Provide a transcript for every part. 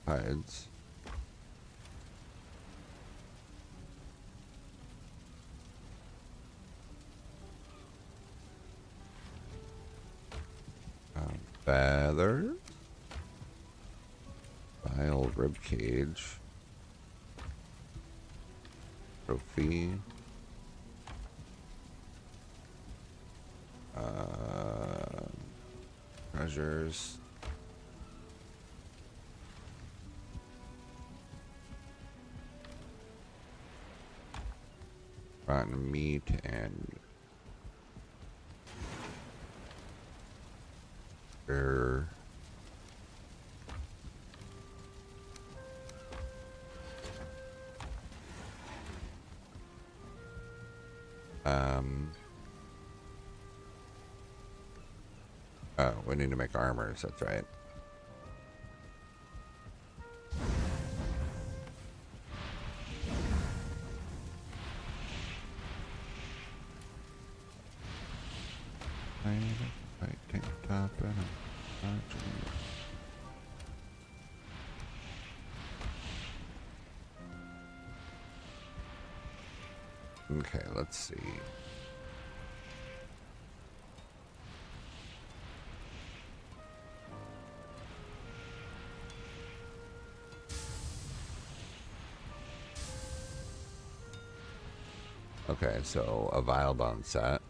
Hides. Feathers. Vile rib cage. Trophy. Treasures. Rotten meat and er, oh, we need to make armors, that's right. White tank top and a okay, let's see. Okay, so a vile bone set.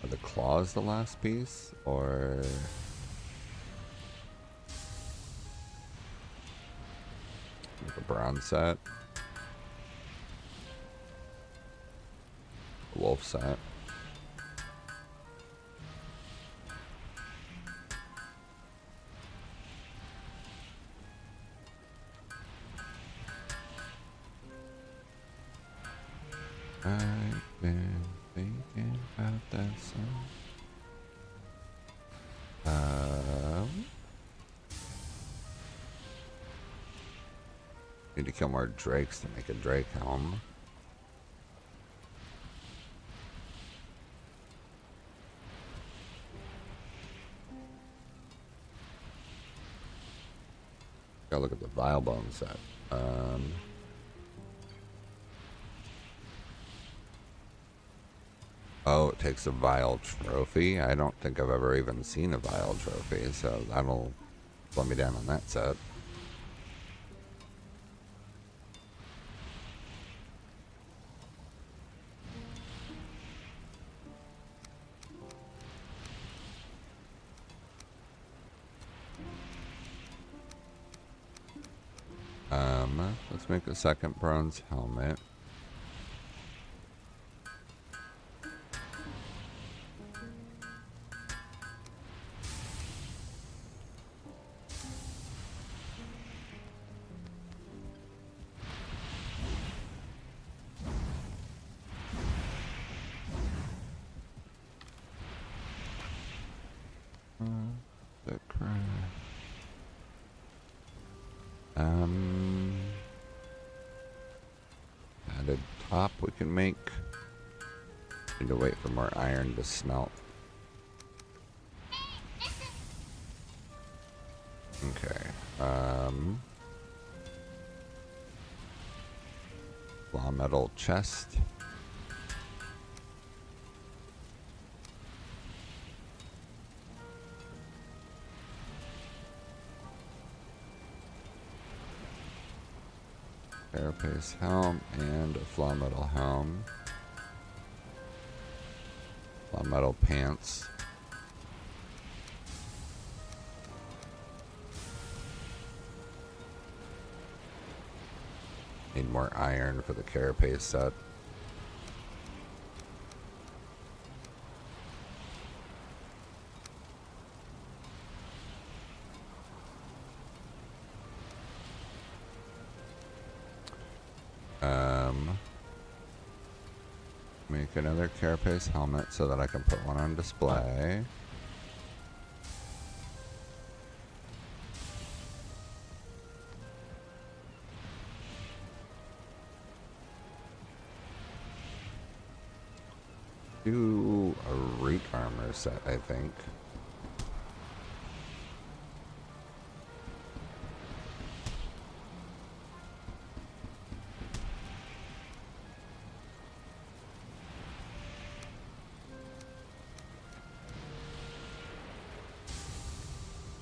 Are the claws the last piece, or the bronze set? The wolf set. I've been thinking about that song. Need to kill more drakes to make a drake helm. Gotta look at the vile bone set. Oh, it takes a vile trophy. I don't think I've ever even seen a vile trophy, so that'll slow me down on that set. Let's make a second bronze helmet. The crap. Added top we can make. Need to wait for more iron to smelt. Okay. Claw metal chest. Carapace helm and a flaw metal helm. Flaw metal pants. Need more iron for the carapace set. Make another carapace helmet so that I can put one on display. Do a root armor set, I think.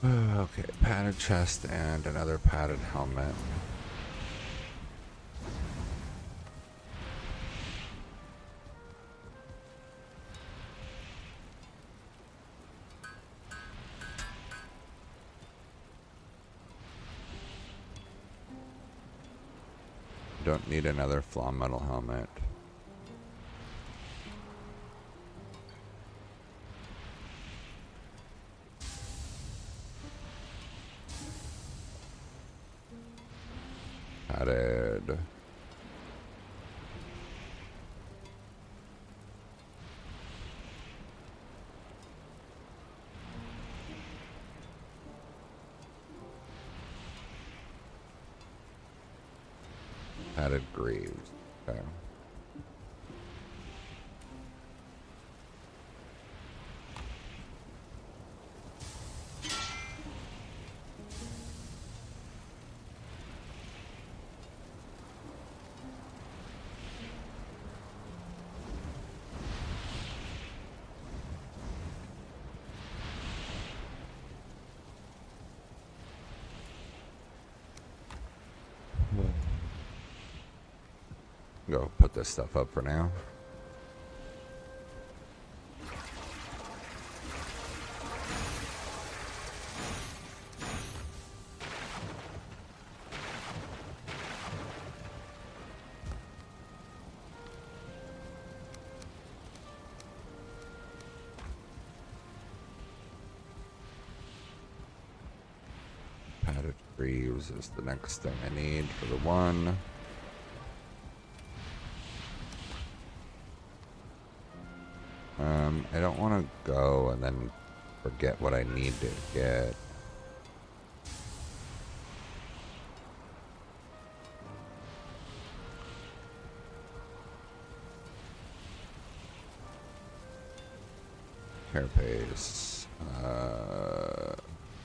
Okay, padded chest and another padded helmet. Don't need another flaw metal helmet. Padded. Padded greaves. Okay. Go put this stuff up for now. Padded greaves is the next thing I need for the one. I don't want to go and then forget what I need to get. Carapace.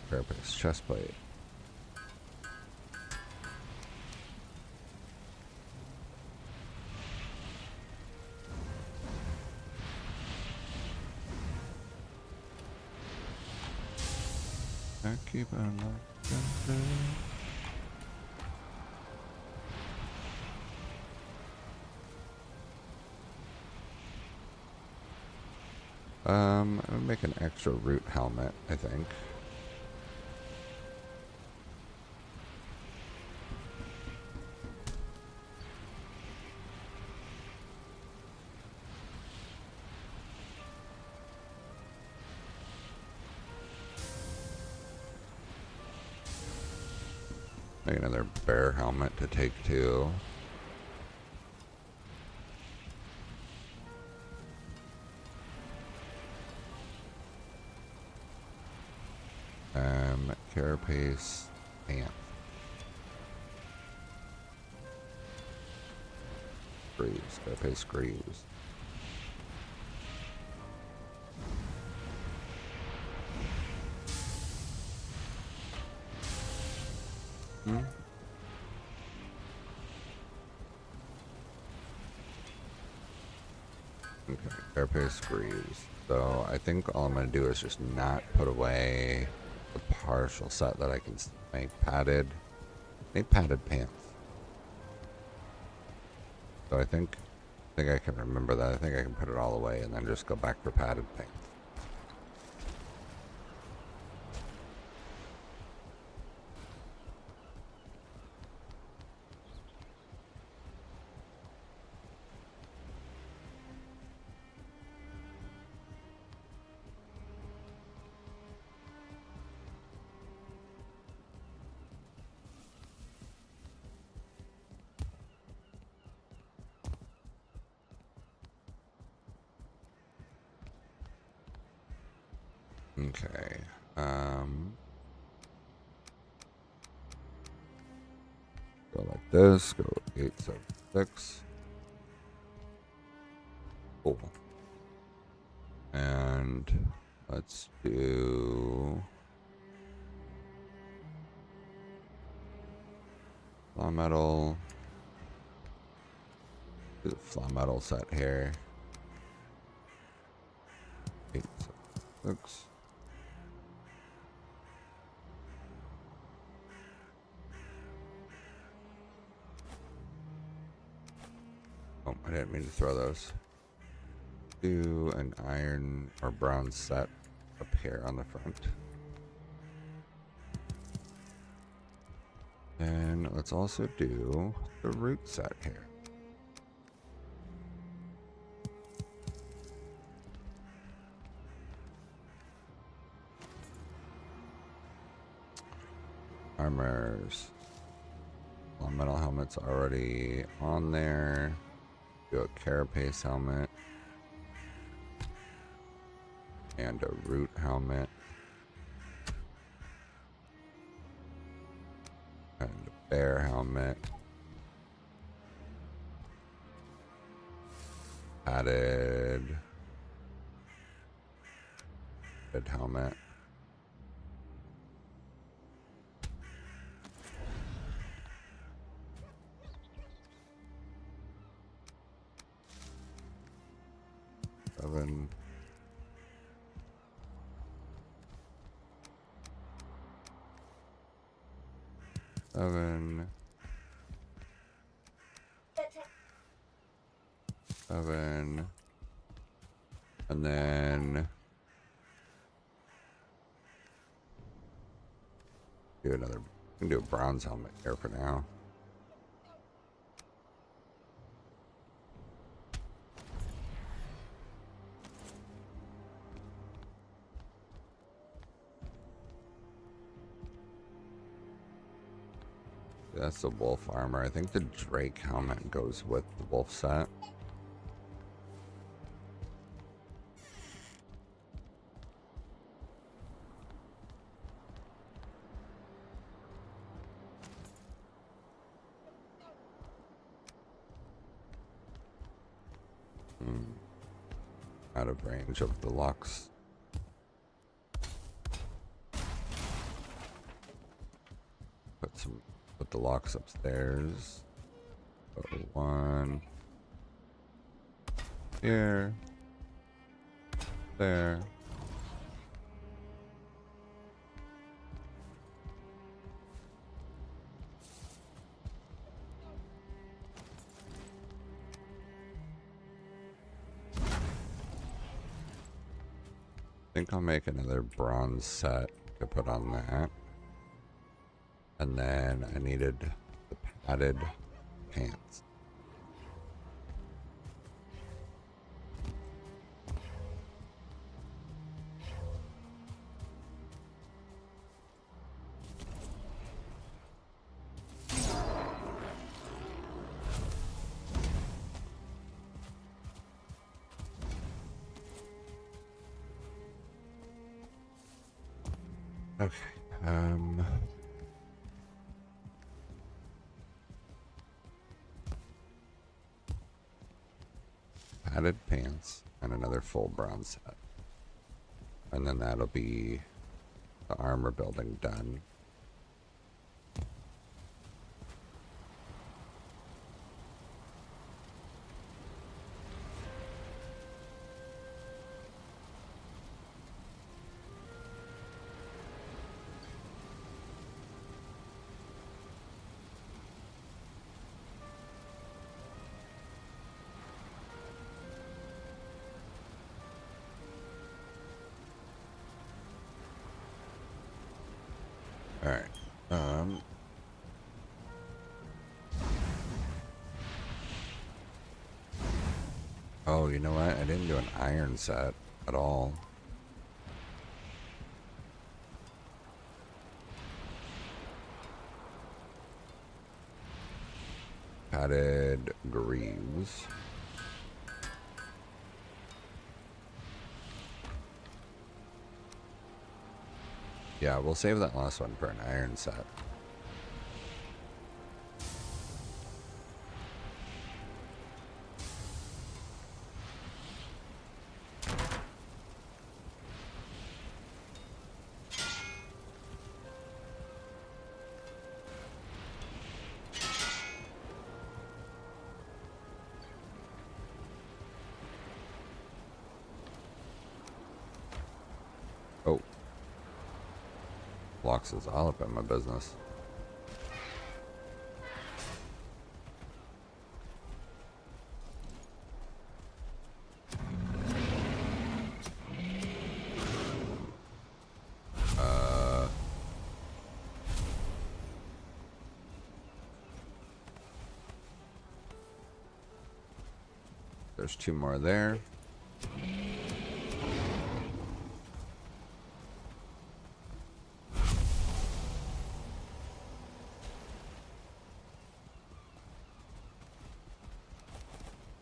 Carapace chestplate. I keep unlocking. I'm gonna make an extra root helmet, I think. Make another bear helmet to take too. Carapace pants. Greaves. Carapace greaves. Okay, carapace greaves. So I think all I'm going to do is just not put away the partial set that I can make padded. Make padded pants. So I think I can remember that. I think I can put it all away and then just go back for padded pants. Okay. Go like this. Go 876. Cool. And let's do flat metal. Do the flat metal set here. 876. Oh, I didn't mean to throw those. Do an iron or bronze set up here on the front. And let's also do the root set here. Armors. Metal helmet's already on there. Do a carapace helmet. And a root helmet. And a bear helmet. Padded helmet. Seven. Seven. Seven. And then do another. We can do a bronze helmet here for now. That's the wolf armor. I think the Drake helmet goes with the wolf set. Out of range of the locks. Put the locks upstairs. Put one here, there. I think I'll make another bronze set to put on that. And then I needed the padded pants. Okay. Padded pants and another full bronze set. And then that'll be the armor building done. All right. Oh, you know what? I didn't do an iron set at all. Padded greaves. Yeah, we'll save that last one for an iron set. Oh. Blocks is all up in my business. There's 2 more there.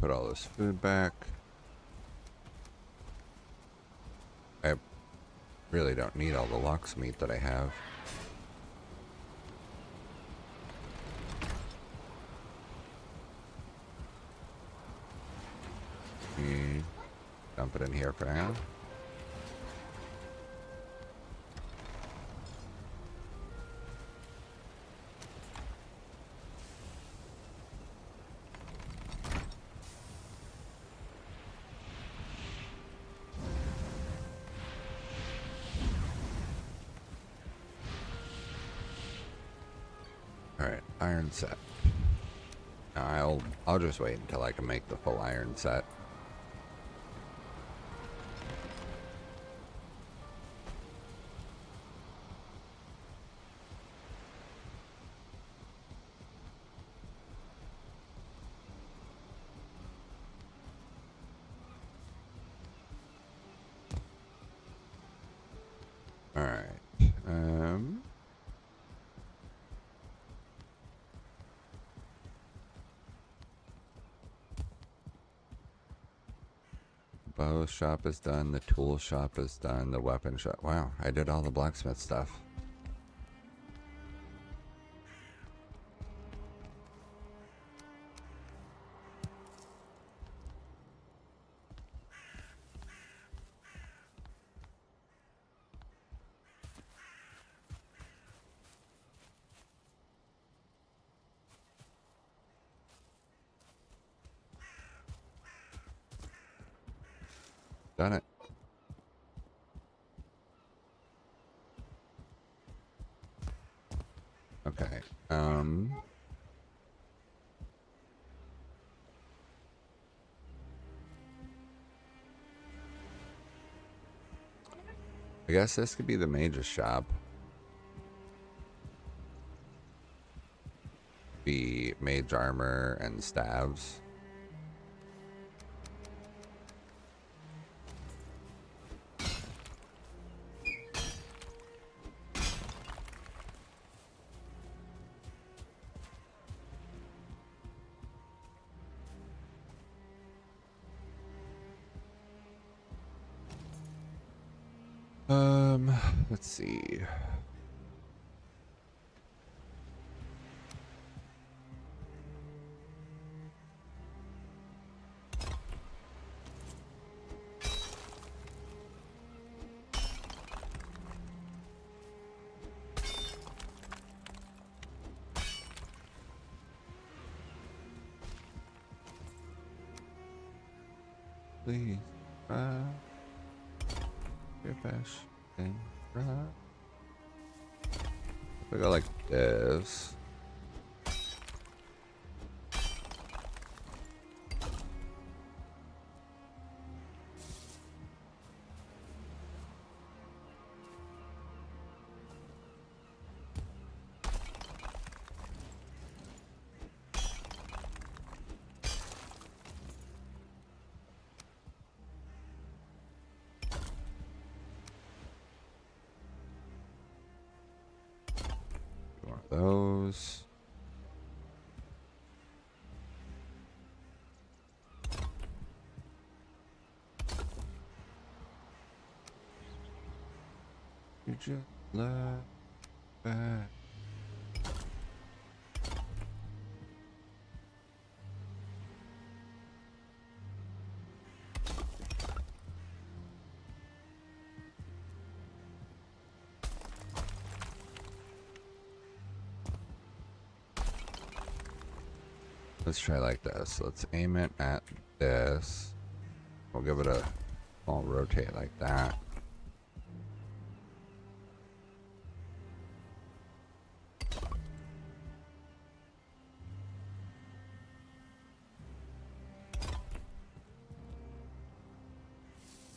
Put all this food back. I really don't need all the lox meat that I have. Dump it in here for now. Alright, iron set. Now I'll just wait until I can make the full iron set. Alright. Bow shop is done, the tool shop is done, the weapon shop. Wow, I did all the blacksmith stuff. Done it. Okay. I guess this could be the mage's shop. Be mage armor and staves. Let's see. Please, your best thing, if I go like this. One of those. You just Look back. Let's try like this. Let's aim it at this. We'll give it a small rotate like that.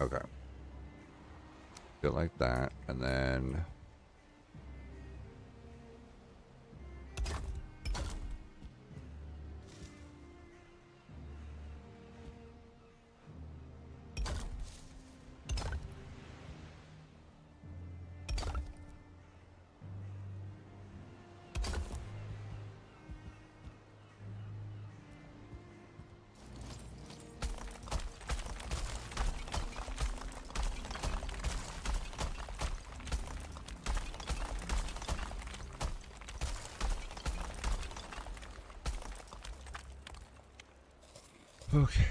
Okay. Do it like that, and then okay.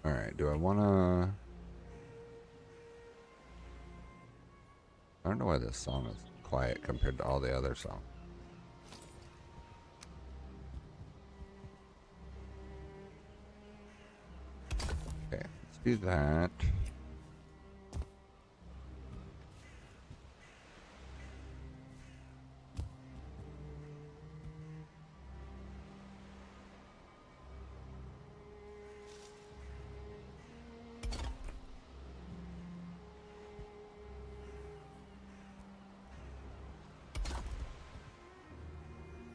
All right. Do I wanna? I don't know why this song is quiet compared to all the other songs. Okay, let's do that.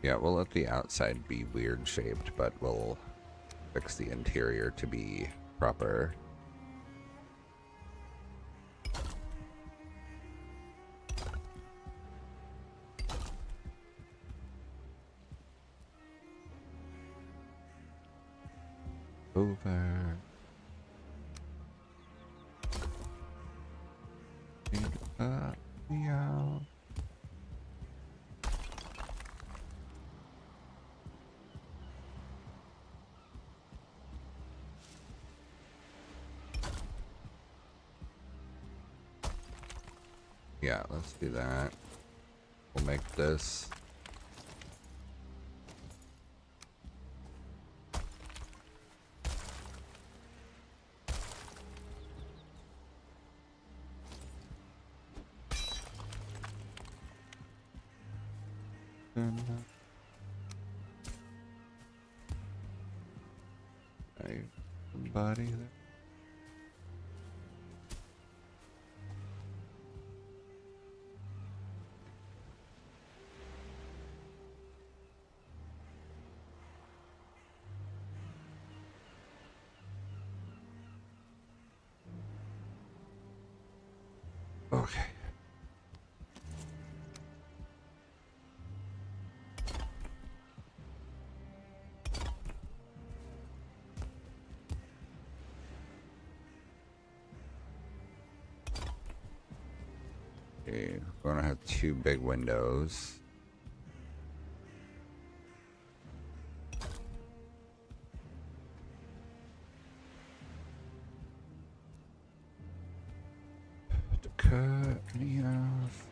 Yeah, we'll let the outside be weird shaped, but we'll fix the interior to be proper. Over. Yeah. Yeah, let's do that. We'll make this. Hey, buddy there. Okay. Okay, we're gonna have two big windows. To cut any off.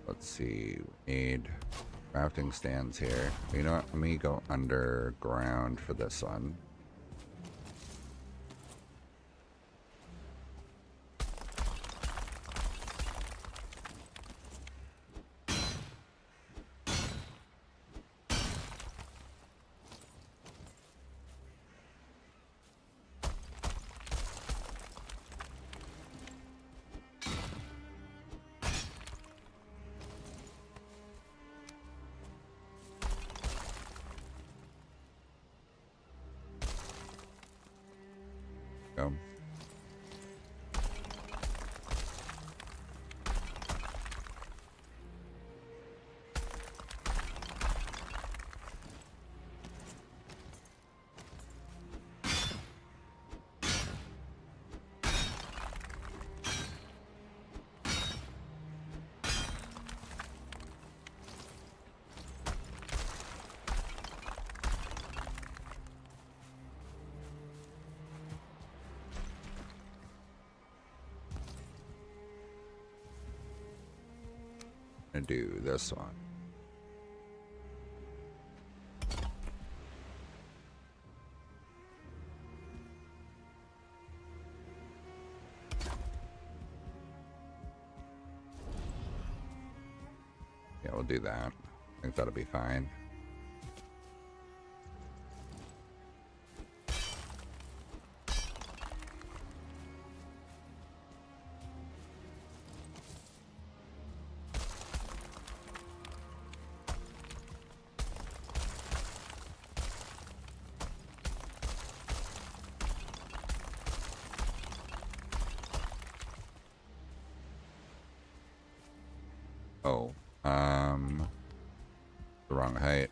Let's see. We need crafting stands here. You know what? Let me go underground for this one. Go. Gonna do this one. Yeah, we'll do that. I think that'll be fine. Oh, the wrong height.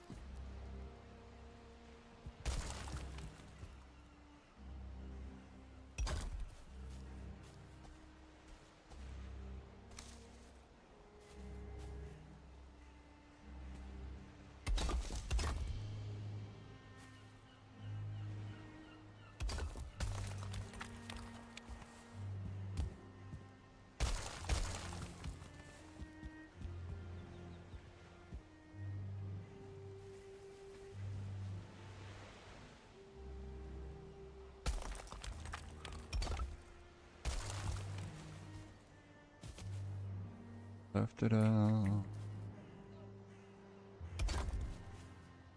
Left it all.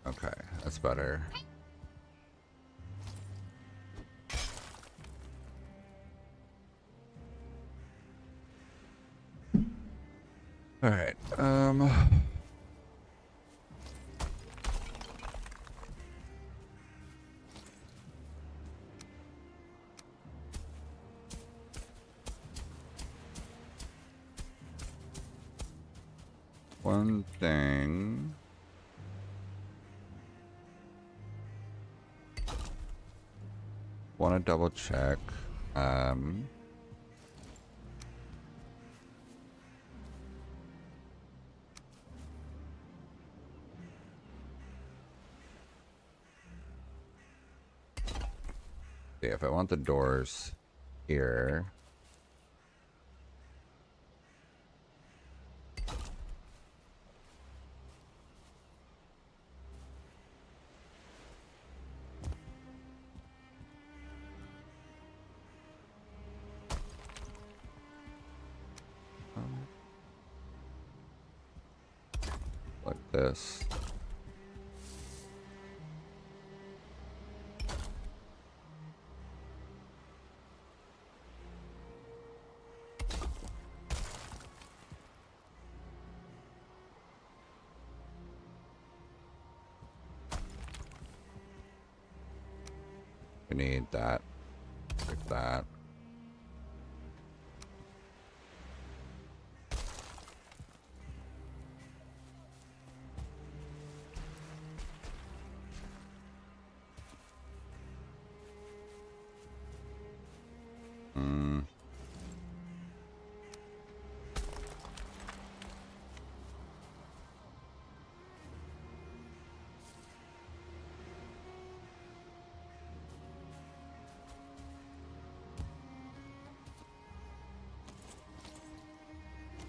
Okay, that's better. All right. One thing. Want to double check. See if I want the doors here. Like this. We need that, like that.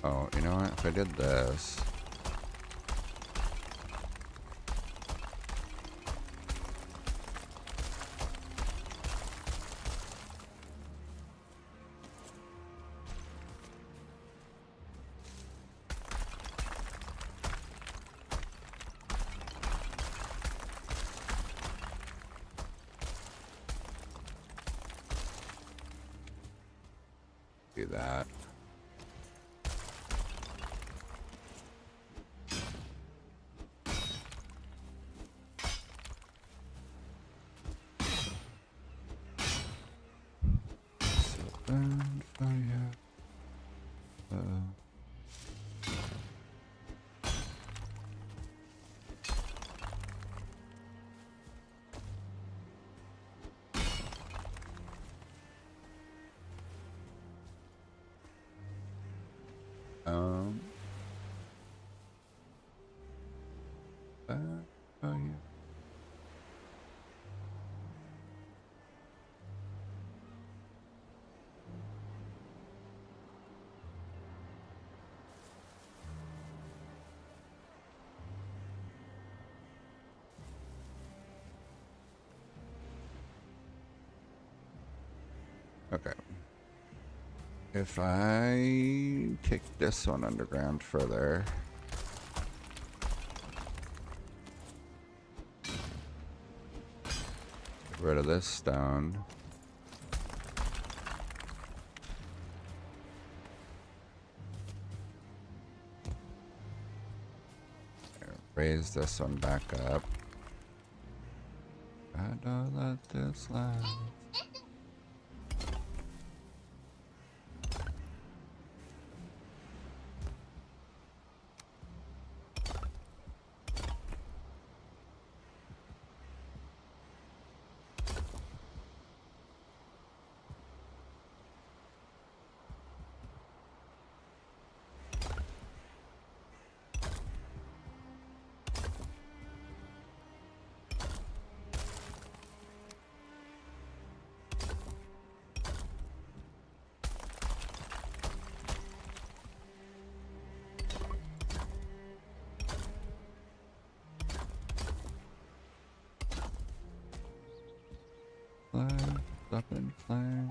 Oh, you know what? If I did this. Do that. Okay. If I take this one underground further, get rid of this stone. Raise this one back up. Gotta let this slide. Flag, up and flag.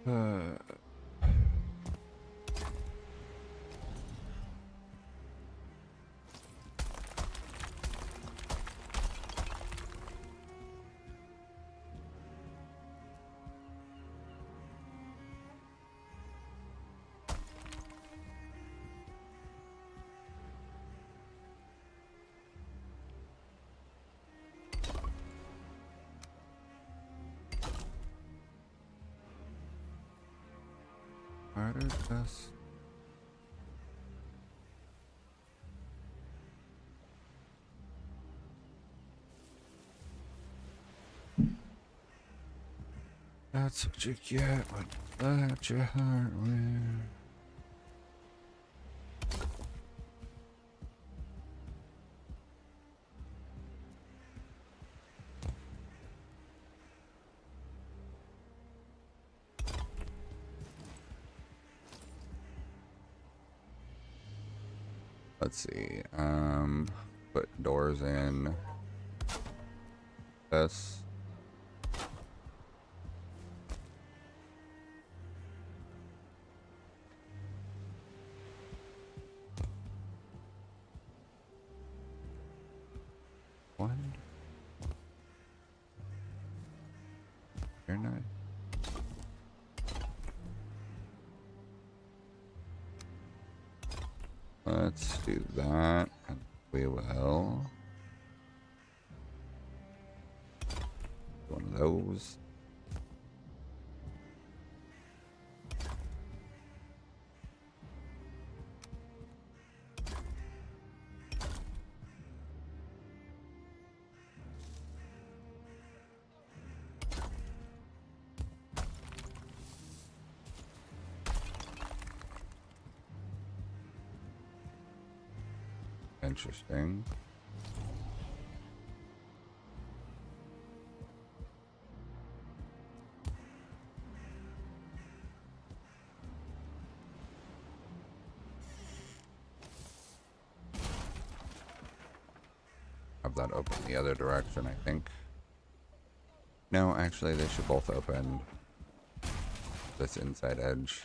Uh, harder just. That's what you get when you let your heart win. Let's see. Put doors in. This. One. Very nice. Let's do that, and we will. One of those. Interesting. Have that open the other direction, I think. No, actually, they should both open this inside edge.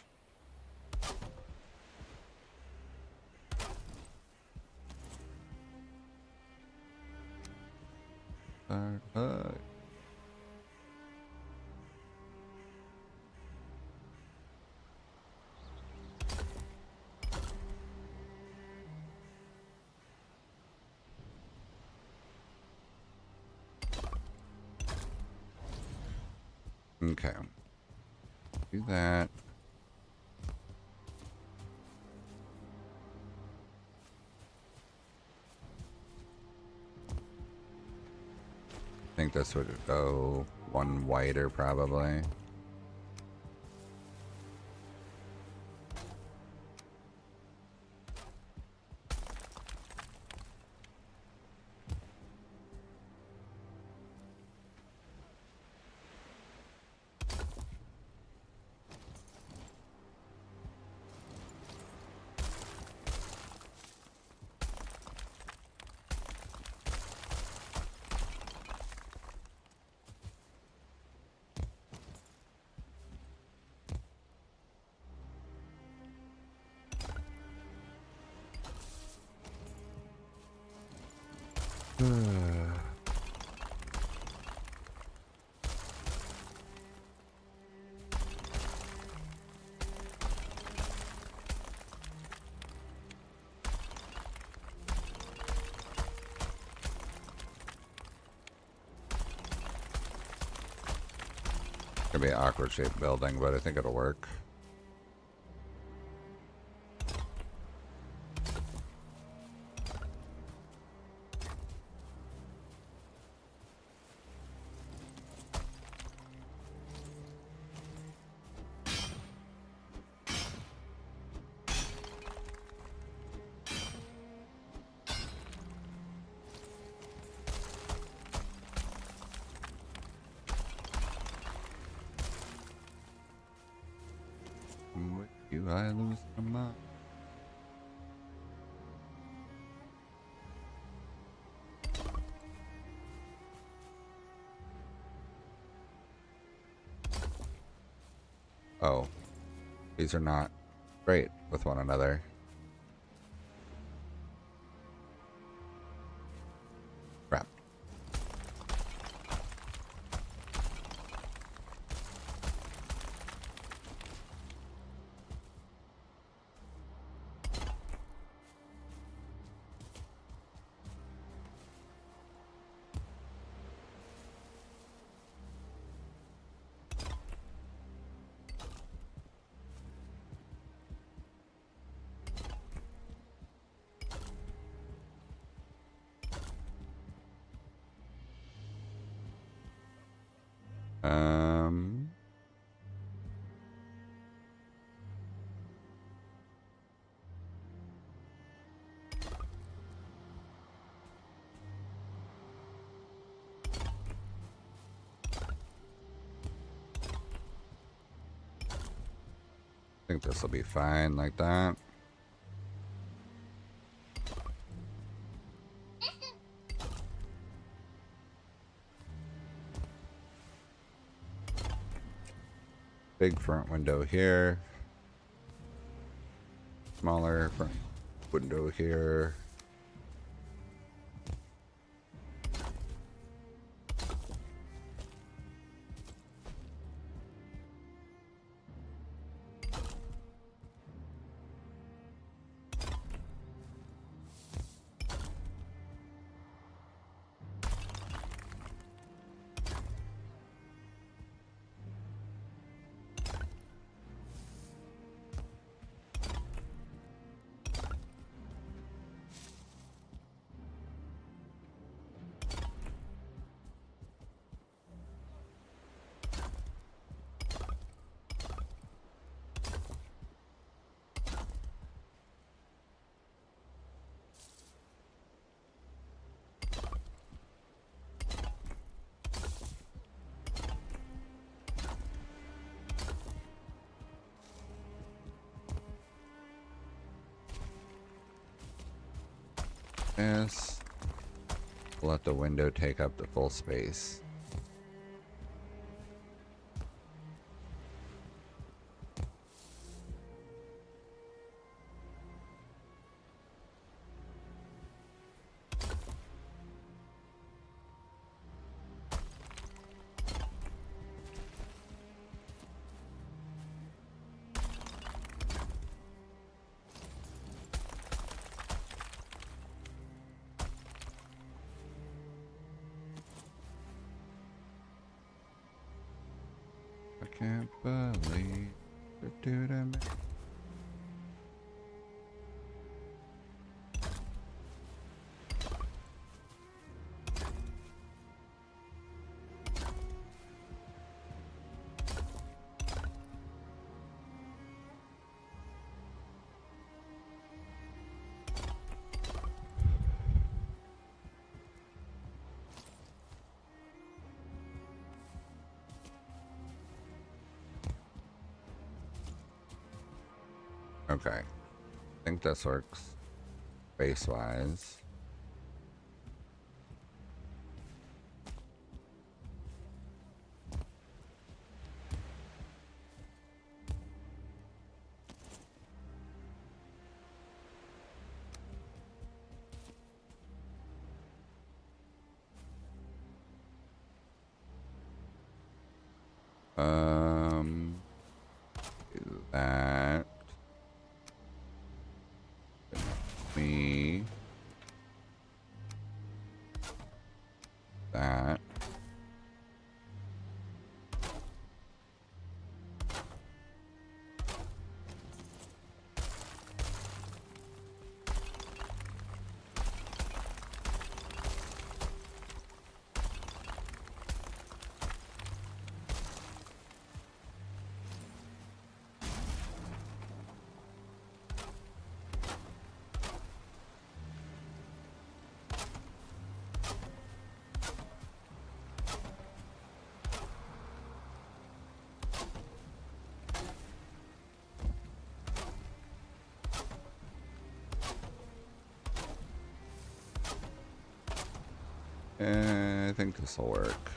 Okay. Do that. I think this would go one wider, probably. Gonna be an awkward shaped building, but I think it'll work. With you, I lose my mind. Oh, these are not great with one another. Crap. Um, I think this will be fine like that. Big front window here. Smaller front window here. Yes. Let the window take up the full space. I can't believe you do to me. Okay. I think this works base-wise. Do that. Me. That. I think this will work.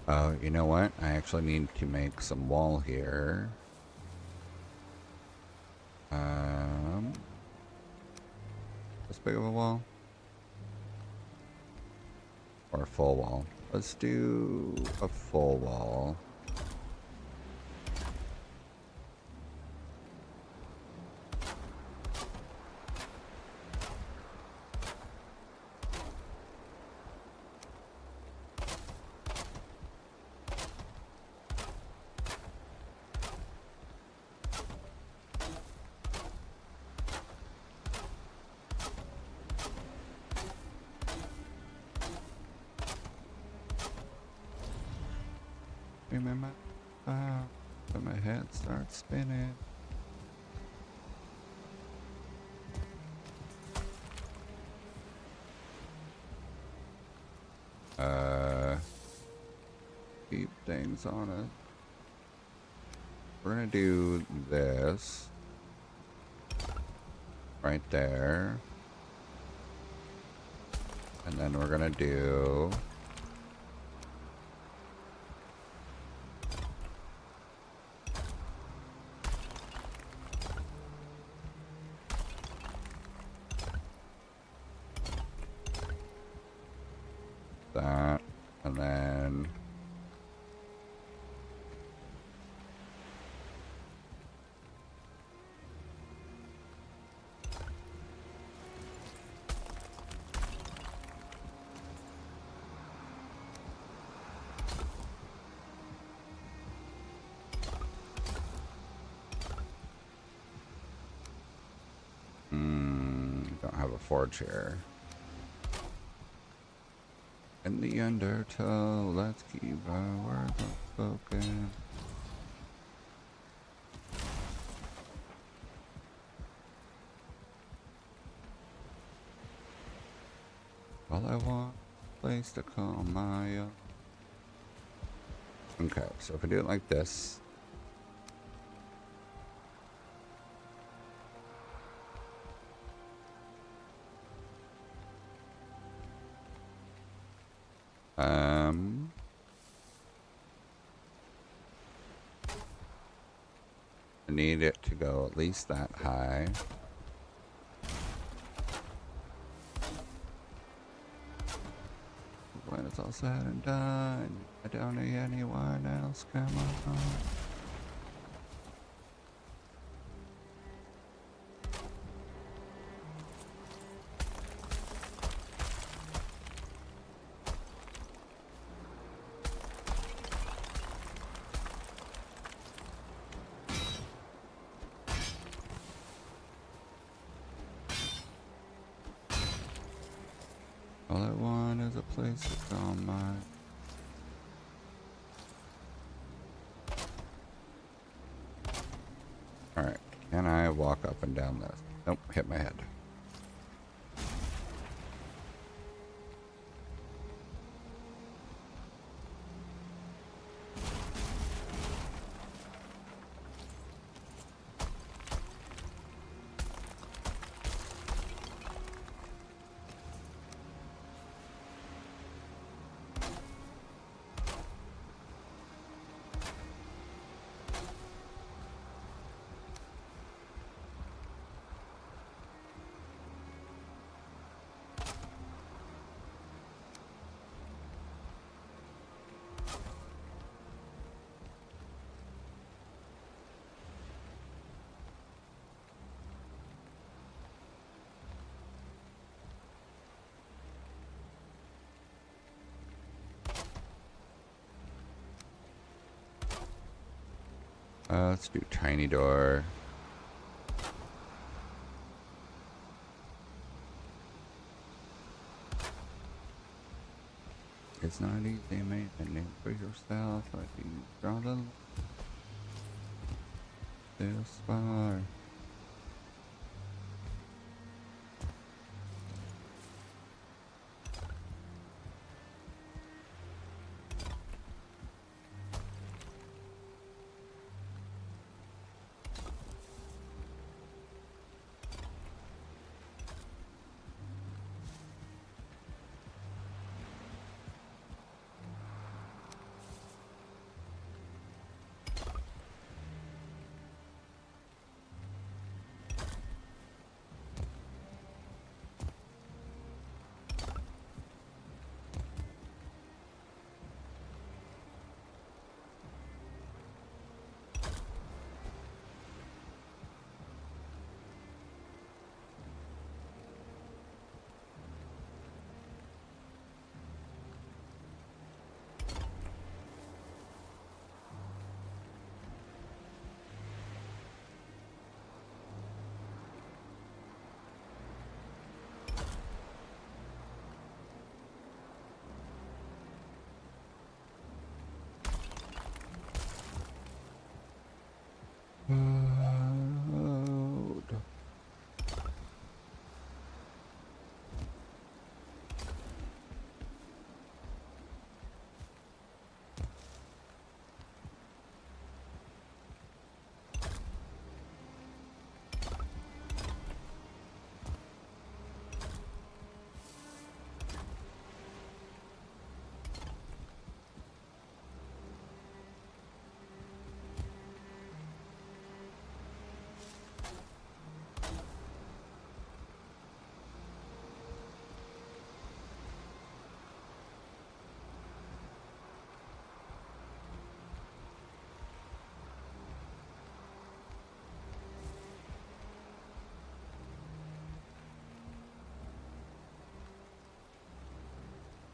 Oh, you know what? I actually need to make some wall here. This big of a wall? Or a full wall? Let's do a full wall. Remember, when my head starts spinning. Keep things on it. We're gonna do this right there, and then we're gonna do that, and then don't have a forge here. In the undertow, let's keep our words unspoken. All I want, a place to call my own. Okay, so if I do it like this. I need it to go at least that high. When it's all said and done, I don't need anyone else, come on. All I want is a place to call mine. Alright, can I walk up and down this? Nope, hit my head. Let's do tiny door. It's not easy to make a name for yourself. I think you draw the this far.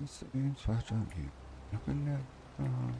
It's in such a deep. You can never. Oh.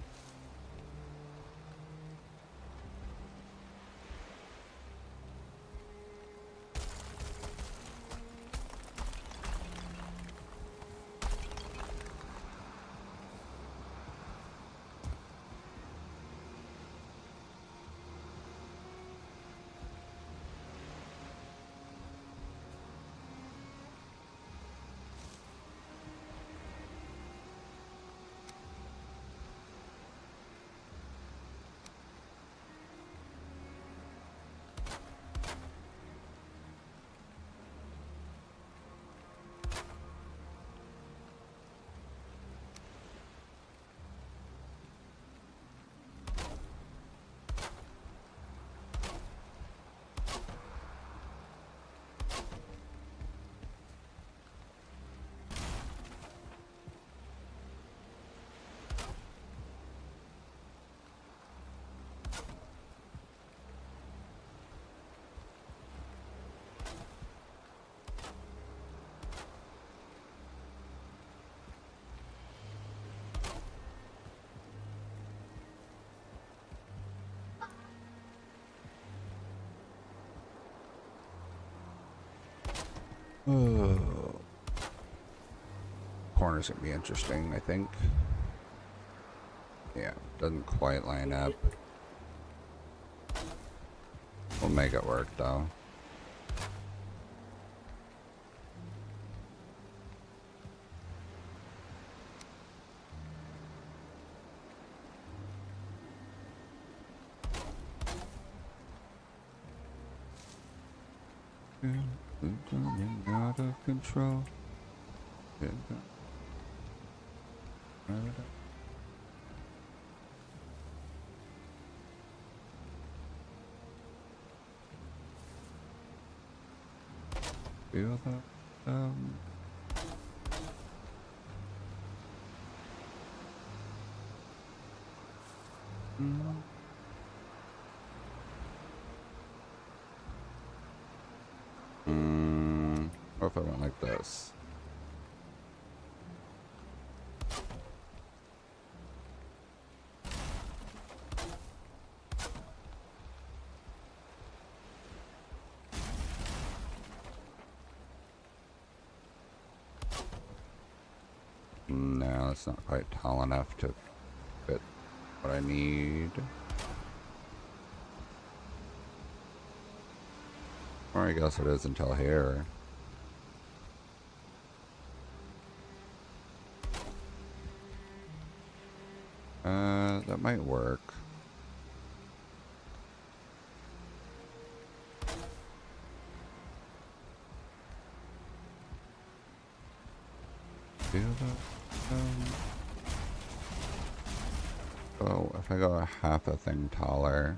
Corner's gonna be interesting, I think. Yeah, doesn't quite line up. We'll make it work though. Running out of control. Feel that What if I went like this? it's not quite tall enough to fit what I need. Or I guess it is until here. That might work. Do that. Oh, if I go a half a thing taller.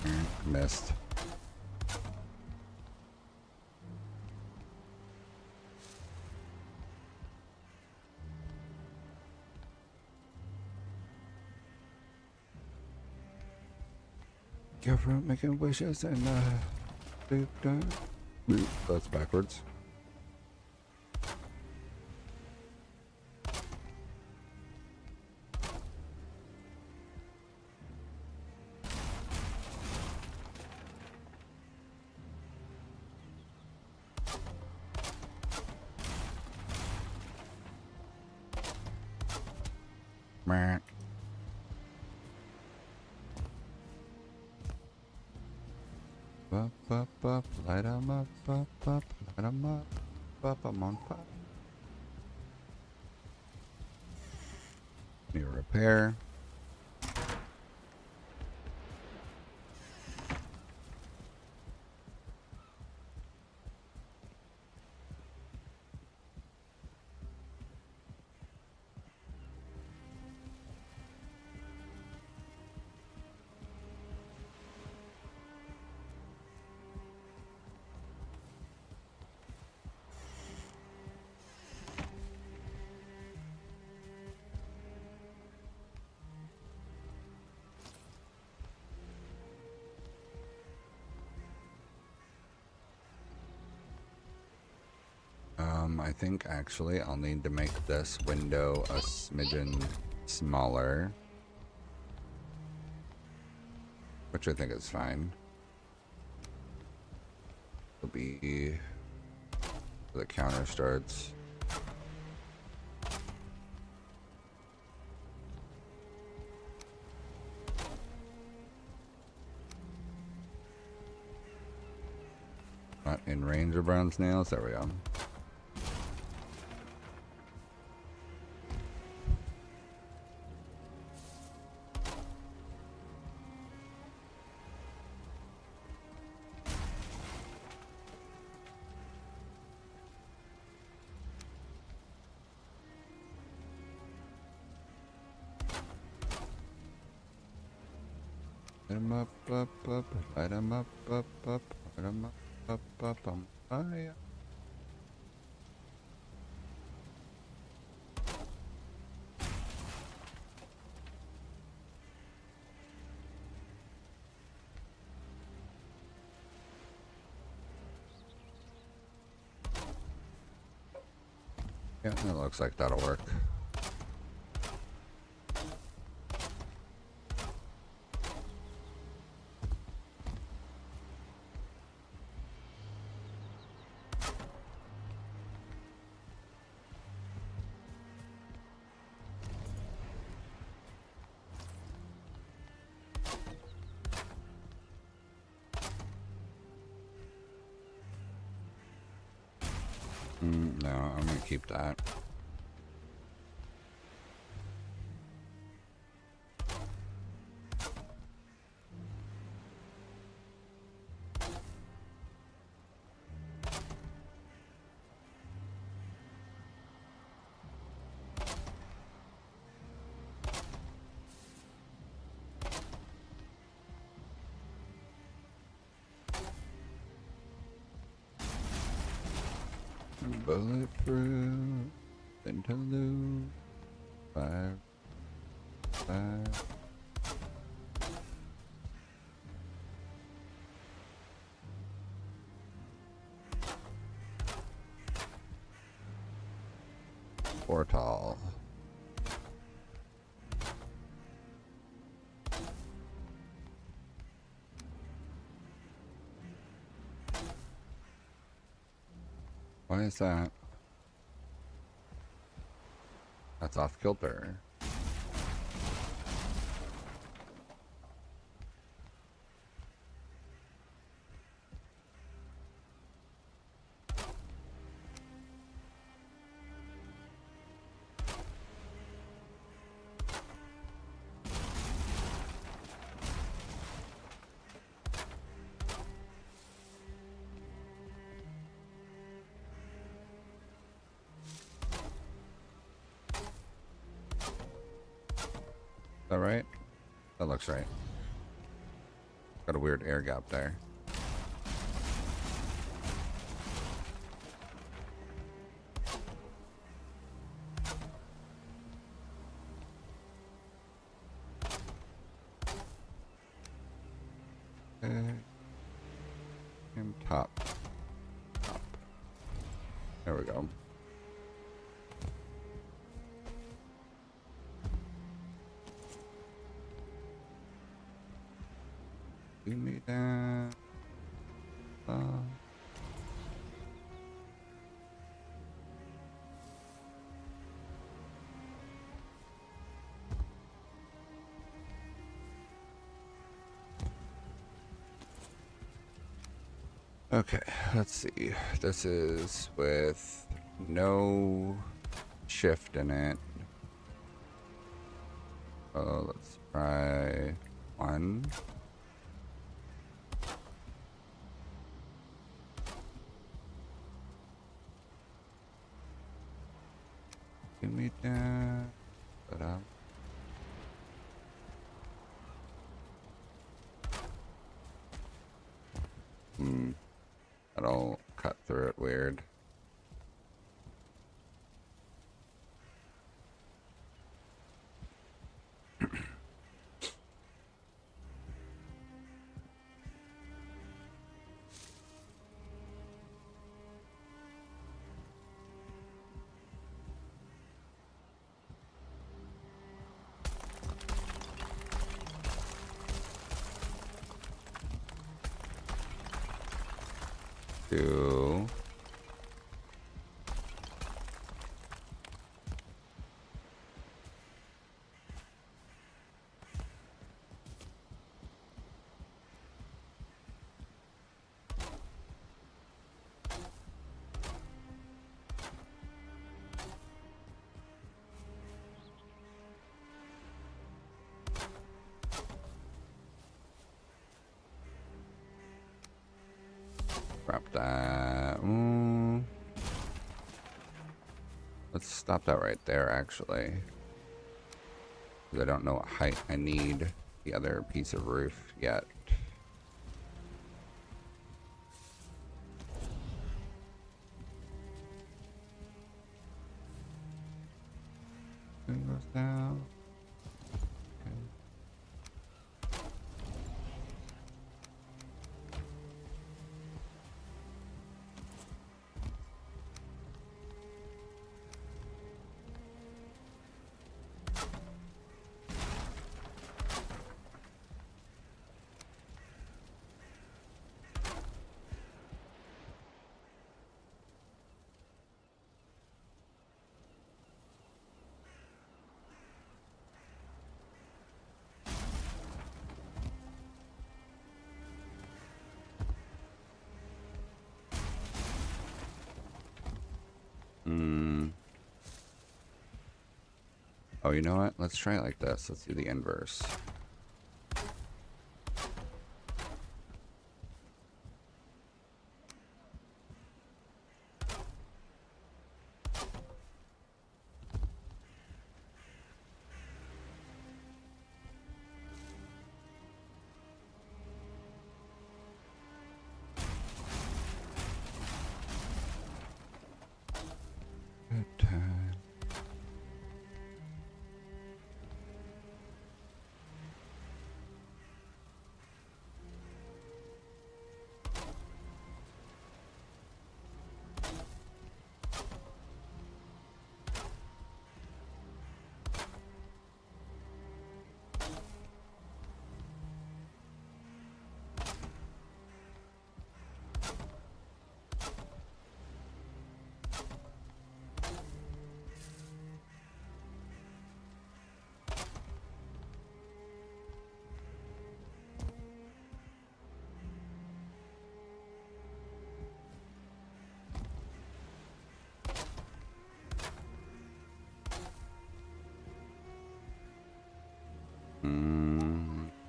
See. Missed. Careful making wishes and that's backwards. Meh. Up, up, up, light 'em up, light 'em up, I'm on fire. Need a repair. I think actually I'll need to make this window a smidgen smaller, which I think is fine. It'll be the counter starts. Not in range of brown snails. There we go. Light 'em up, light 'em up, light 'em up, on fire. Yeah, it looks like that'll work. No, I'm gonna keep that. Bulletproof, interlude, fire. Portal. Why is that? That's off kilter. Is that right? That looks right. Got a weird air gap there. Okay. And top. Top. There we go. Give me that. Okay, let's see. This is with no shift in it. Oh, let's try one. Give me that. Ta-da. That'll cut through it weird. Two. Drop that. Let's stop that right there, actually. 'Cause I don't know what height I need the other piece of roof yet. It goes down. Okay. Oh, you know what? Let's try it like this. Let's do the inverse. Good time.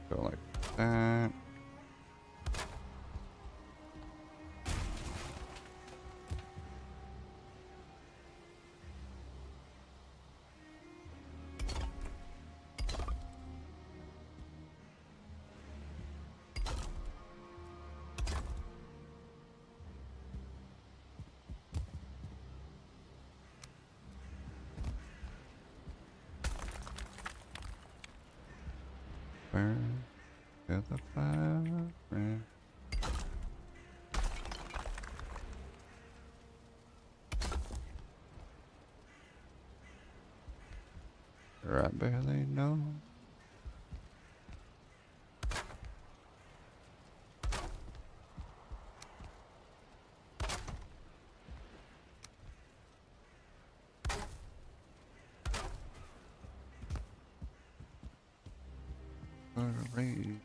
Go like that. Burn to the fire. I barely know. Rain.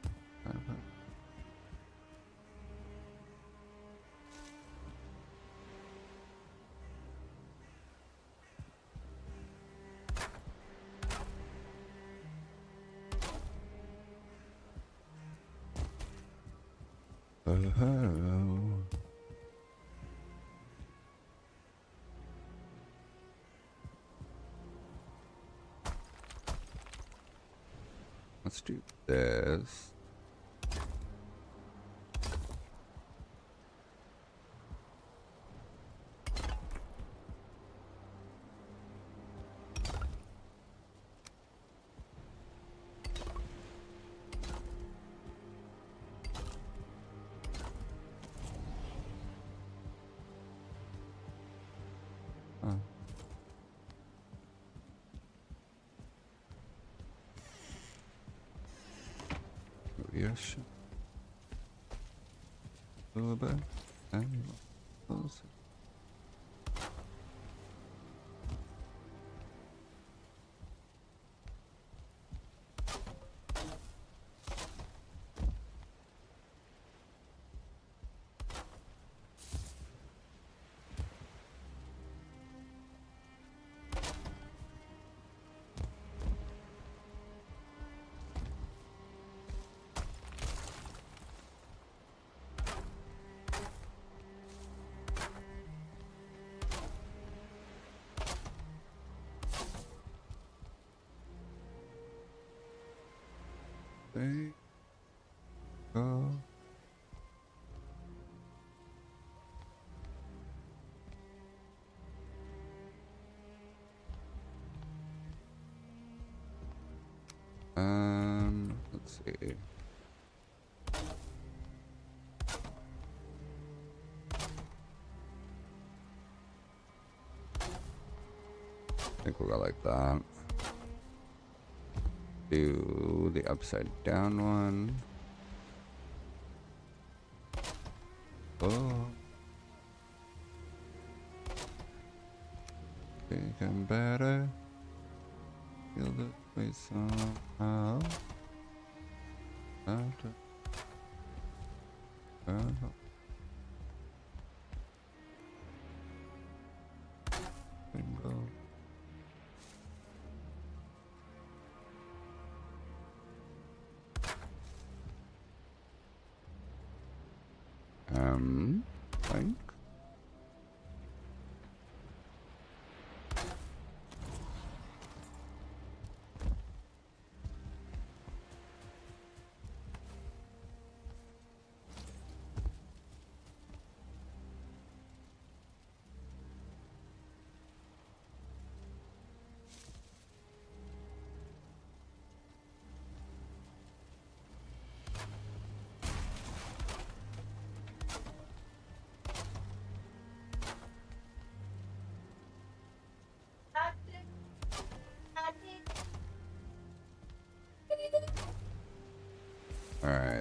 Oh. Let's do this. Oh. Yes. A little bit. And close it. There you go. Let's see. I think we'll go like that. Do the upside down one. Oh. Getting better. Feel this way somehow. Bingo.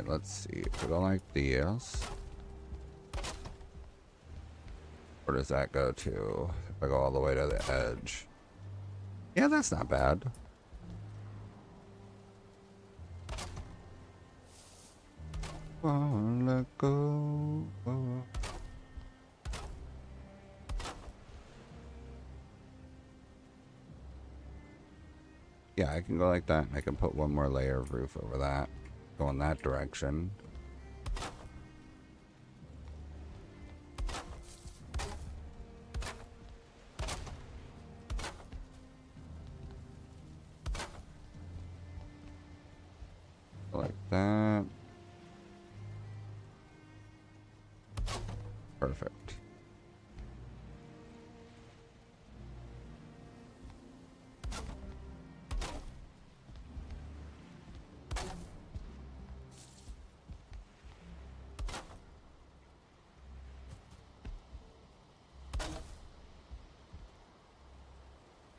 Alright, let's see. If I don't like this, where does that go to? If I go all the way to the edge. Yeah, that's not bad. Wanna go. Yeah, I can go like that, and I can put one more layer of roof over that. Go in that direction. Like that. Perfect.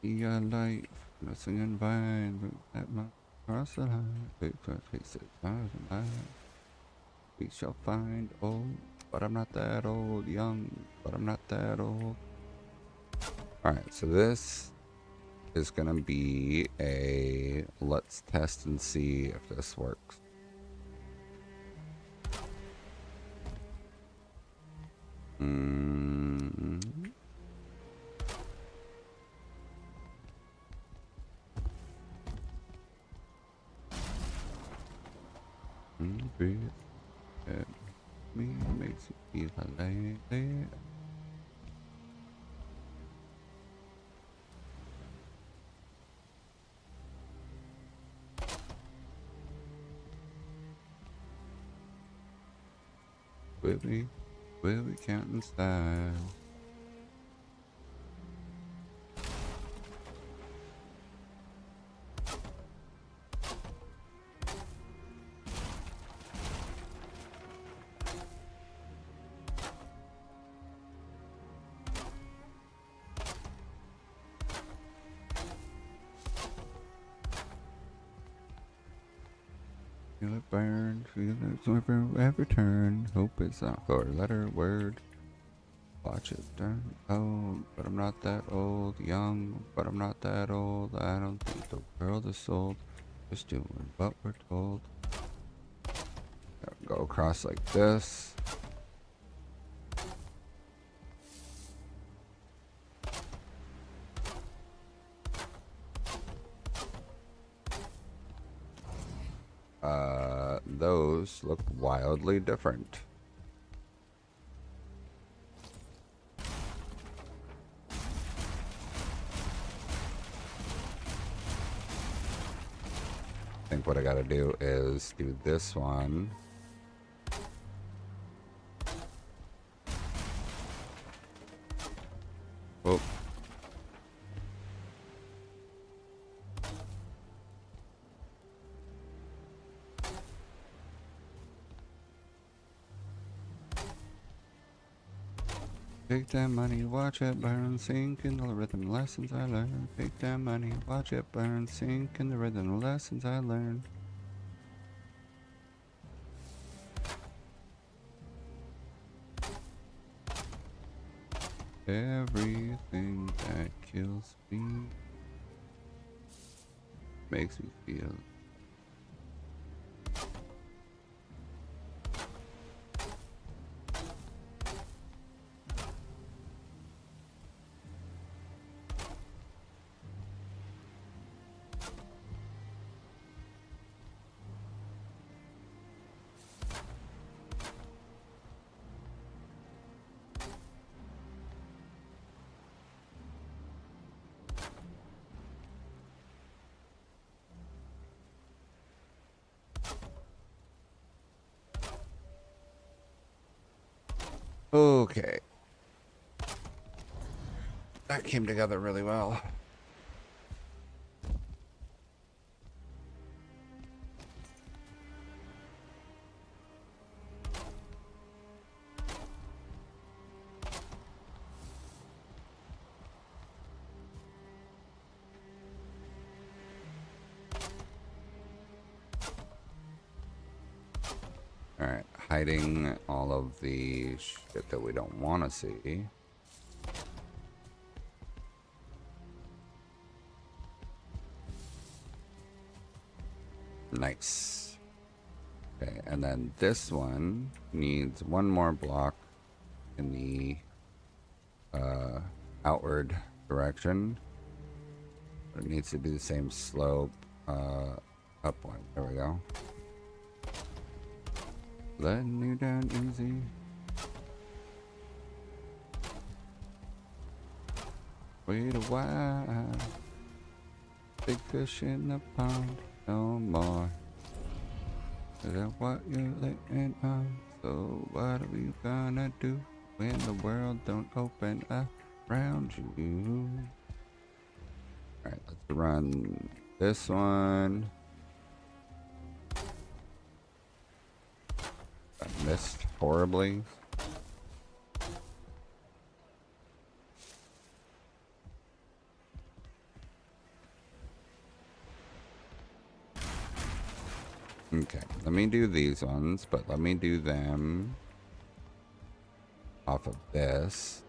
Be a light, nothing in vain, at my cross the line, big faces, we shall find old, but I'm not that old, young, but I'm not that old. Alright, so this is gonna be a let's test and see if this works. It makes you feel like that. Will we count in style? Feel it burn, feel it never ever turn. Hope it's not for a letter word. Watch it turn old, but I'm not that old. Young, but I'm not that old. I don't think the world is sold. Just doing what we're told. Go across like this. Those look wildly different. I think what I gotta do is do this one. Oh. Take that money, watch it burn, sink in the rhythm lessons I learned. Take that money, watch it burn, sink in the rhythm lessons I learned. Everything that kills me makes me feel. Okay. That came together really well. hiding all of the shit that we don't want to see. Nice. Okay, and then this one needs one more block in the outward direction. But it needs to be the same slope up one. There we go. Letting you down easy. Wait a while. Big fish in the pond, no more. Is that what you're laying on? So what are we gonna do when the world don't open up around you? Alright, let's run this one. I missed horribly. Okay, let me do these ones, but let me do them off of this.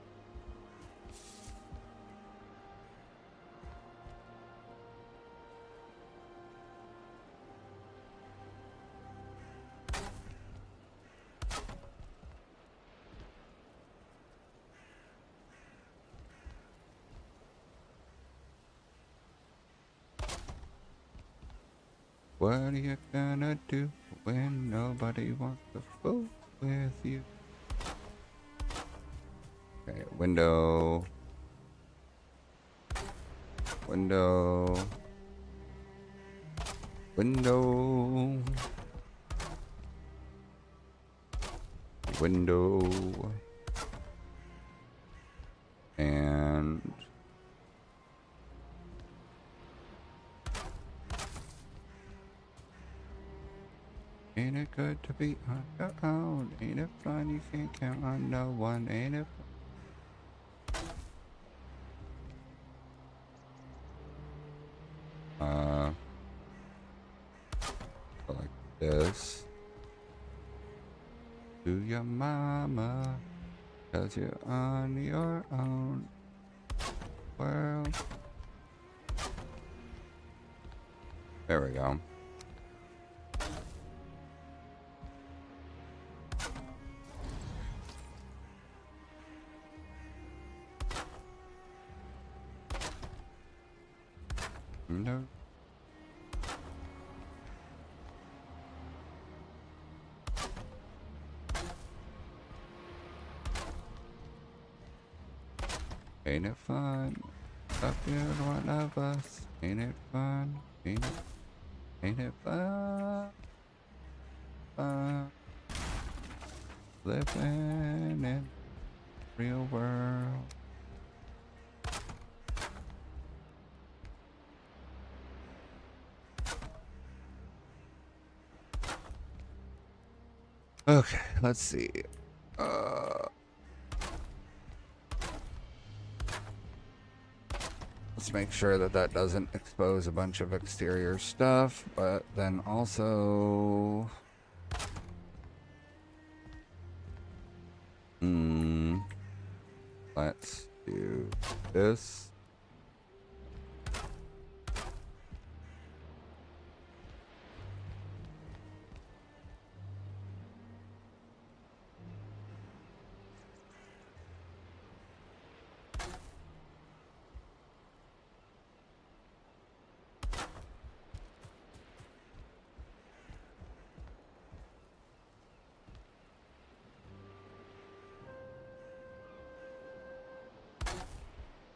What are you gonna do when nobody wants to fool with you? Okay, window. Window. Window. Window. And ain't it good to be on your own? Ain't it fun? You can't count on no one. Ain't it fun? Like this. To your mama, 'cause you're on your own world. There we go. No. Ain't it fun? Up here, one of us. Ain't it fun? Ain't it fun? Fun. Living in real world. Okay, let's see. Let's make sure that that doesn't expose a bunch of exterior stuff, but then also... let's do this.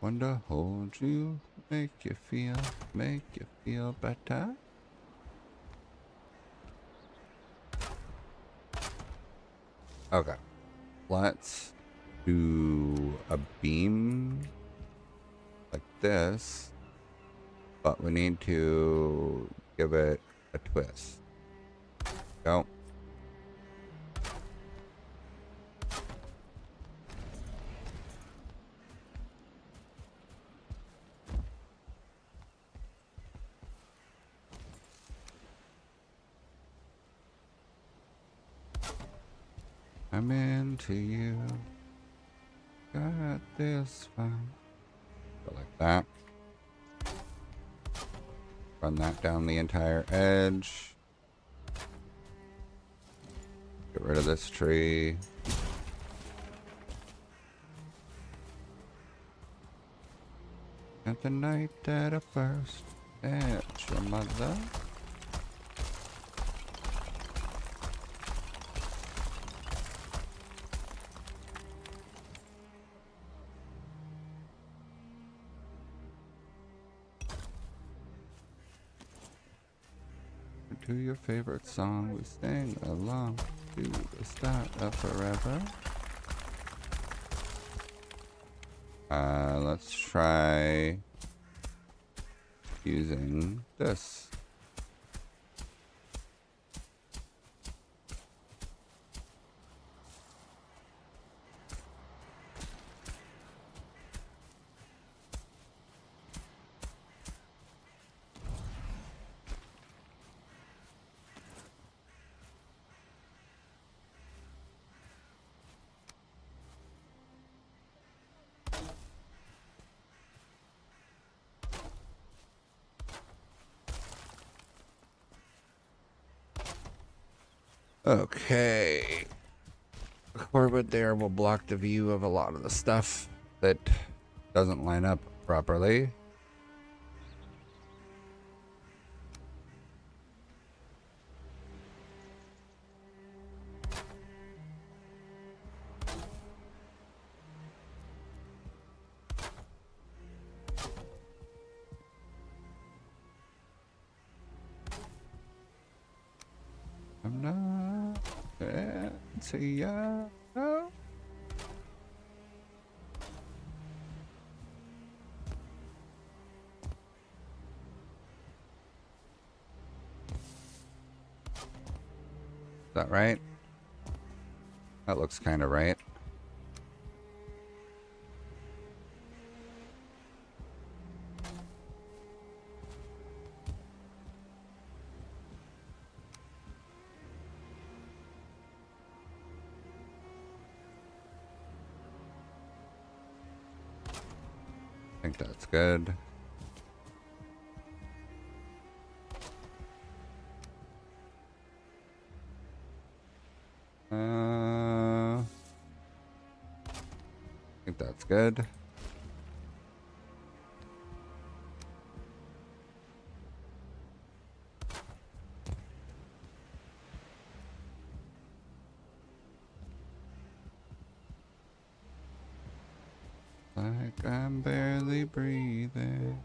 Want to hold you, make you feel better. Okay, let's do a beam like this, but we need to give it a twist. Go. I'm into you. Got this fine. Go like that. Run that down the entire edge. Get rid of this tree. At the night that I first met your mother. To your favorite song, we sing along to the start of forever. Let's try using this. Okay. The Corbett there will block the view of a lot of the stuff that doesn't line up properly. I'm not into you. Is that right? That looks kind of right. I think that's good. I think that's good. Like I'm barely breathing.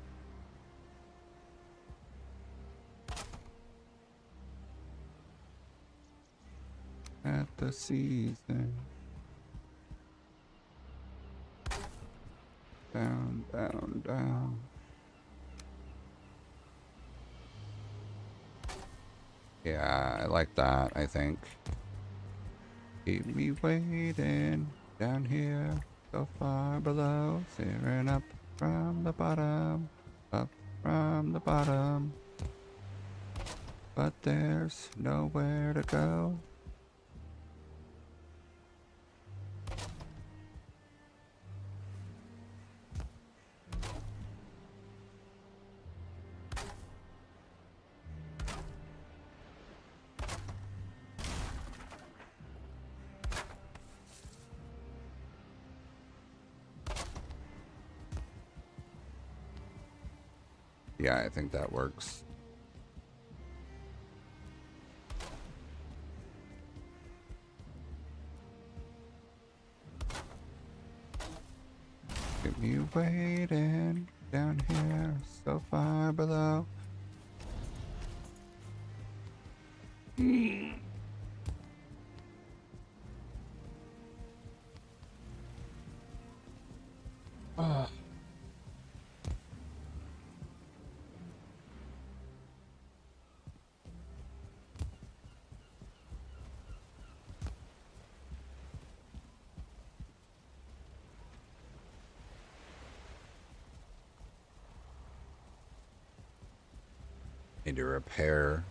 At the season. Down, down, down. Yeah, I like that, I think. Keep me waiting down here, so far below, staring up from the bottom, up from the bottom. But there's nowhere to go. Yeah, I think that works. Keep me waiting down here, so far below. Ah. Need to repair.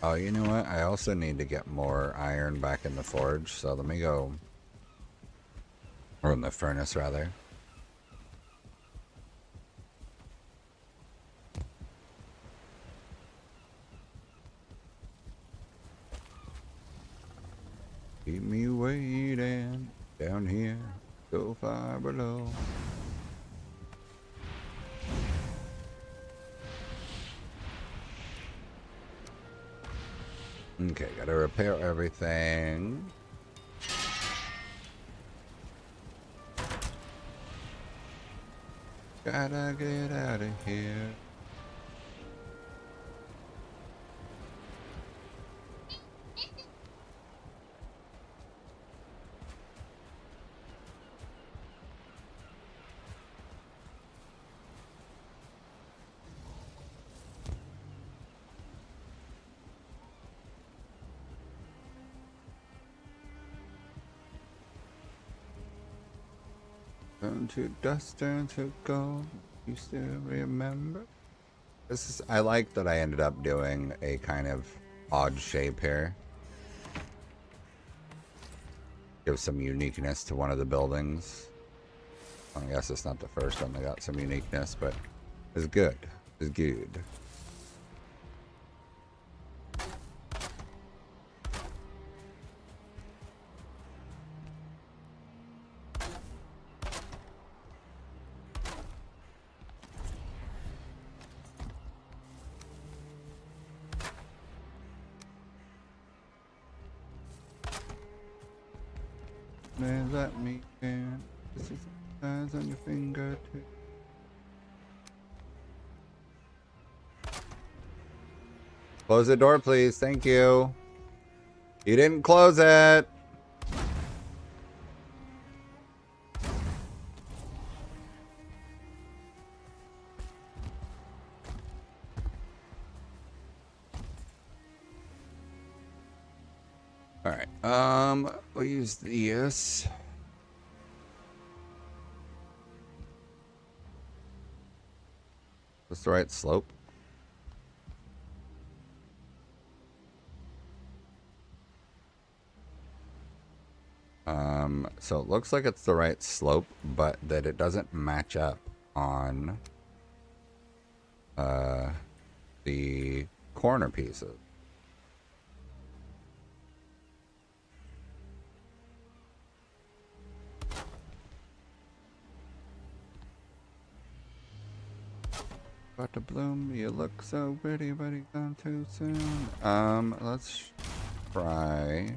Oh, you know what? I also need to get more iron back in the forge, so let me go, or in the furnace rather. Keep me waiting down here, so far below. Okay, gotta repair everything. Gotta get out of here. Turn to dust, turn to gold. You still remember? This is. I like that I ended up doing a kind of odd shape here. Give some uniqueness to one of the buildings. I guess it's not the first one that got some uniqueness, but it's good. It's good. Man, let me in. This is eyes on your fingertip. Close the door, please. Thank you. You didn't close it. All right. We'll use this. What's the right slope? So it looks like it's the right slope, but that it doesn't match up on the corner pieces. About to bloom, you look so pretty, but it's gone too soon. Let's try.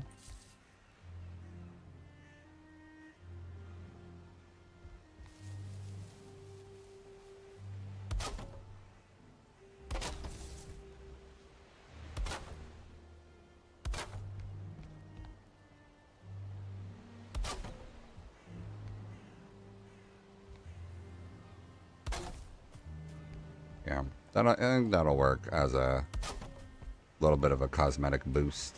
Yeah, I think that'll work as a little bit of a cosmetic boost.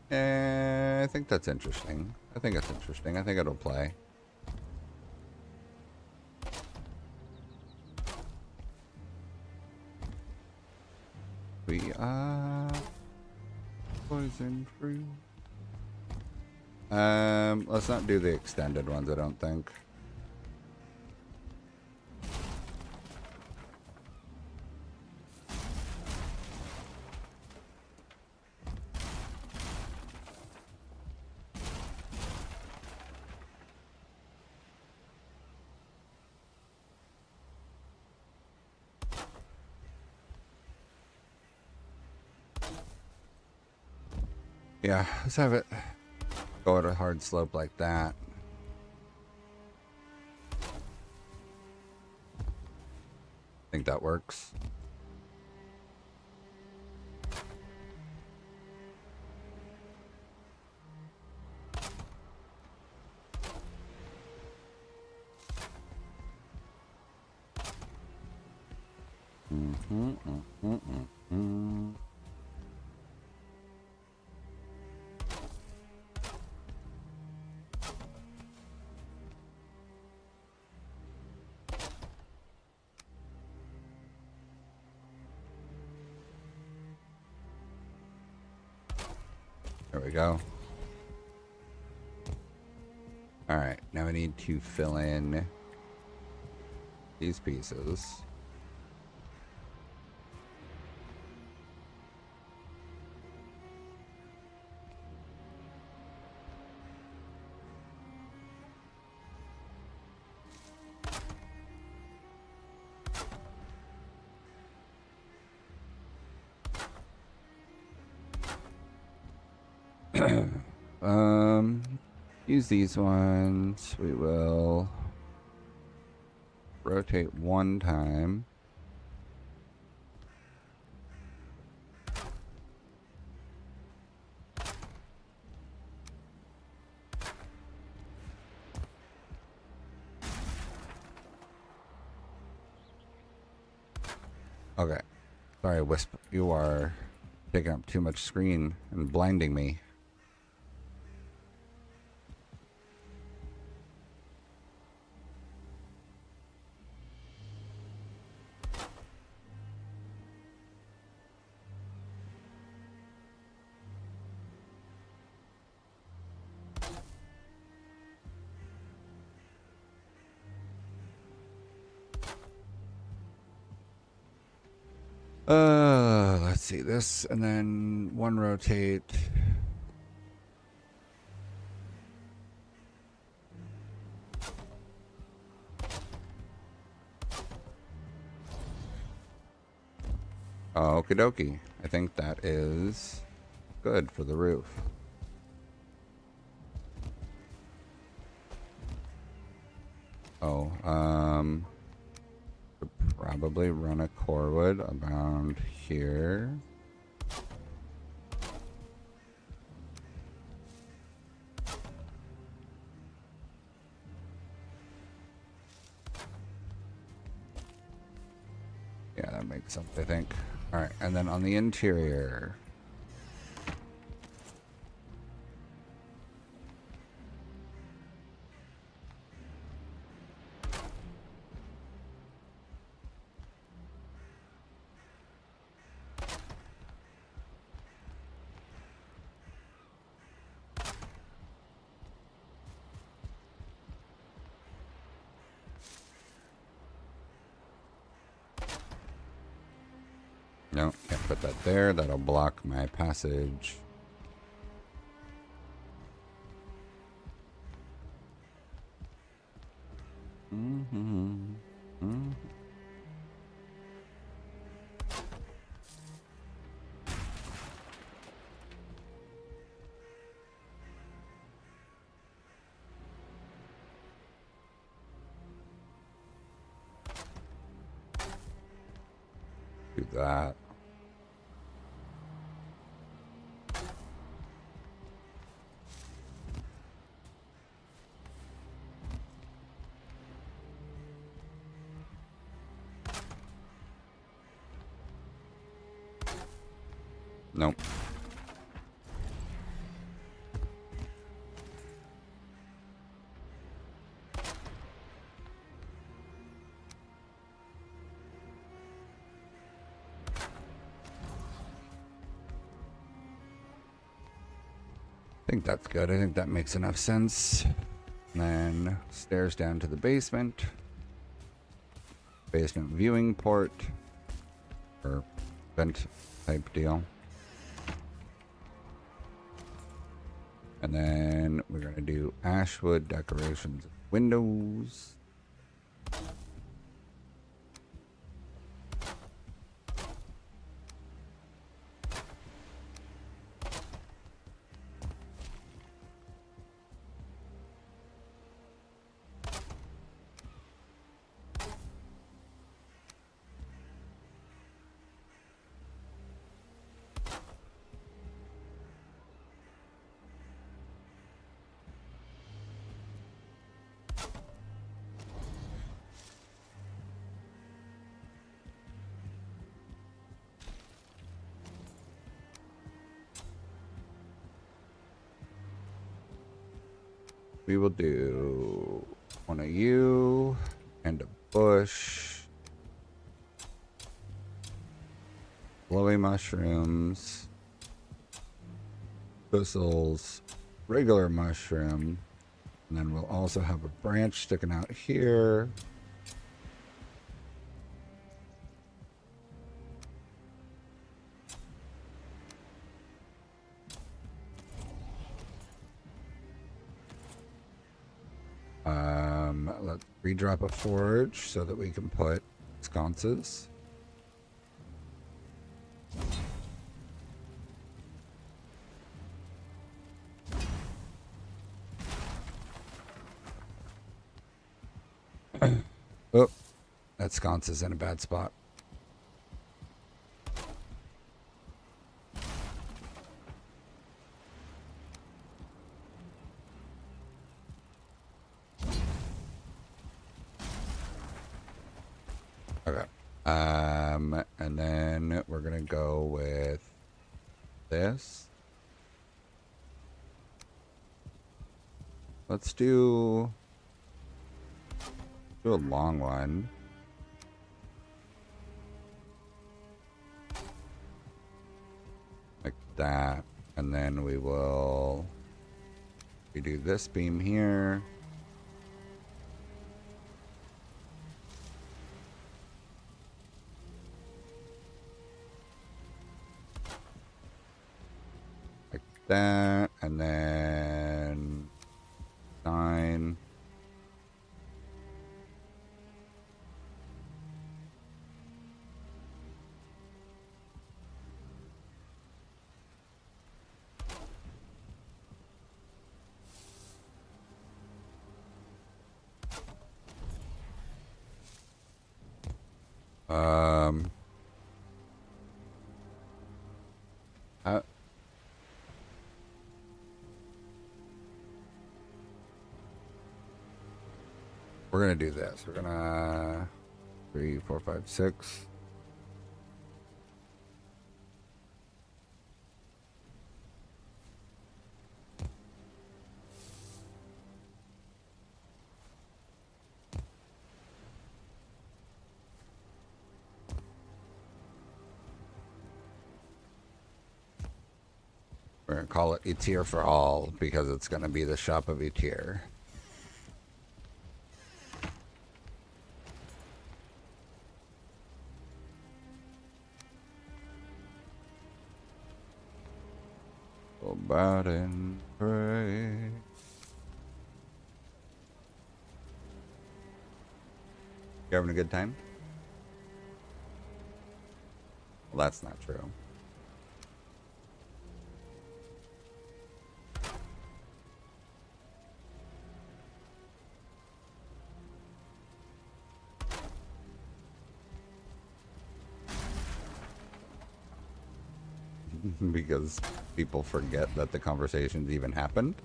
I think that's interesting. I think it's interesting. I think it'll play. We are poison fruit. Let's not do the extended ones, I don't think. Yeah, let's have it go at a hard slope like that. I think that works. we go. Alright, now we need to fill in these pieces. Use these ones. We will rotate one time. Okay. Sorry, Wisp. You are taking up too much screen and blinding me. Let's see this, and then one rotate. Okie dokie. I think that is good for the roof. Could probably run a core wood around here. Yeah, that makes sense, I think. Alright, and then on the interior. No, can't put that there. That'll block my passage. Do that. Nope. I think that's good. I think that makes enough sense. And then stairs down to the basement. Basement viewing port. Or vent type deal. And then we're going to do ashwood decorations, windows. We will do one of you and a bush. Glowy mushrooms. thistles, regular mushroom, and then we'll also have a branch sticking out here. Let's redrop a forge so that we can put sconces. Oh, that sconce is in a bad spot. Okay. And then we're gonna go with this. Let's do a long one. Like that. And then we do this beam here. Like that. And then 9. Uh, we're gonna do this. We're gonna 3, 4, 5, 6. We're gonna call it a tier for all because it's gonna be the shop of a tier. Go about and pray. You having a good time? Well, that's not true. Because people forget that the conversations even happened.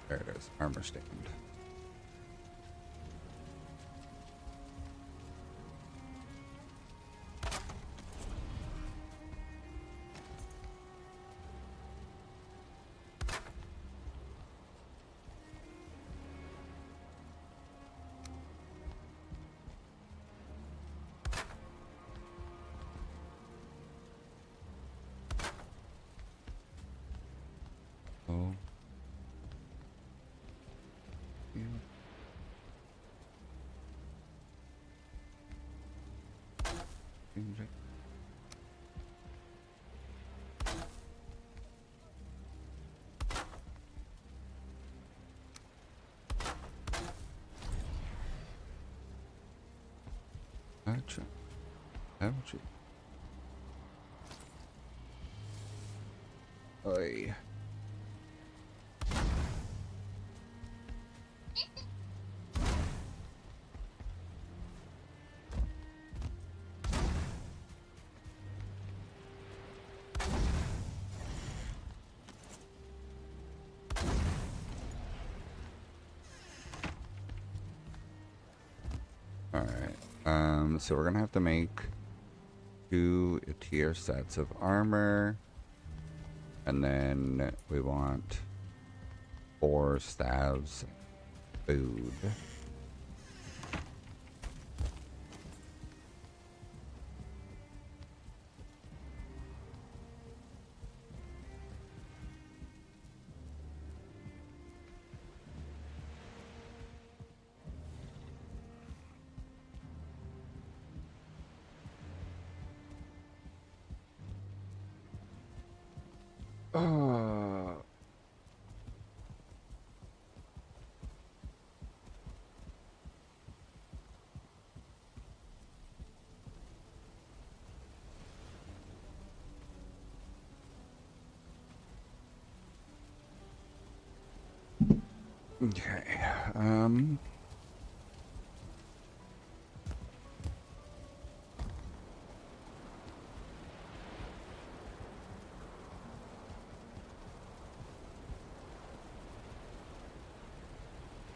There it is, armor stand. Oh. Yeah. Gotcha. Haven't you? Oi. All right. So we're gonna have to make 2 tier sets of armor. And then we want 4 staves of food. Okay.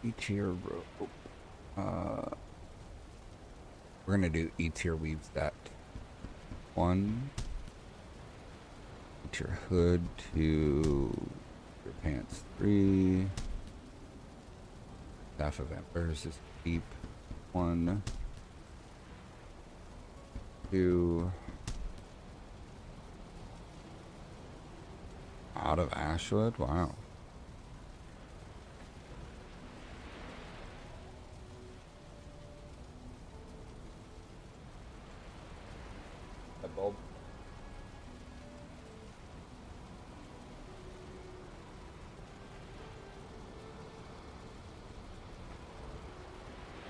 E-tier rope. We're gonna do E-tier weave set 1. E-tier hood 2. Your pants 3. Staff of Embers is deep 1. 2. Out of Ashwood? Wow. A bulb.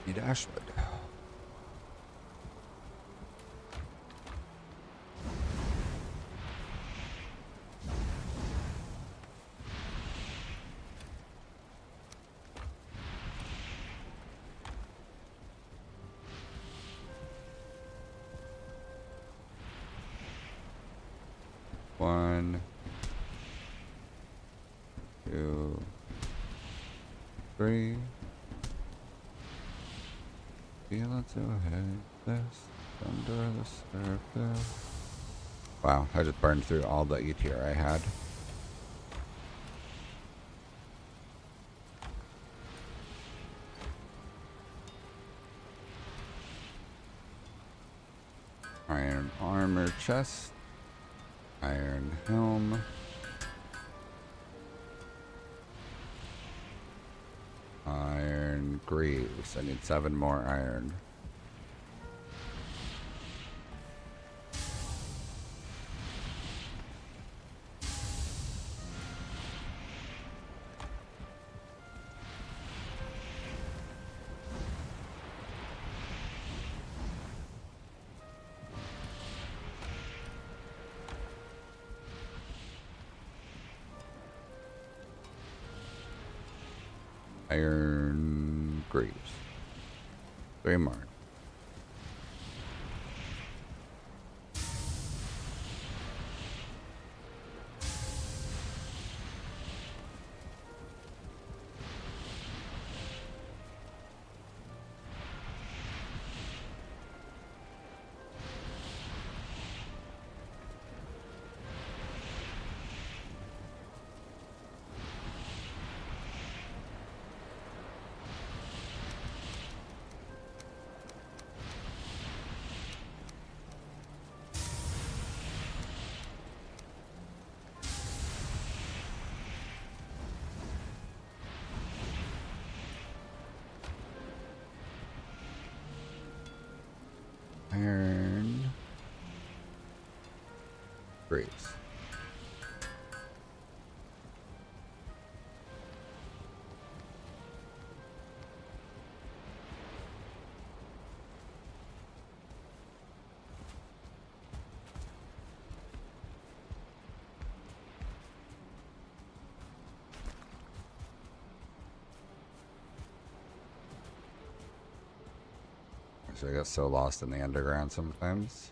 Need Ashwood. One, 2, 3. Feel it to this under the surface. Wow, I just burned through all the E-tier I had. Iron armor chest. Iron helm. Iron greaves. I need 7 more iron. Iron greaves. 3 more. Iron greaves. So I get so lost in the underground sometimes.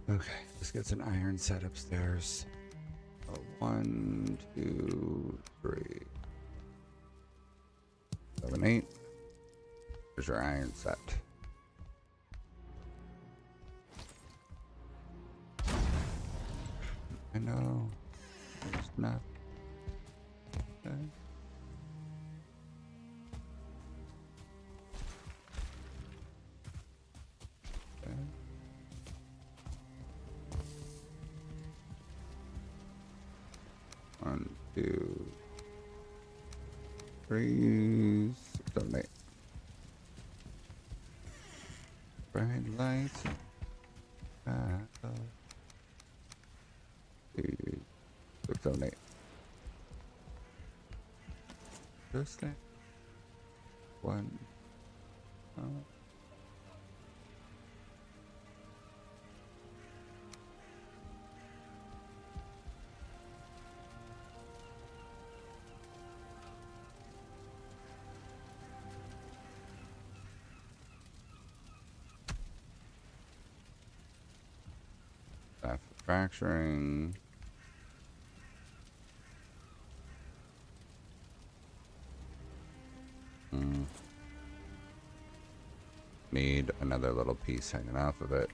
Okay, let's get an iron set upstairs. 1, 2, 3, 7, 8. There's your iron set. I know. It's not. Okay. Okay. 1, 2, 3, 6, 7, 8. Bright lights. 2, 6, 7, 8. Just that. 1. Fracturing. Need another little piece hanging off of it.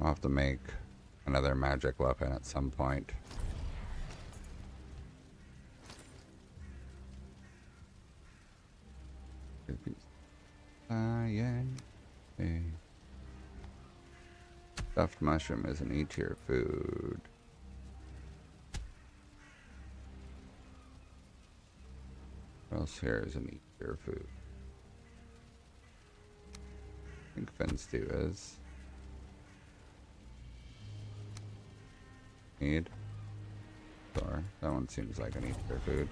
I'll have to make another magic weapon at some point. Yeah. Hey. Stuffed mushroom is an E-tier food. What else here is an E-tier food? I think fin stew is. Need. Sure, that one seems like an E-tier food.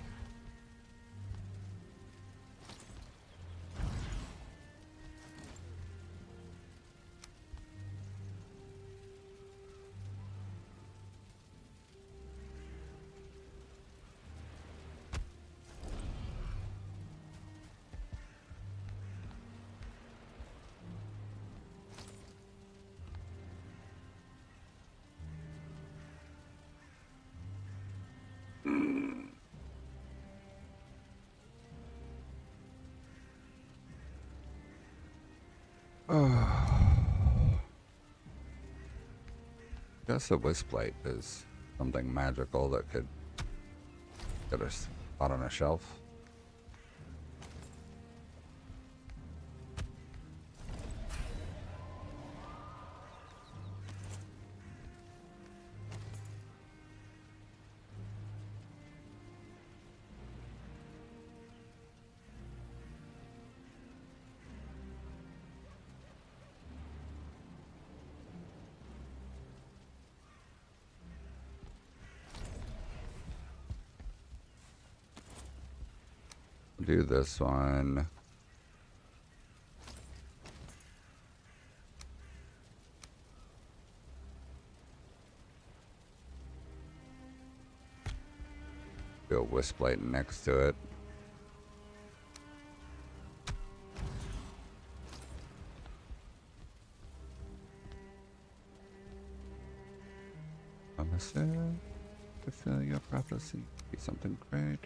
Guess a wisp light is something magical that could get a spot on a shelf. Do this one. Do a wisp light next to it. Promises to fill your prophecy. Be something great.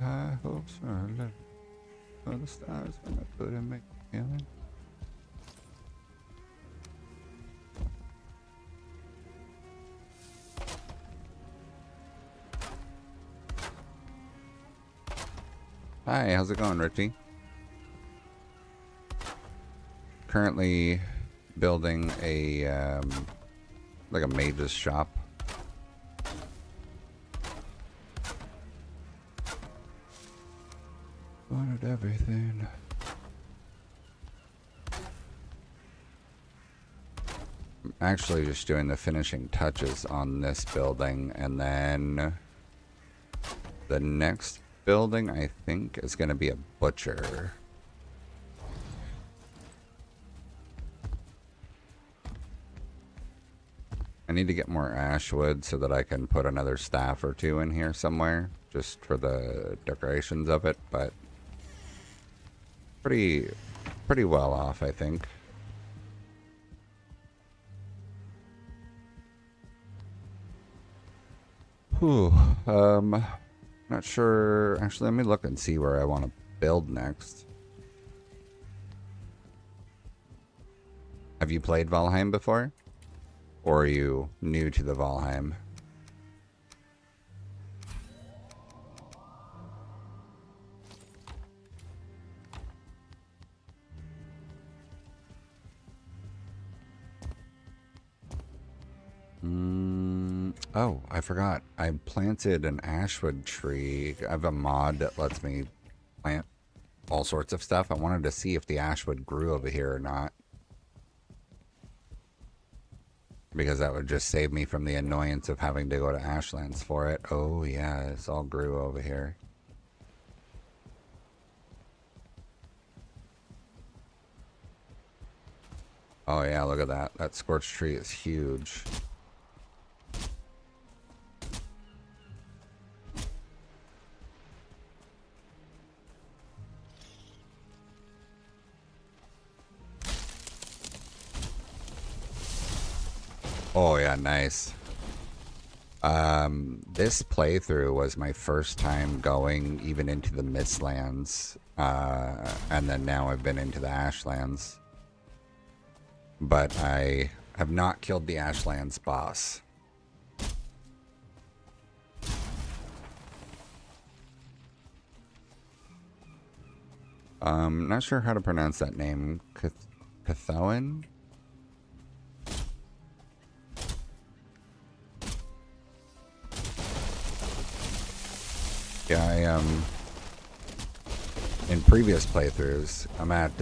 High hopes are living for the stars when I put and make a feeling. Hi, how's it going, Richie? Currently building a like a mage's shop. Wanted everything. I'm actually just doing the finishing touches on this building, and then the next building I think is going to be a butcher. I need to get more ash wood so that I can put another staff or two in here somewhere, just for the decorations of it, but pretty well off, I think. Whew. Not sure. Actually, let me look and see where I want to build next. Have you played Valheim before? Or are you new to the Valheim? Oh, I forgot. I planted an ashwood tree. I have a mod that lets me plant all sorts of stuff. I wanted to see if the ashwood grew over here or not, because that would just save me from the annoyance of having to go to Ashlands for it. Oh yeah, it's all grew over here. Oh yeah, look at that. That scorched tree is huge. Oh yeah, nice. This playthrough was my first time going even into the Mistlands, and then now I've been into the Ashlands. But I have not killed the Ashlands boss. Not sure how to pronounce that name. Cathoan? Yeah, I in previous playthroughs, I'm at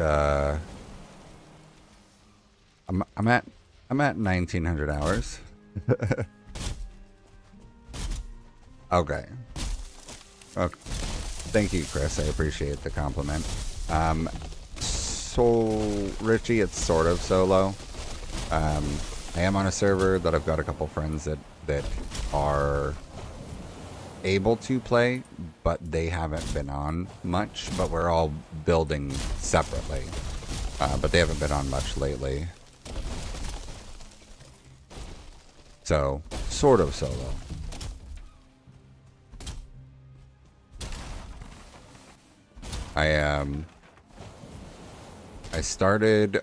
1900 hours. Okay. Okay. Thank you, Chris. I appreciate the compliment. So Richie, it's sort of solo. I am on a server that I've got a couple friends that are able to play, but they haven't been on much, but we're all building separately, but they haven't been on much lately, so sort of solo. I started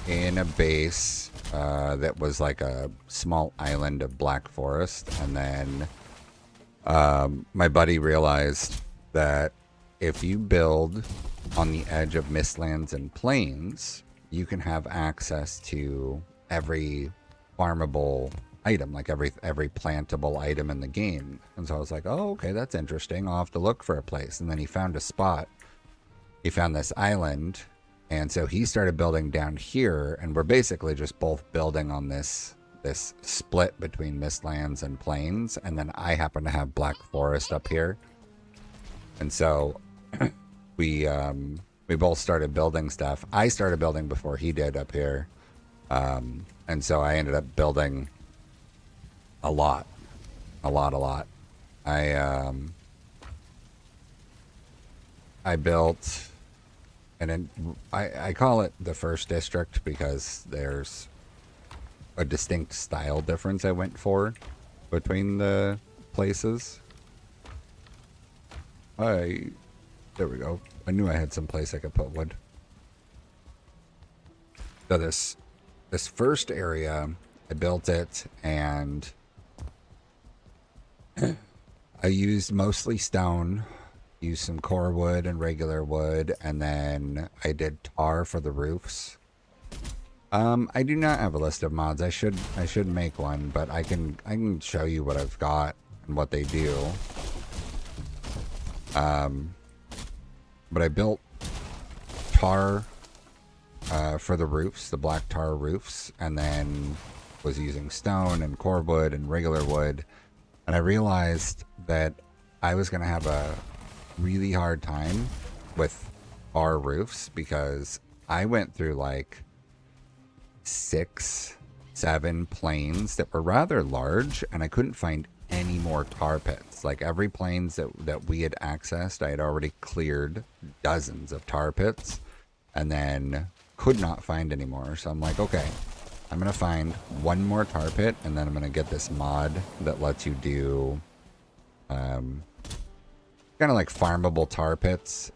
in a base that was like a small island of black forest, and then my buddy realized that if you build on the edge of Mistlands and Plains, you can have access to every farmable item, like every plantable item in the game. And so I was like, oh, okay, that's interesting. I'll have to look for a place. And then he found a spot. He found this island. And so he started building down here, and we're basically just both building on this this split between Mistlands and Plains, and then I happen to have Black Forest up here, and so we both started building stuff. I started building before he did up here, and so I ended up building a lot. I built, and I call it the first district because there's a distinct style difference I went for between the places. There we go. I knew I had some place I could put wood. So this first area, I built it, and I used mostly stone, used some core wood and regular wood, and then I did tar for the roofs. I do not have a list of mods. I should make one, but I can show you what I've got and what they do. But I built tar for the roofs, the black tar roofs, and then was using stone and core wood and regular wood. And I realized that I was going to have a really hard time with our roofs because I went through like 6, 7 plains that were rather large, and I couldn't find any more tar pits. Like every plains that we had accessed, I had already cleared dozens of tar pits and then could not find any more. So I'm like, okay, I'm going to find one more tar pit, and then I'm going to get this mod that lets you do kind of like farmable tar pits.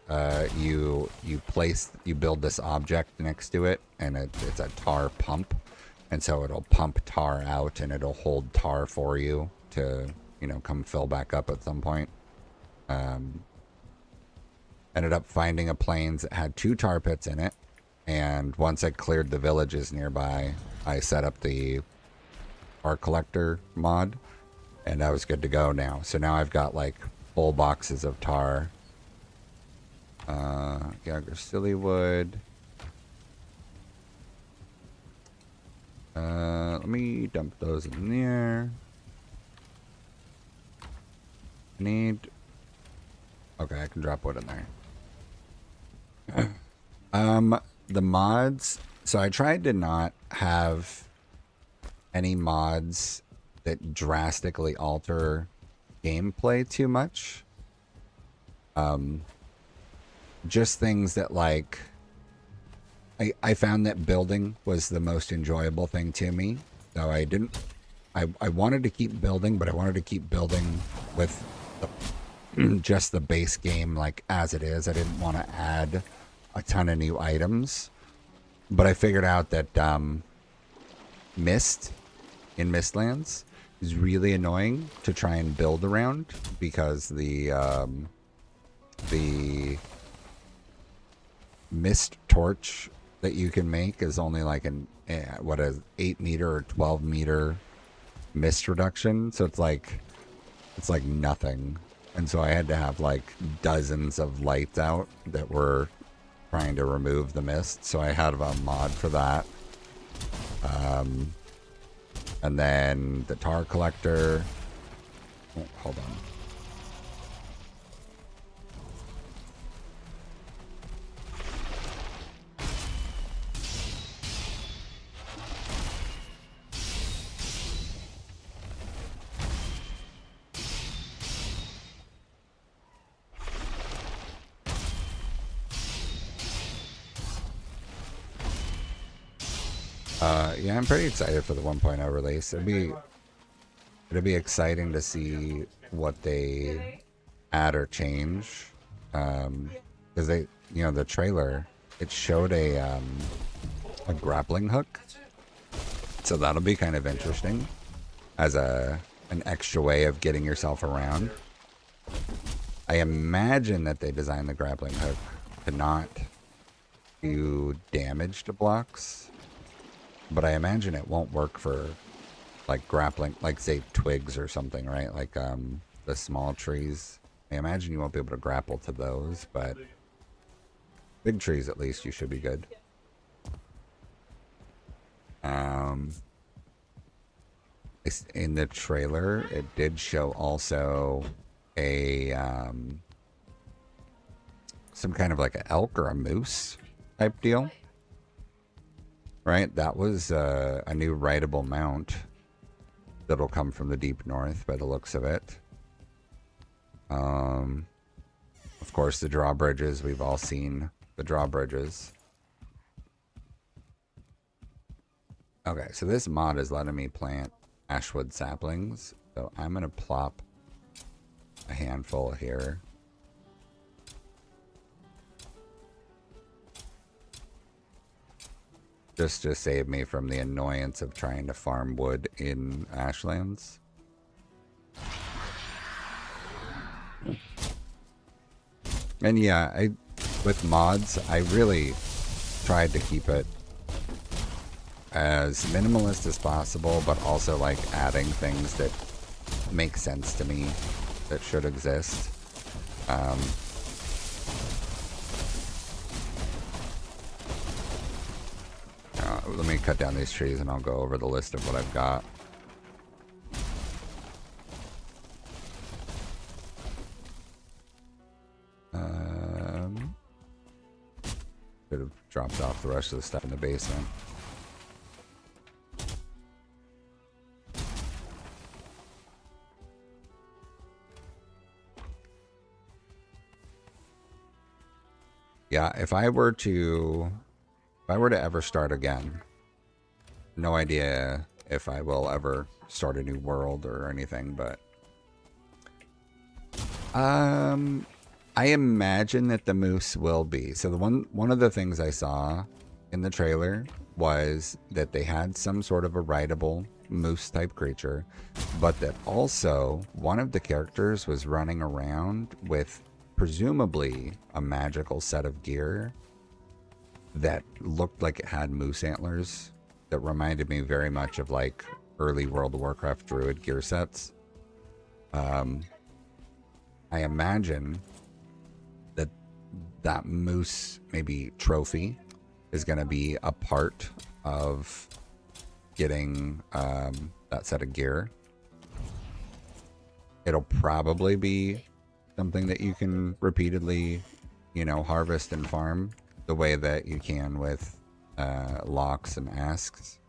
You build this object next to it, and it's a tar pump, and so it'll pump tar out, and it'll hold tar for you to, you know, come fill back up at some point. Ended up finding a plains that had 2 tar pits in it, and once I cleared the villages nearby, I set up the tar collector mod, and I was good to go now. So now I've got like full boxes of tar. Silly wood. Let me dump those in there. Okay, I can drop wood in there. The mods. So I tried to not have any mods that drastically alter gameplay too much. Just things that, like, I found that building was the most enjoyable thing to me. So I wanted to keep building, but I wanted to keep building with just the base game like as it is. I didn't want to add a ton of new items. But I figured out that mist in Mistlands is really annoying to try and build around because the mist torch that you can make is only like an 8 meter or 12 meter mist reduction, so it's like nothing. And so I had to have like dozens of lights out that were trying to remove the mist, so I had a mod for that. And then the tar collector. Oh, hold on. Yeah, I'm pretty excited for the 1.0 release. It'll be exciting to see what they add or change. Because they, you know, the trailer, it showed a grappling hook, so that'll be kind of interesting as an extra way of getting yourself around. I imagine that they designed the grappling hook to not do damage to blocks, but I imagine it won't work for like grappling, like say twigs or something, right? Like the small trees. I imagine you won't be able to grapple to those, but big trees at least you should be good. in the trailer, it did show also a some kind of like an elk or a moose type deal, right? That was a new rideable mount that'll come from the deep north by the looks of it. Of course, the drawbridges, we've all seen the drawbridges. Okay, so this mod is letting me plant ashwood saplings, so I'm gonna plop a handful here. Just to save me from the annoyance of trying to farm wood in Ashlands. And yeah, with mods, I really tried to keep it as minimalist as possible, but also like adding things that make sense to me that should exist. Let me cut down these trees and I'll go over the list of what I've got. Could have dropped off the rest of the stuff in the basement. Yeah, if I were to ever start again, no idea if I will ever start a new world or anything, but I imagine that the moose will be. So the one of the things I saw in the trailer was that they had some sort of a rideable moose type creature, but that also one of the characters was running around with presumably a magical set of gear that looked like it had moose antlers, that reminded me very much of like early World of Warcraft druid gear sets. I imagine that moose maybe trophy is going to be a part of getting that set of gear. It'll probably be something that you can repeatedly, harvest and farm the way that you can with locks and asks.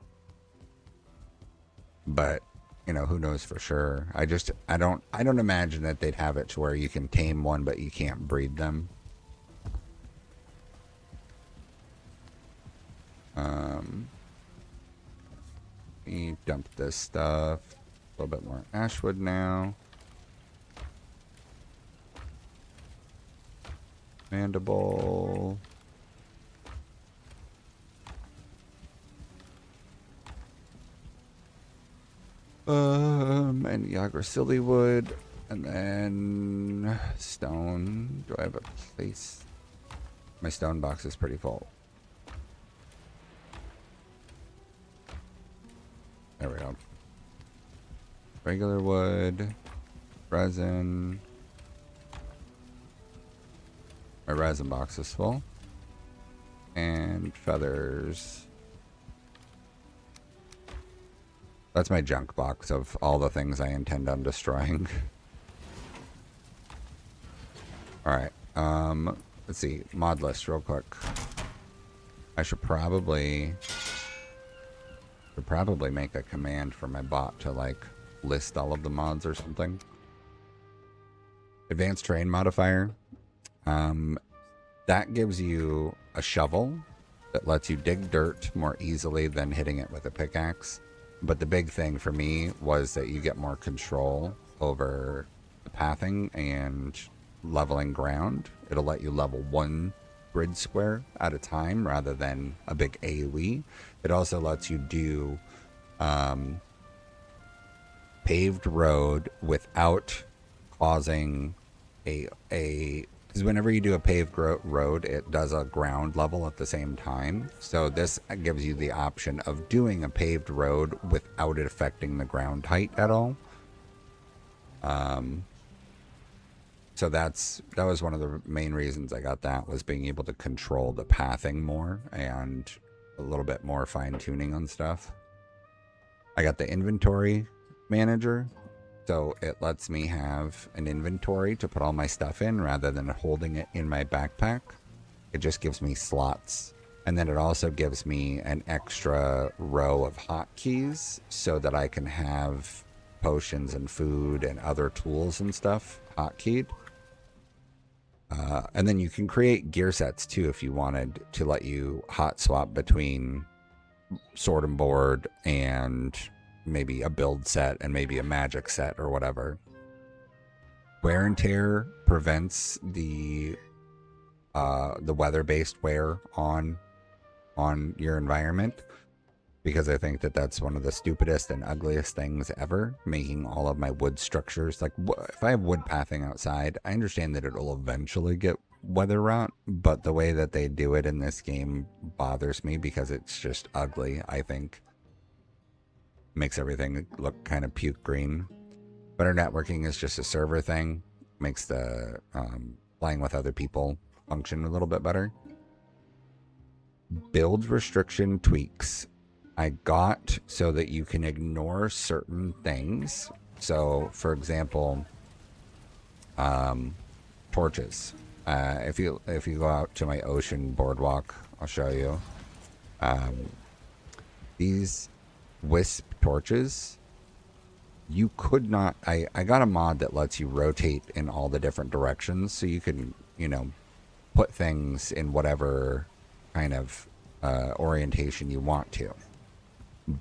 But who knows for sure. I don't imagine that they'd have it to where you can tame one but you can't breed them. Let me dump this stuff. A little bit more ashwood now. Mandible. And Yggdrasil wood, and then stone. Do I have a place? My stone box is pretty full. There we go. Regular wood, resin. My resin box is full. And feathers. That's my junk box of all the things I intend on destroying. Alright, let's see. Mod list real quick. I should probably make a command for my bot to like list all of the mods or something. Advanced terrain modifier. That gives you a shovel that lets you dig dirt more easily than hitting it with a pickaxe. But the big thing for me was that you get more control over the pathing and leveling ground. It'll let you level one grid square at a time rather than a big AoE. It also lets you do paved road without causing because whenever you do a paved road, it does a ground level at the same time. So this gives you the option of doing a paved road without it affecting the ground height at all. So that was one of the main reasons I got that, was being able to control the pathing more and a little bit more fine tuning on stuff. I got the inventory manager. So it lets me have an inventory to put all my stuff in rather than holding it in my backpack. It just gives me slots. And then it also gives me an extra row of hotkeys so that I can have potions and food and other tools and stuff hotkeyed. And then you can create gear sets too if you wanted to let you hot swap between sword and board and maybe a build set and maybe a magic set or whatever. Wear and tear prevents the weather-based wear on your environment, because I think that that's one of the stupidest and ugliest things ever, making all of my wood structures, like if I have wood pathing outside, I understand that it'll eventually get weather rot, but the way that they do it in this game bothers me because it's just ugly. I think makes everything look kind of puke green. Better networking is just a server thing, makes the playing with other people function a little bit better. Build restriction tweaks I got so that you can ignore certain things. So, for example, torches. If you go out to my ocean boardwalk, I'll show you. These wisp torches, you could not. I got a mod that lets you rotate in all the different directions, so you can, you know, put things in whatever kind of orientation you want to.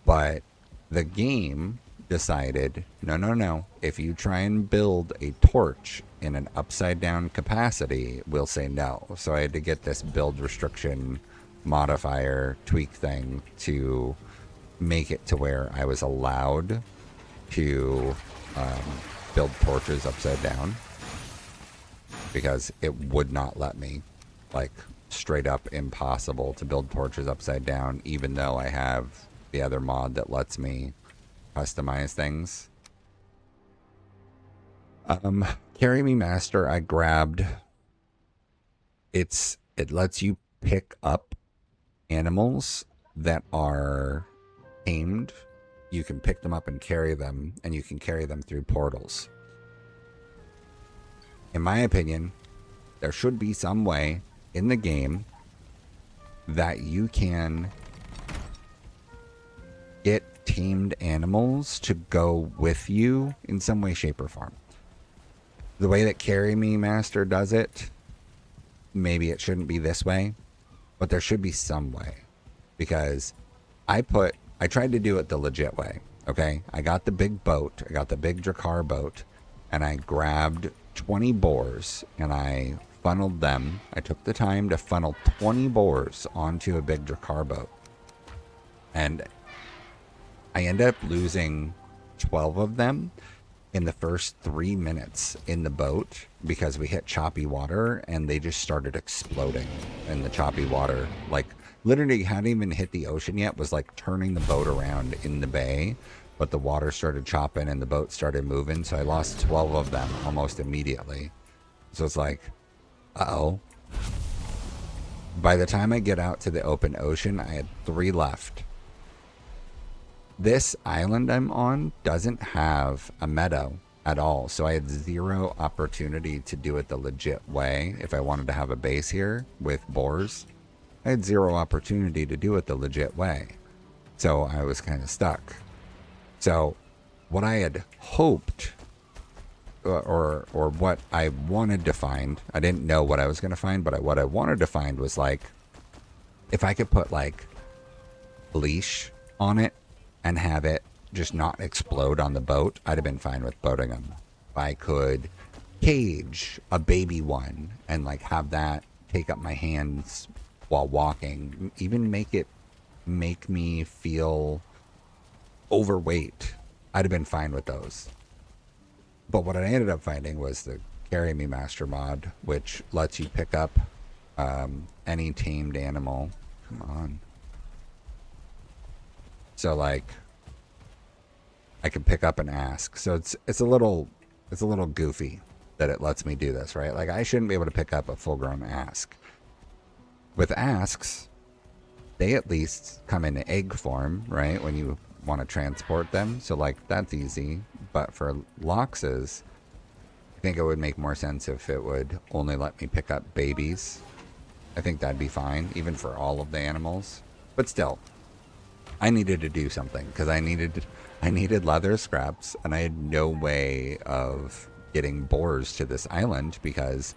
But the game decided, no. If you try and build a torch in an upside down capacity, we'll say no. So I had to get this build restriction modifier tweak thing to make it to where I was allowed to build torches upside down, because it would not let me. Like, straight up impossible to build torches upside down, even though I have the other mod that lets me customize things. Carry Me Master, I grabbed. It lets you pick up animals that are tamed. You can pick them up and carry them, and you can carry them through portals. In my opinion, there should be some way in the game that you can get tamed animals to go with you in some way, shape, or form. The way that Carry Me Master does it, maybe it shouldn't be this way, but there should be some way. Because I tried to do it the legit way, okay? I got the big boat, I got the big Drakkar boat, and I grabbed 20 boars, and I funneled them. I took the time to funnel 20 boars onto a big Drakkar boat. And I ended up losing 12 of them in the first 3 minutes in the boat because we hit choppy water and they just started exploding in the choppy water. Like, literally hadn't even hit the ocean yet, was like turning the boat around in the bay, but the water started chopping and the boat started moving, so I lost 12 of them almost immediately. So it's like, uh-oh. By the time I get out to the open ocean, I had 3 left. This island I'm on doesn't have a meadow at all, so I had 0 opportunity to do it the legit way. If I wanted to have a base here with boars, I had 0 opportunity to do it the legit way. So I was kind of stuck. So what I had hoped, or what I wanted to find, I didn't know what I was going to find, but what I wanted to find was, like, if I could put like leash on it and have it just not explode on the boat, I'd have been fine with boating them. If I could cage a baby one and like have that take up my hands while walking, even make me feel overweight, I'd have been fine with those. But what I ended up finding was the Carry Me Master mod, which lets you pick up any tamed animal. Come on. So like, I can pick up an ask. So it's a little goofy that it lets me do this, right? Like, I shouldn't be able to pick up a full-grown ask. With asks, they at least come in egg form, right? When you want to transport them. So like that's easy. But for Loxes, I think it would make more sense if it would only let me pick up babies. I think that'd be fine, even for all of the animals. But still, I needed to do something because I needed leather scraps, and I had no way of getting boars to this island because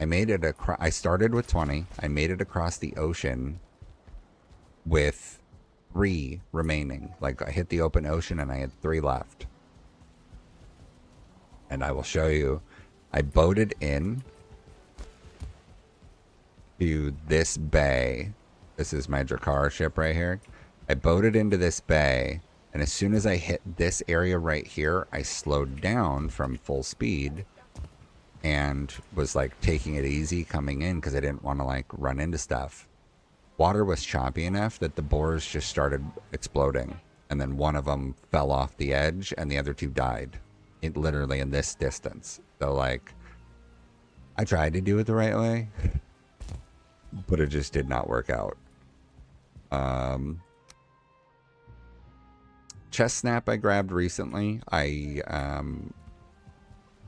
I made it across. I started with 20. I made it across the ocean with 3 remaining. Like I hit the open ocean and I had 3 left. And I will show you. I boated in to this bay. This is my Drakkar ship right here. I boated into this bay, and as soon as I hit this area right here, I slowed down from full speed and was like taking it easy coming in because I didn't want to like run into stuff. Water was choppy enough that the boars just started exploding, and then one of them fell off the edge and the other 2 died. It literally in this distance. So like I tried to do it the right way, but it just did not work out. Chest snap I grabbed recently. I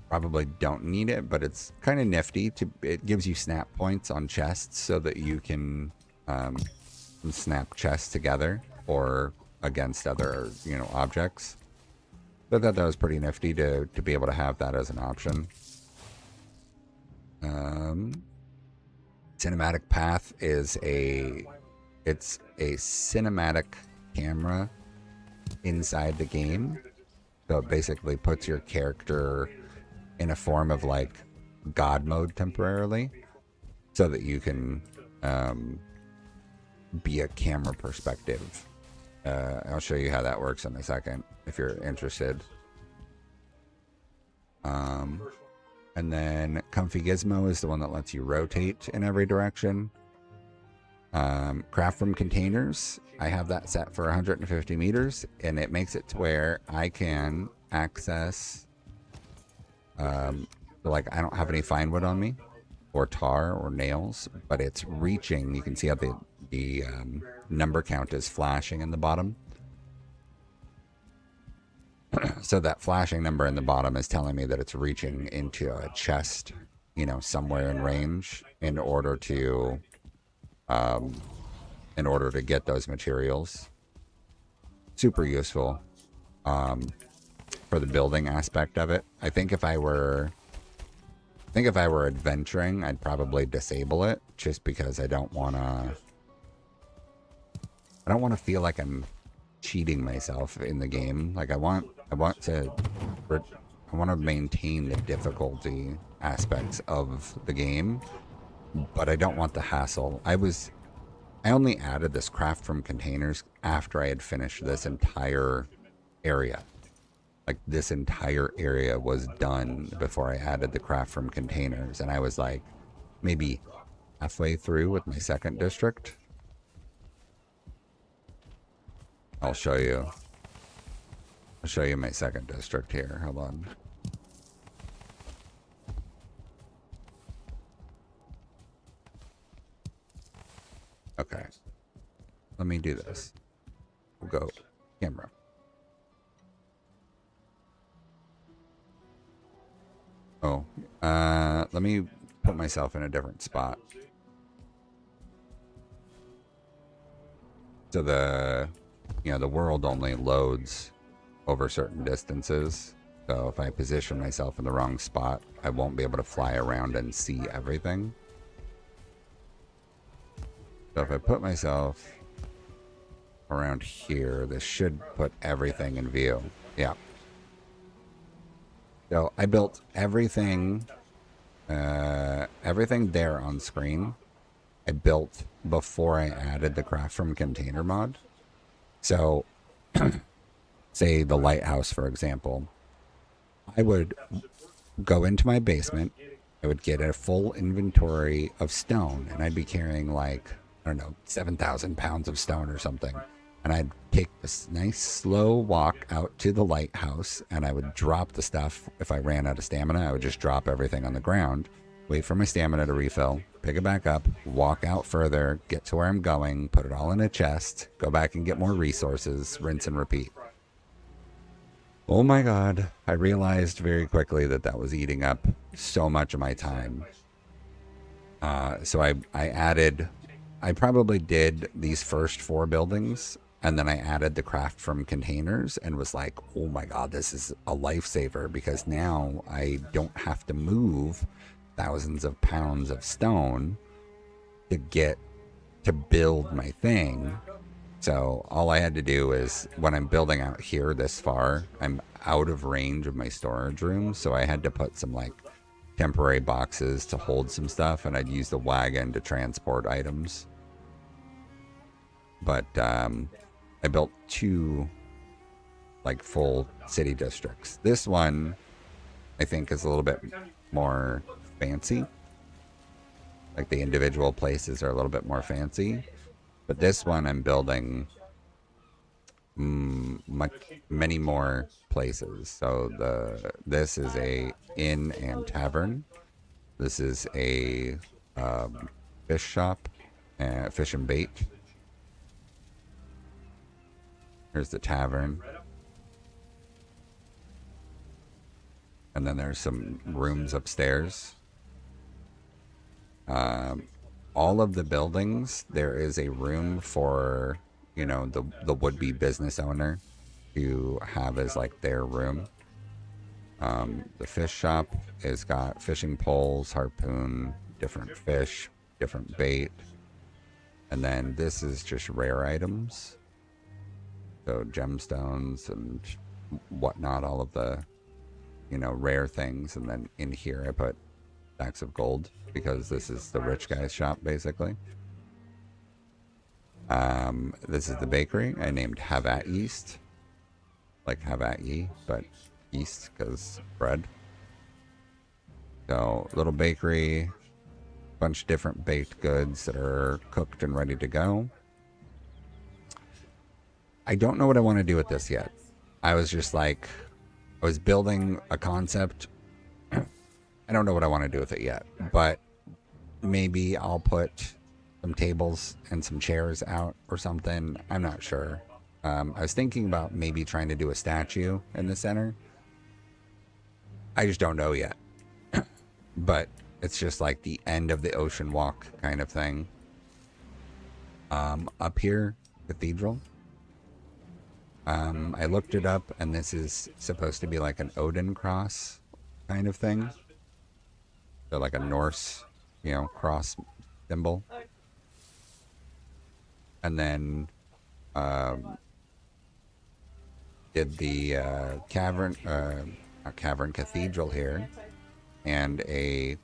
probably don't need it, but it's kind of nifty. It gives you snap points on chests so that you can snap chests together or against other, objects. So I thought that was pretty nifty to be able to have that as an option. Cinematic path is it's a cinematic camera inside the game. So it basically puts your character in a form of like God mode temporarily so that you can be a camera perspective. I'll show you how that works in a second if you're interested. And then Comfy Gizmo is the one that lets you rotate in every direction. Craft from containers, I have that set for 150 meters, and it makes it to where I can access, like I don't have any fine wood on me, or tar, or nails, but it's reaching. You can see how the number count is flashing in the bottom. So that flashing number in the bottom is telling me that it's reaching into a chest, somewhere in range in order to get those materials. Super useful for the building aspect of it. I think if I were adventuring, I'd probably disable it just because I don't want to feel like I'm cheating myself in the game. Like I want to maintain the difficulty aspects of the game, but I don't want the hassle. I only added this craft from containers after I had finished this entire area. Like this entire area was done before I added the craft from containers, and I was like maybe halfway through with my second district. I'll show you my second district here. Hold on. Okay. Let me do this. We'll go camera. Oh, let me put myself in a different spot. So the world only loads over certain distances. So if I position myself in the wrong spot, I won't be able to fly around and see everything. So if I put myself around here, this should put everything in view. Yeah. So I built everything there on screen. I built before I added the craft from container mod. So say the lighthouse, for example, I would go into my basement. I would get a full inventory of stone, and I'd be carrying like, I don't know, 7,000 pounds of stone or something. And I'd take this nice slow walk out to the lighthouse, and I would drop the stuff. If I ran out of stamina, I would just drop everything on the ground. wait for my stamina to refill, pick it back up, walk out further, get to where I'm going, put it all in a chest, go back and get more resources, rinse and repeat. Oh my god, I realized very quickly that that was eating up so much of my time. So I added, I probably did these first 4 buildings, and then I added the craft from containers and was like, oh my god, this is a lifesaver, because now I don't have to move thousands of pounds of stone to get to build my thing. So all I had to do is, when I'm building out here this far, I'm out of range of my storage room, so I had to put some like temporary boxes to hold some stuff, and I'd use the wagon to transport items. But I built 2 like full city districts. This one I think is a little bit more fancy. Like the individual places are a little bit more fancy. But this one I'm building many more places. So this is a inn and tavern. This is a fish shop, fish and bait. Here's the tavern. And then there's some rooms upstairs. All of the buildings, there is a room for, you know, the would-be business owner to have as like their room. The fish shop has got fishing poles, harpoon, different fish, different bait. And then this is just rare items. So gemstones and whatnot, all of the, you know, rare things. And then in here I put stacks of gold, because this is the rich guy's shop, basically. This is the bakery. I named Have at Yeast. Like have at ye, but yeast because bread. So, little bakery, bunch of different baked goods that are cooked and ready to go. I don't know what I want to do with this yet. I was just like, I was building a concept. I don't know what I want to do with it yet, but maybe I'll put some tables and some chairs out or something. I'm not sure. I was thinking about maybe trying to do a statue in the center. I just don't know yet. But it's just like the end of the ocean walk kind of thing. Up here, cathedral. I looked it up, and this is supposed to be like an Odin cross kind of thing. So like a Norse, you know, cross symbol. And then did the cavern cathedral here, and a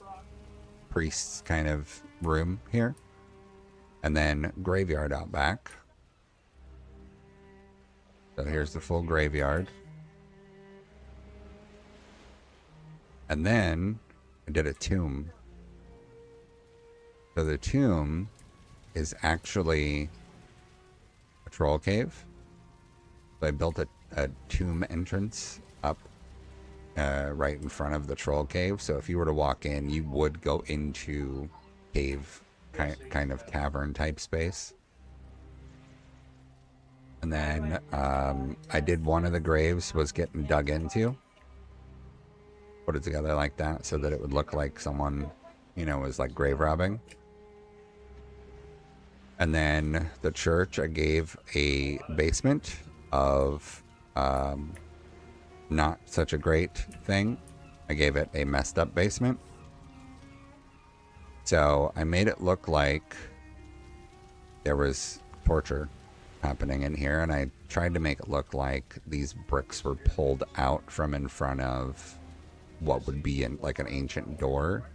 priest's kind of room here, and then graveyard out back. So here's the full graveyard. And then I did a tomb. So the tomb is actually a troll cave. So I built a tomb entrance up right in front of the troll cave. So if you were to walk in, you would go into cave kind of cavern type space. And then I did one of the graves was getting dug into. Put it together like that so that it would look like someone, you know, was like grave robbing. And then the church, I gave a basement of not such a great thing. I gave it a messed up basement. So I made it look like there was torture happening in here, and I tried to make it look like these bricks were pulled out from in front of what would be in like an ancient door.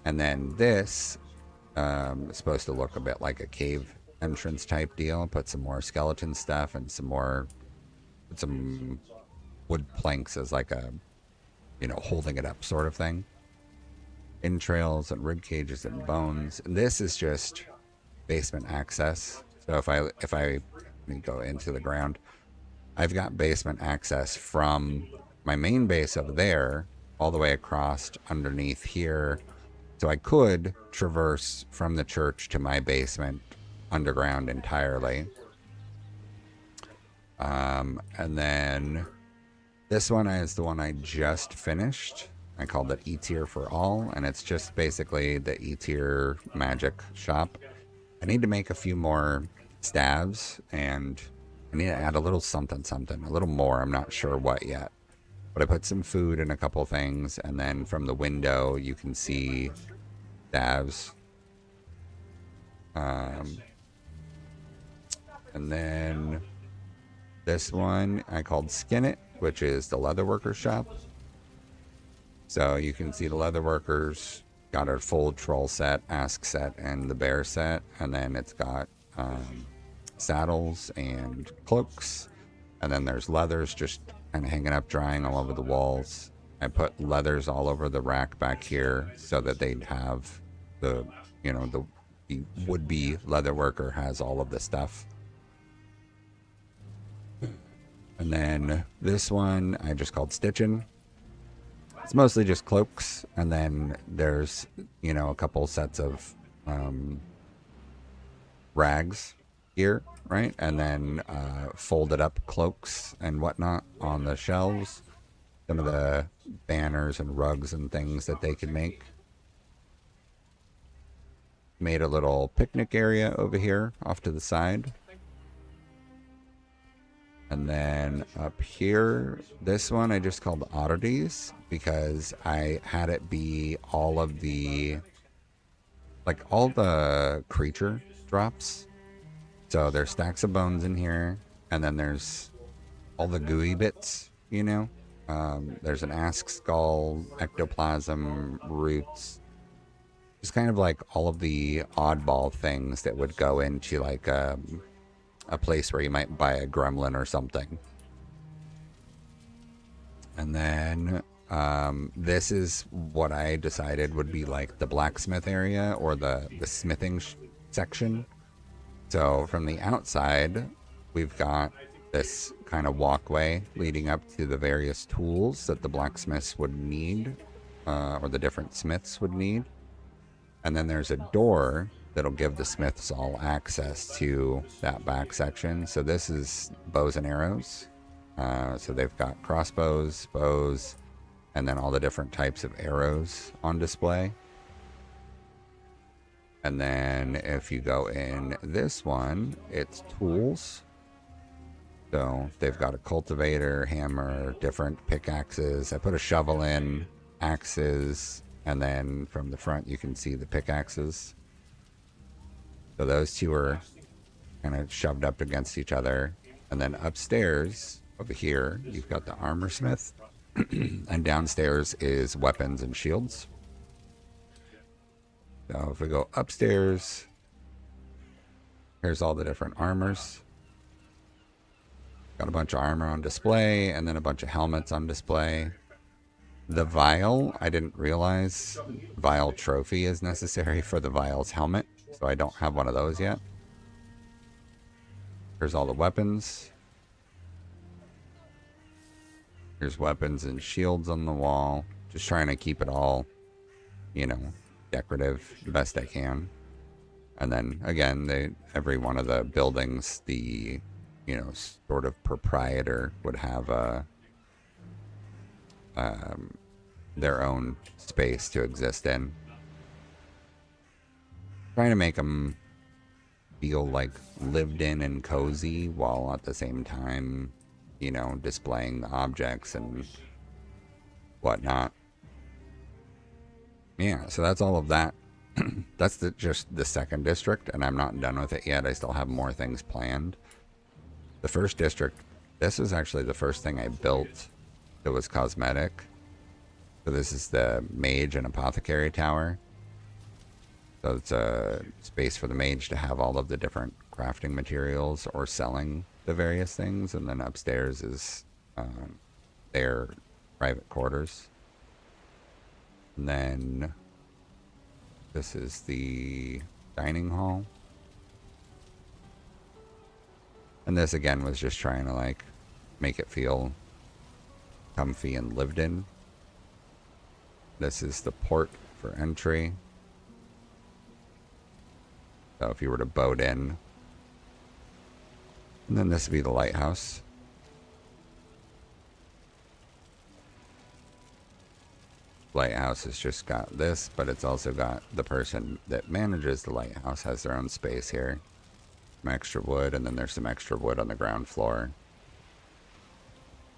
And then this is supposed to look a bit like a cave entrance type deal. Put some more skeleton stuff and some wood planks as like a, you know, holding it up sort of thing. Entrails and rib cages and bones. And this is just basement access. So if I go into the ground, I've got basement access from my main base over there all the way across underneath here So I could traverse from the church to my basement underground entirely. And then this one is the one I just finished. I called it E-tier for all, and it's just basically the E-tier magic shop. I need to make a few more stabs, and I need to add a little something, a little more. I'm not sure what yet. But I put some food in a couple things, and then from the window, you can see stabs. And then this one I called Skin It, which is the leatherworker shop. So you can see the leatherworkers got a full troll set, ask set, and the bear set. And then it's got saddles and cloaks. And then there's leathers just kind of hanging up, drying all over the walls. I put leathers all over the rack back here so that they'd have the, you know, the would-be leatherworker has all of the stuff. And then this one I just called Stitchin'. It's mostly just cloaks, and then there's, you know, a couple sets of rags here, right? And then folded up cloaks and whatnot on the shelves. Some of the banners and rugs and things that they could make. Made a little picnic area over here off to the side. And then up here, this one I just called Oddities because I had it be all of the, like all the creature drops. So there's stacks of bones in here, and then there's all the gooey bits, you know. There's an ask skull, ectoplasm, roots. Just kind of like all of the oddball things that would go into like a place where you might buy a gremlin or something. And then this is what I decided would be like the blacksmith area or the smithing section. So from the outside, we've got this kind of walkway leading up to the various tools that the blacksmiths would need, or the different smiths would need. And then there's a door that'll give the smiths all access to that back section. So this is bows and arrows. So they've got crossbows, bows, and then all the different types of arrows on display. And then if you go in this one, it's tools. So they've got a cultivator, hammer, different pickaxes. I put a shovel in, axes, and then from the front you can see the pickaxes. So those two are kind of shoved up against each other. And then upstairs, over here, you've got the armor smith. And downstairs is weapons and shields. So if we go upstairs, here's all the different armors. Got a bunch of armor on display, and then a bunch of helmets on display. The vial, I didn't realize vial trophy is necessary for the vial's helmet, so I don't have one of those yet. Here's all the weapons. Here's weapons and shields on the wall. Just trying to keep it all, you know, decorative the best I can. And then again, every one of the buildings, the, you know, sort of proprietor would have their own space to exist in. Trying to make them feel like lived in and cozy while at the same time, you know, displaying the objects and whatnot. Yeah, so that's all of that. That's just the second district, and I'm not done with it yet. I still have more things planned. The first district, this is actually the first thing I built that was cosmetic. So this is the mage and apothecary tower. So it's a space for the mage to have all of the different crafting materials or selling the various things. And then upstairs is their private quarters. And then this is the dining hall. And this again was just trying to like make it feel comfy and lived in. This is the port for entry. So if you were to boat in, and then this would be the lighthouse. Lighthouse has just got this, but it's also got the person that manages the lighthouse has their own space here. Some extra wood, and then there's some extra wood on the ground floor.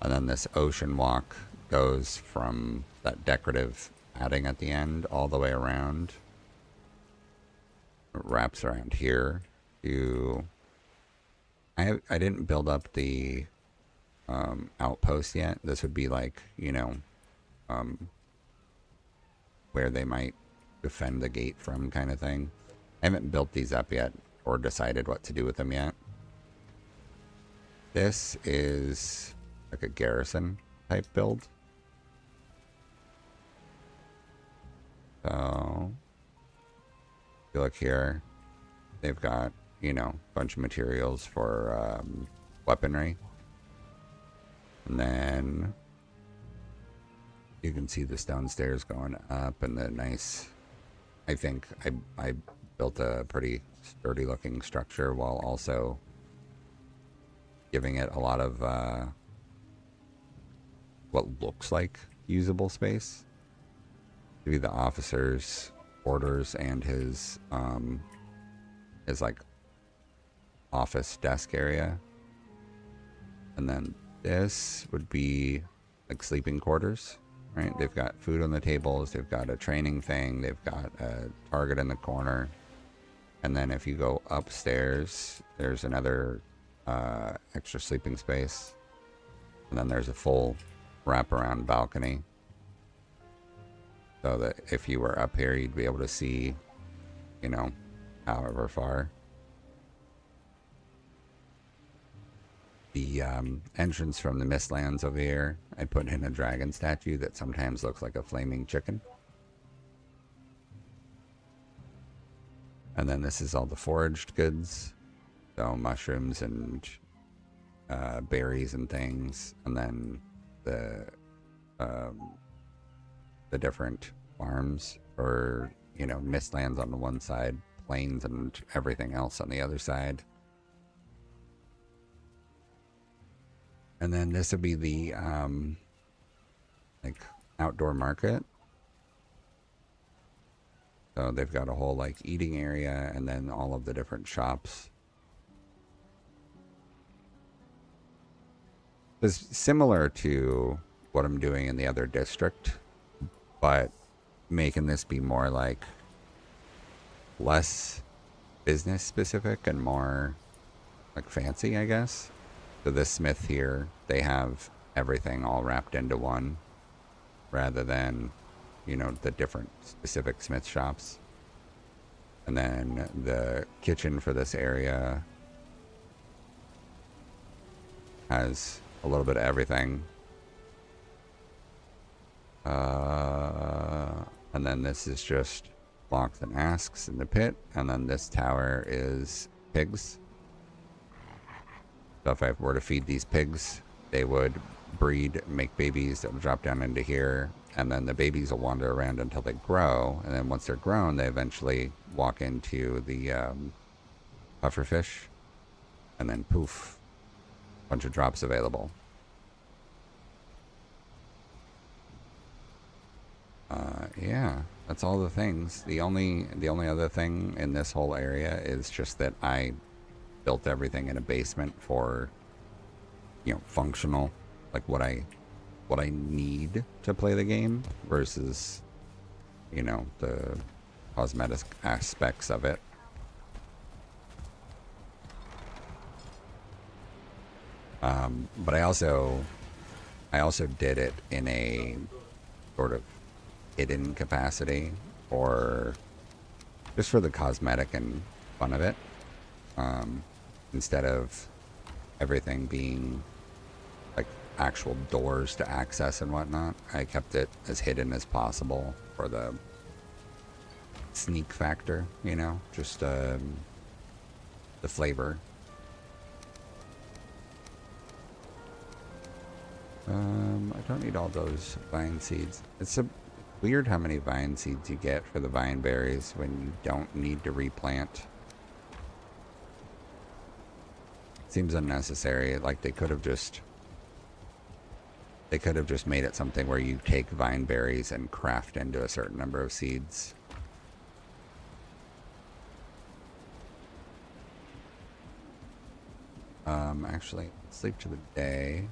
And then this ocean walk goes from that decorative padding at the end all the way around. It wraps around here. I didn't build up the outpost yet. This would be like, where they might defend the gate from kind of thing. I haven't built these up yet or decided what to do with them yet. This is like a garrison type build. So if you look here, they've got, a bunch of materials for weaponry. And then you can see the stone stairs going up and the nice, I think I built a pretty sturdy looking structure while also giving it a lot of what looks like usable space to be the officer's orders and his like office desk area. And then this would be like sleeping quarters, right? They've got food on the tables, they've got a training thing, they've got a target in the corner. And then if you go upstairs, there's another extra sleeping space. And then there's a full wraparound balcony. So that if you were up here, you'd be able to see, however far. The entrance from the Mistlands over here, I put in a dragon statue that sometimes looks like a flaming chicken. And then this is all the foraged goods. So mushrooms and berries and things. And then the different farms or, Mistlands on the one side, plains and everything else on the other side. And then this would be the like outdoor market. So they've got a whole like eating area and then all of the different shops. It's similar to what I'm doing in the other district, but making this be more like less business specific and more like fancy, I guess. So this smith here, they have everything all wrapped into one rather than, the different specific smith shops. And then the kitchen for this area has a little bit of everything. And then this is just locks and asks in the pit. And then this tower is pigs. So if I were to feed these pigs, they would breed, make babies that would drop down into here. And then the babies will wander around until they grow. And then once they're grown, they eventually walk into the pufferfish. And then poof, bunch of drops available. Yeah, that's all the things. The only other thing in this whole area is just that I built everything in a basement for, functional, like what I need to play the game versus, the cosmetic aspects of it. But I also did it in a sort of hidden capacity, or just for the cosmetic and fun of it. Instead of everything being like actual doors to access and whatnot, I kept it as hidden as possible for the sneak factor, just the flavor. I don't need all those vine seeds. It's weird how many vine seeds you get for the vine berries when you don't need to replant Seems unnecessary. Like they could have just made it something where you take vine berries and craft into a certain number of seeds. Actually, sleep to the day.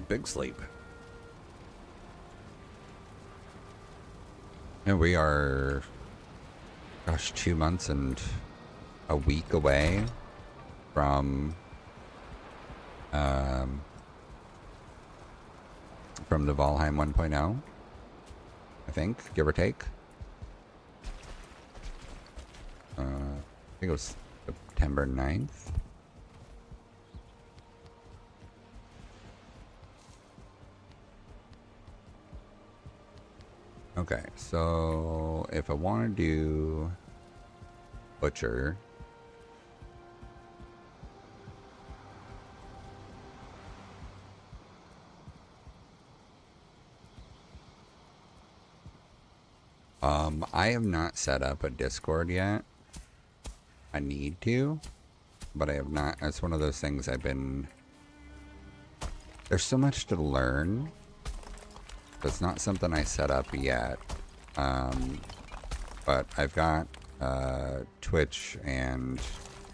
Big sleep. And we are, gosh, 2 months and a week away from the Valheim 1.0, I think, give or take. I think it was September 9th. Okay, so if I want to do Butcher, I have not set up a Discord yet. I need to, but I have not. It's one of those things there's so much to learn. It's not something I set up yet. But I've got Twitch and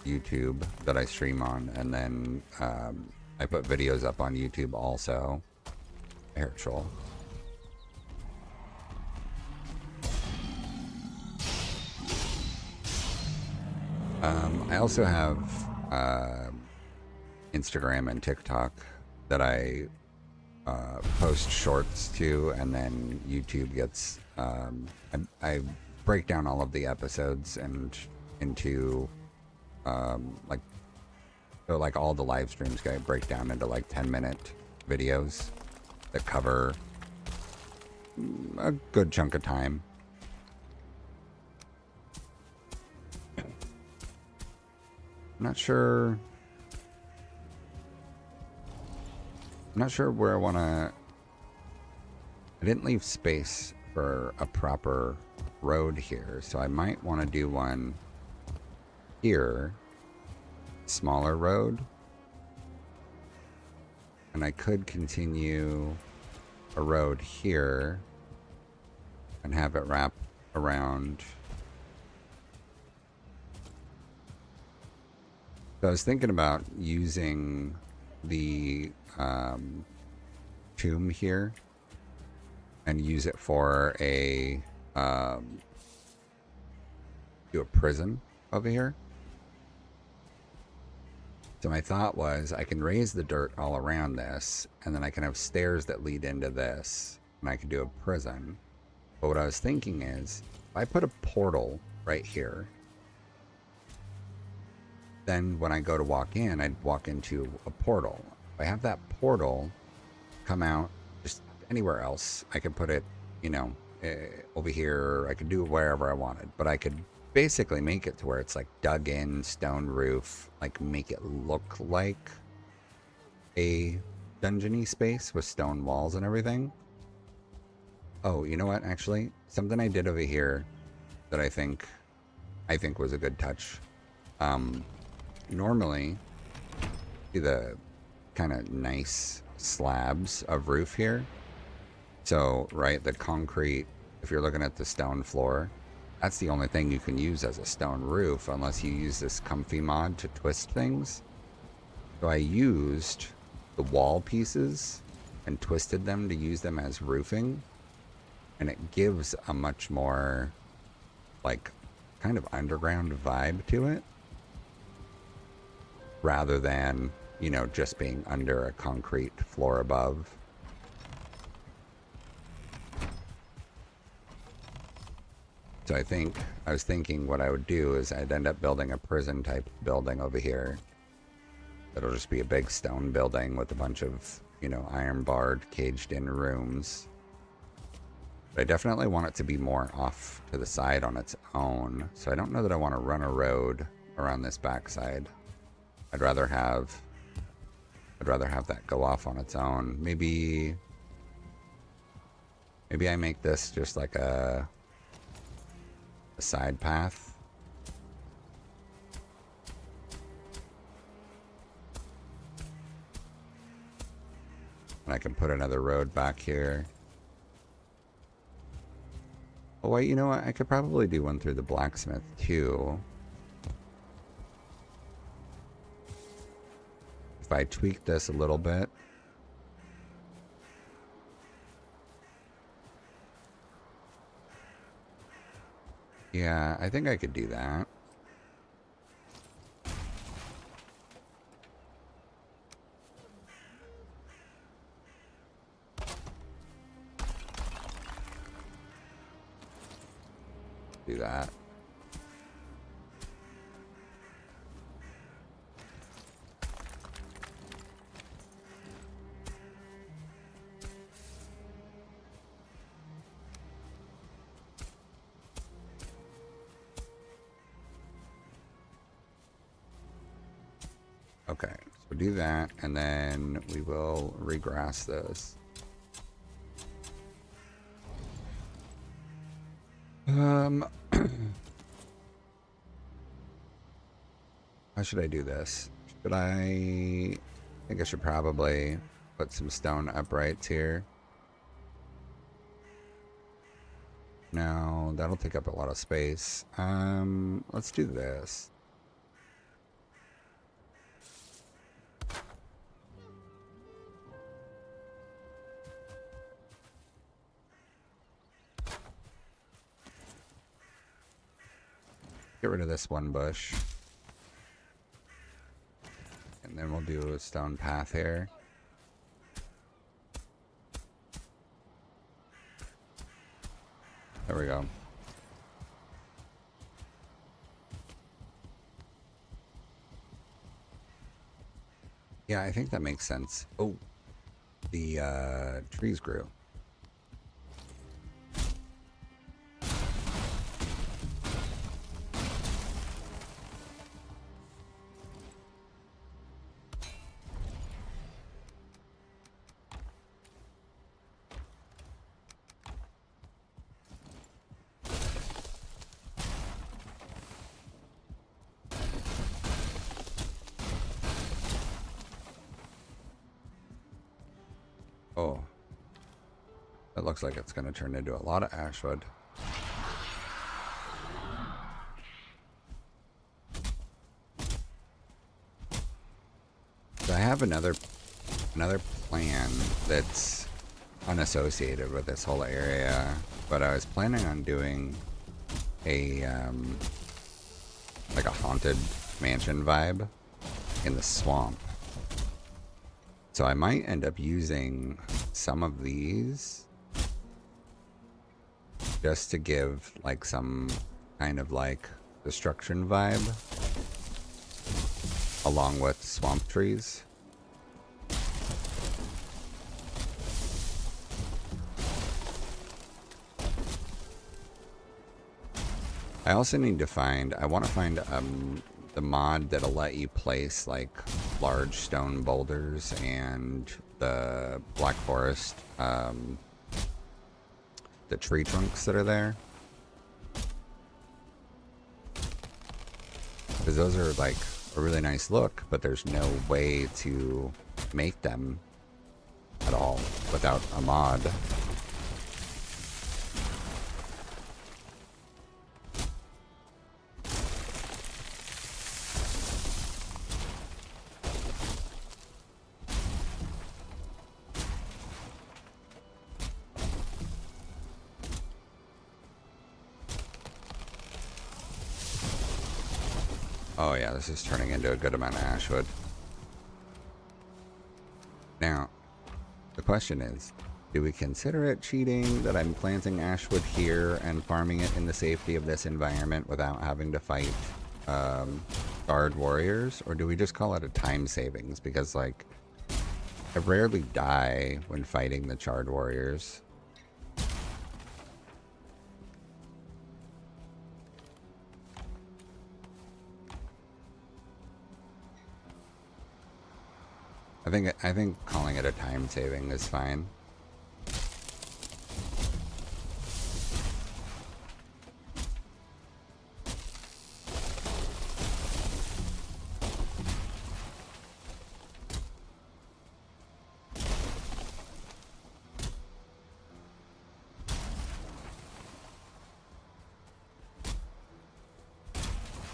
YouTube that I stream on, and then I put videos up on YouTube also. Air troll. I also have Instagram and TikTok that I post shorts to, and then YouTube gets I break down all of the episodes and into like all the live streams I break down into like 10-minute videos that cover a good chunk of time. I'm not sure where I want to. I didn't leave space for a proper road here, so I might want to do one here, smaller road, and I could continue a road here and have it wrap around. So I was thinking about using the tomb here and use it for a do a prison over here. So my thought was I can raise the dirt all around this, and then I can have stairs that lead into this, and I can do a prison. But what I was thinking is if I put a portal right here, then when I go to walk in, I'd walk into a portal. If I have that portal come out just anywhere else, I could put it, over here. I could do it wherever I wanted, but I could basically make it to where it's like dug in, stone roof, like make it look like a dungeony space with stone walls and everything. Oh, you know what? Actually, something I did over here that I think was a good touch. Normally, see the kind of nice slabs of roof here. So, right, the concrete, if you're looking at the stone floor, that's the only thing you can use as a stone roof unless you use this comfy mod to twist things. So I used the wall pieces and twisted them to use them as roofing. And it gives a much more, like, kind of underground vibe to it. Rather than, just being under a concrete floor above. So I was thinking what I would do is I'd end up building a prison type building over here. It'll just be a big stone building with a bunch of, iron barred, caged in rooms. But I definitely want it to be more off to the side on its own. So I don't know that I want to run a road around this backside. I'd rather have that go off on its own. Maybe I make this just like a side path. And I can put another road back here. Oh wait, you know what? I could probably do one through the blacksmith too. If I tweak this a little bit. Yeah, I think I could do that. Do that. Okay, so do that, and then we will regrass this. How should I do this? Should I think I should probably put some stone uprights here. No, that'll take up a lot of space. Let's do this. Get rid of this one bush. And then we'll do a stone path here. There we go. Yeah, I think that makes sense. Oh, the trees grew. Oh, that looks like it's going to turn into a lot of ashwood. So I have another plan that's unassociated with this whole area, but I was planning on doing a like a haunted mansion vibe in the swamp. So I might end up using some of these just to give like some kind of like destruction vibe along with swamp trees. I also need to I want to find the mod that'll let you place like large stone boulders and the black forest, the tree trunks that are there. Because those are like a really nice look, but there's no way to make them at all without a mod. Oh yeah, this is turning into a good amount of ashwood. Now, the question is, do we consider it cheating that I'm planting ashwood here and farming it in the safety of this environment without having to fight guard warriors? Or do we just call it a time savings? Because, like, I rarely die when fighting the charred warriors. I think calling it a time saving is fine.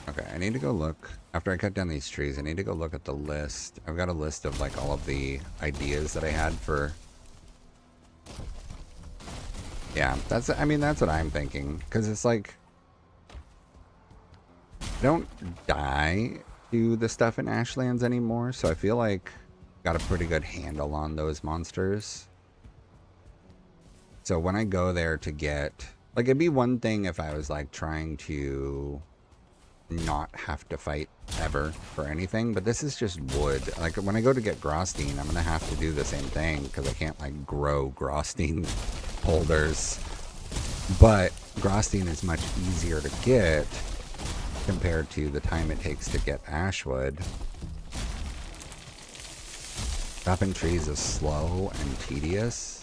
Okay, I need to go look. After I cut down these trees, I need to go look at the list. I've got a list of like all of the ideas that I had for... Yeah, I mean, that's what I'm thinking. Because it's like, I don't die to the stuff in Ashlands anymore, so I feel like got a pretty good handle on those monsters. So when I go there to get... Like, it'd be one thing if I was like trying to not have to fight ever for anything, but this is just wood. Like when I go to get Grosstein, I'm gonna have to do the same thing because I can't like grow Grosstein holders. But Grosstein is much easier to get compared to the time it takes to get Ashwood. Chopping trees is slow and tedious.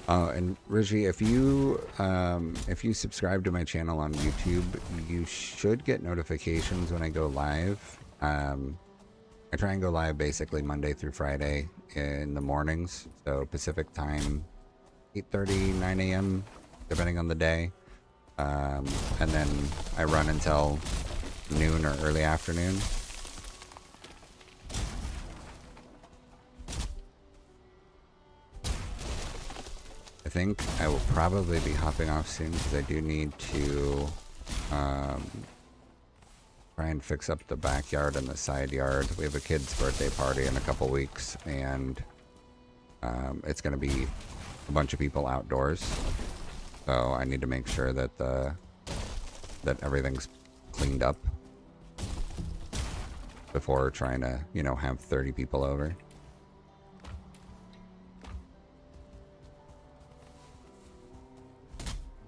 Oh, and Reggie, if you subscribe to my channel on YouTube, you should get notifications when I go live. I try and go live basically Monday through Friday in the mornings, so Pacific time, 8:30, 9 a.m., depending on the day. And then I run until noon or early afternoon. I think I will probably be hopping off soon because I do need to try and fix up the backyard and the side yard. We have a kid's birthday party in a couple weeks, and it's going to be a bunch of people outdoors. So I need to make sure that that everything's cleaned up before trying to, you know, have 30 people over.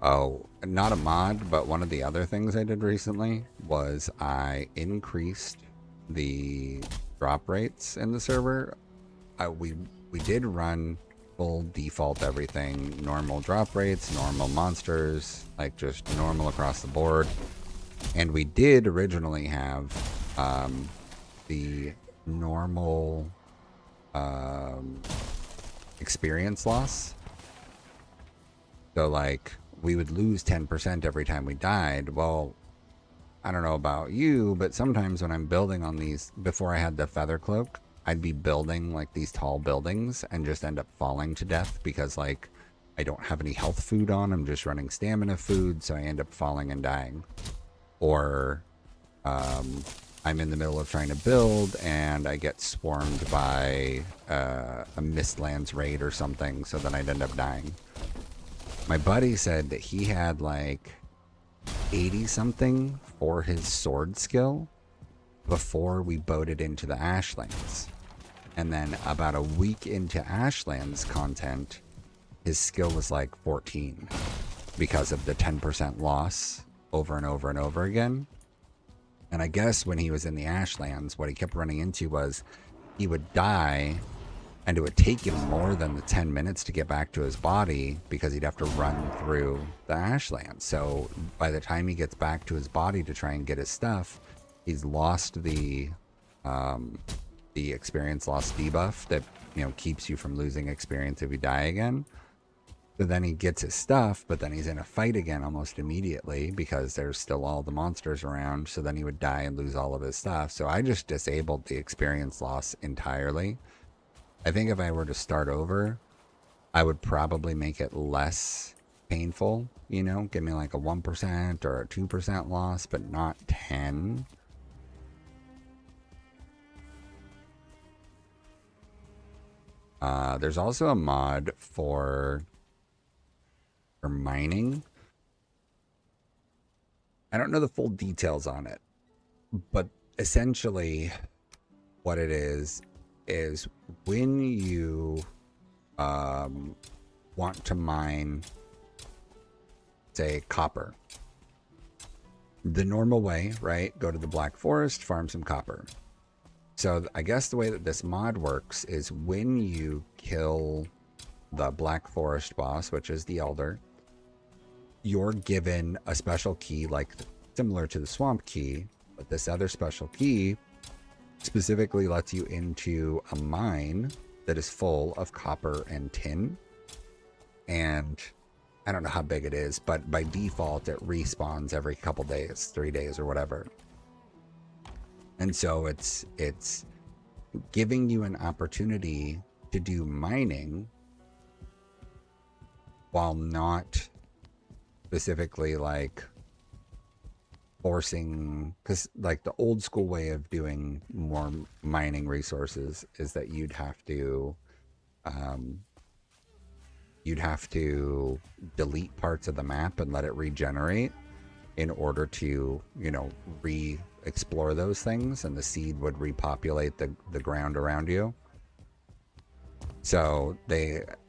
Oh, not a mod, but one of the other things I did recently was I increased the drop rates in the server. We did run full default everything, normal drop rates, normal monsters, like just normal across the board. And we did originally have the normal experience loss. So like we would lose 10% every time we died. Well, I don't know about you, but sometimes when I'm building on these, before I had the feather cloak, I'd be building like these tall buildings and just end up falling to death because like I don't have any health food on. I'm just running stamina food, so I end up falling and dying. Or I'm in the middle of trying to build and I get swarmed by a Mistlands raid or something, so then I'd end up dying. My buddy said that he had like 80 something for his sword skill before we boated into the Ashlands. And then about a week into Ashlands content, his skill was like 14 because of the 10% loss over and over and over again. And I guess when he was in the Ashlands, what he kept running into was he would die and it would take him more than the 10 minutes to get back to his body because he'd have to run through the Ashlands. So by the time he gets back to his body to try and get his stuff, he's lost the experience loss debuff that, you know, keeps you from losing experience if you die again. So then he gets his stuff, but then he's in a fight again almost immediately because there's still all the monsters around. So then he would die and lose all of his stuff. So I just disabled the experience loss entirely. I think if I were to start over, I would probably make it less painful, you know, give me like a 1% or a 2% loss, but not 10. There's also a mod for mining. I don't know the full details on it, but essentially what it is when you want to mine, say, copper. The normal way, right? Go to the Black Forest, farm some copper. So I guess the way that this mod works is when you kill the Black Forest boss, which is the Elder, you're given a special key, like similar to the Swamp Key, but this other special key specifically lets you into a mine that is full of copper and tin. And I don't know how big it is, but by default, it respawns every couple days, 3 days or whatever. And so it's giving you an opportunity to do mining while not specifically like forcing, because like the old school way of doing more mining resources is that you'd have to delete parts of the map and let it regenerate in order to, you know, re-explore those things, and the seed would repopulate the ground around you. So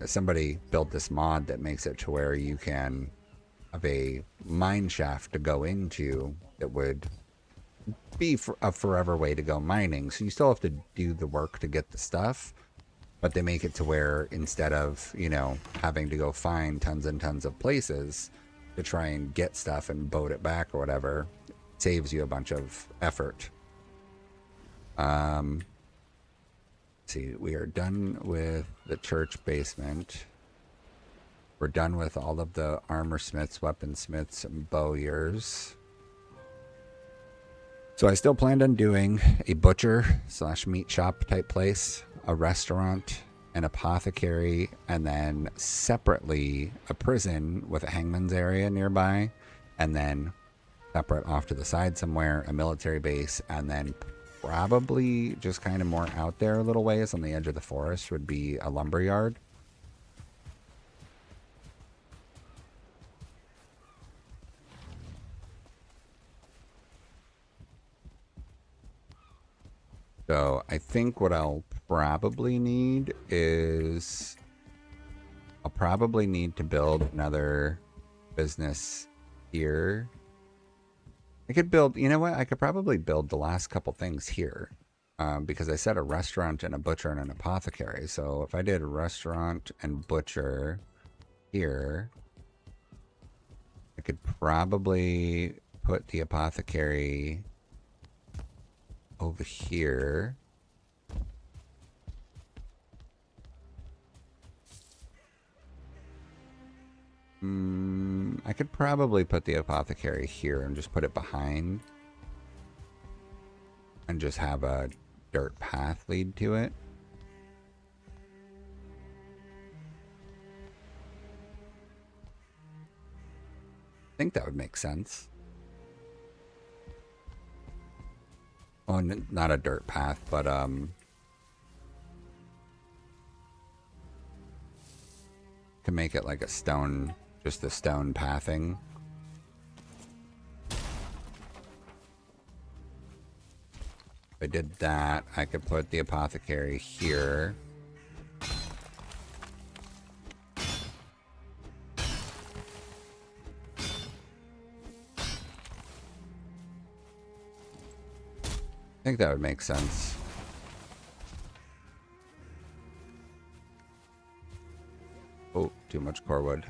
somebody built this mod that makes it to where you can have a mine shaft to go into that would be a forever way to go mining. So you still have to do the work to get the stuff, but they make it to where instead of, you know, having to go find tons and tons of places to try and get stuff and boat it back or whatever, it saves you a bunch of effort. See, we are done with the church basement. We're done with all of the armor smiths, weaponsmiths, and bowyers. So I still planned on doing a butcher / meat shop type place, a restaurant, an apothecary, and then separately a prison with a hangman's area nearby, and then separate off to the side somewhere, a military base, and then probably just kind of more out there a little ways on the edge of the forest would be a lumber yard. So I think what I'll probably need is I'll probably need to build another business here. I could build, you know what? I could probably build the last couple things here because I said a restaurant and a butcher and an apothecary. So if I did a restaurant and butcher here, I could probably put the apothecary over here. I could probably put the apothecary here and just put it behind and just have a dirt path lead to it. I think that would make sense. Oh, not a dirt path, but can make it like a stone, just the stone pathing. If I did that, I could put the apothecary here. I think that would make sense. Oh, too much core wood.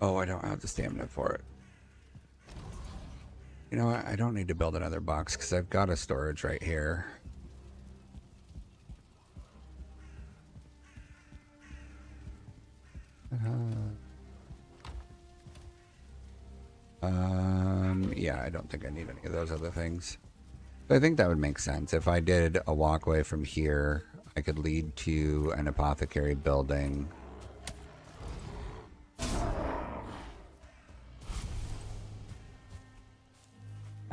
Oh, I don't have the stamina for it. You know what? I don't need to build another box because I've got a storage right here. Yeah, I don't think I need any of those other things. But I think that would make sense. If I did a walkway from here, I could lead to an apothecary building.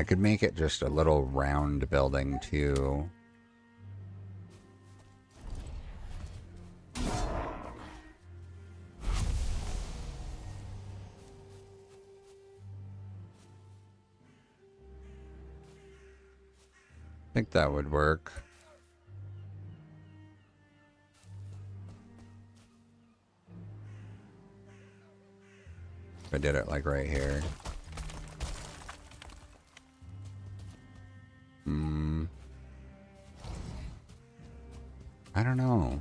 I could make it just a little round building too. I think that would work. If I did it like right here. I don't know.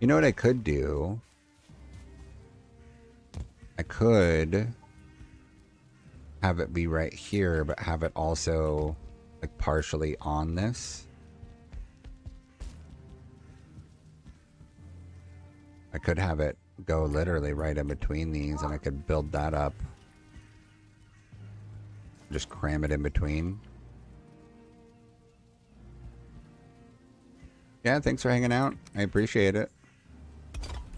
You know what I could do? I could have it be right here, but have it also like partially on this. I could have it go literally right in between these, and I could build that up. Just cram it in between. Yeah, thanks for hanging out. I appreciate it.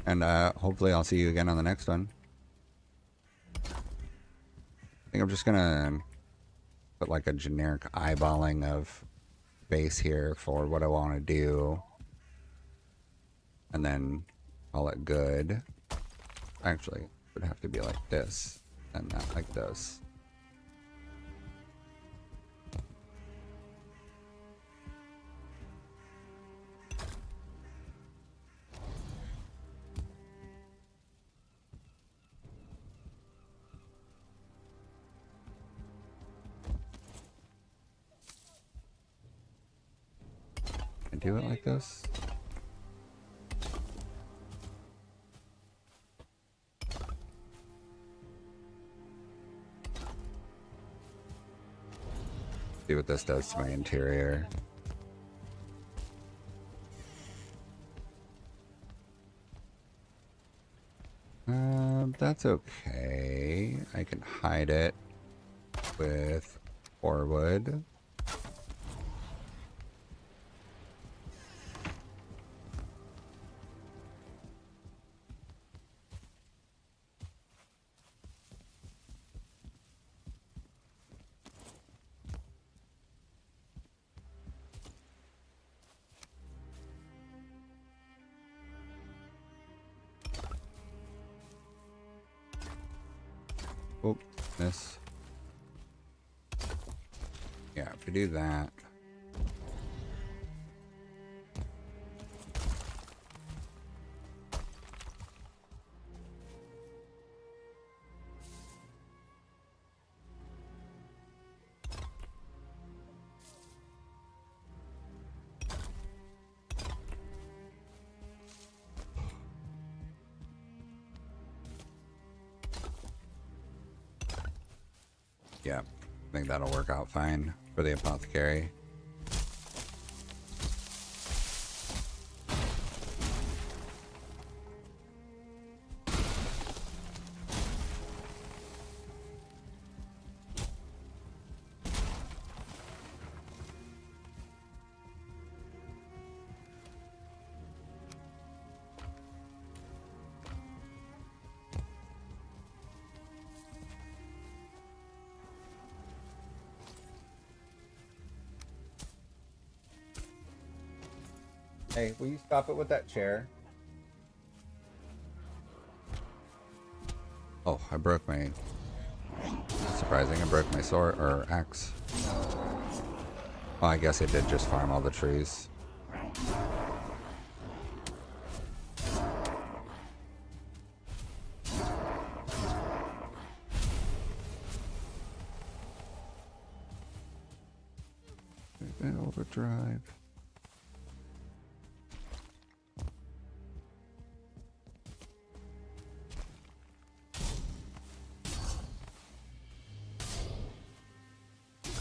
And hopefully I'll see you again on the next one. I think I'm just gonna put like a generic eyeballing of base here for what I want to do. And then call it good. Actually, it would have to be like this and not like this. And do it like this. See what this does to my interior. That's okay. I can hide it with 4 wood. Oh, this. Yeah, if we do that. Yeah, I think that'll work out fine for the apothecary. Hey, will you stop it with that chair? Oh, I broke my... Surprising, I broke my sword, or axe. Well, I guess I did just farm all the trees. Overdrive.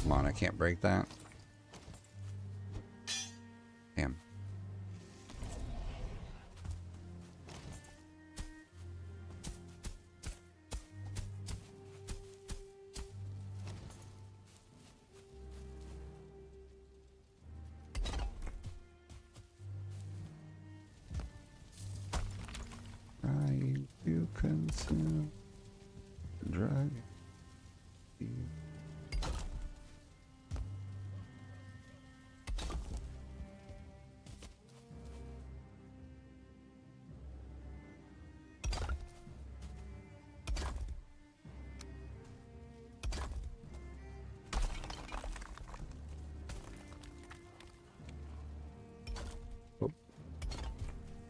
Come on, I can't break that. Damn. Trying to consume the drug.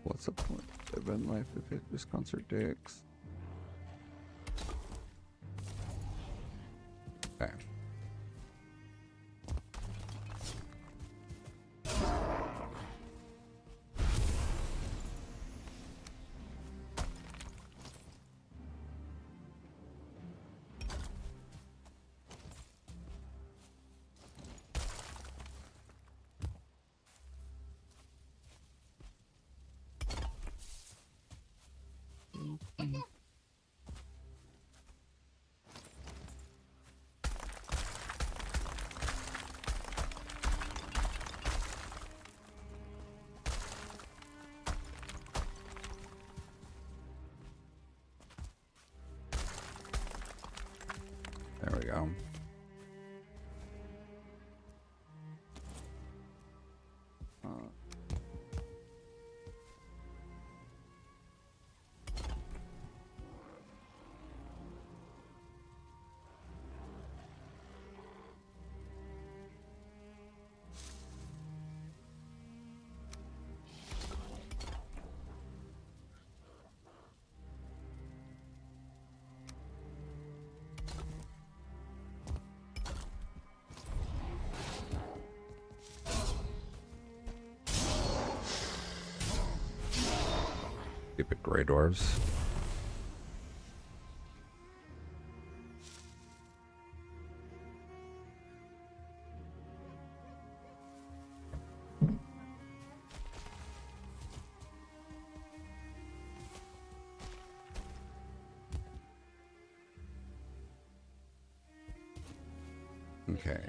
What's the point of living life if it just contradicts? Okay. There we go. Stupid gray dwarves. Okay.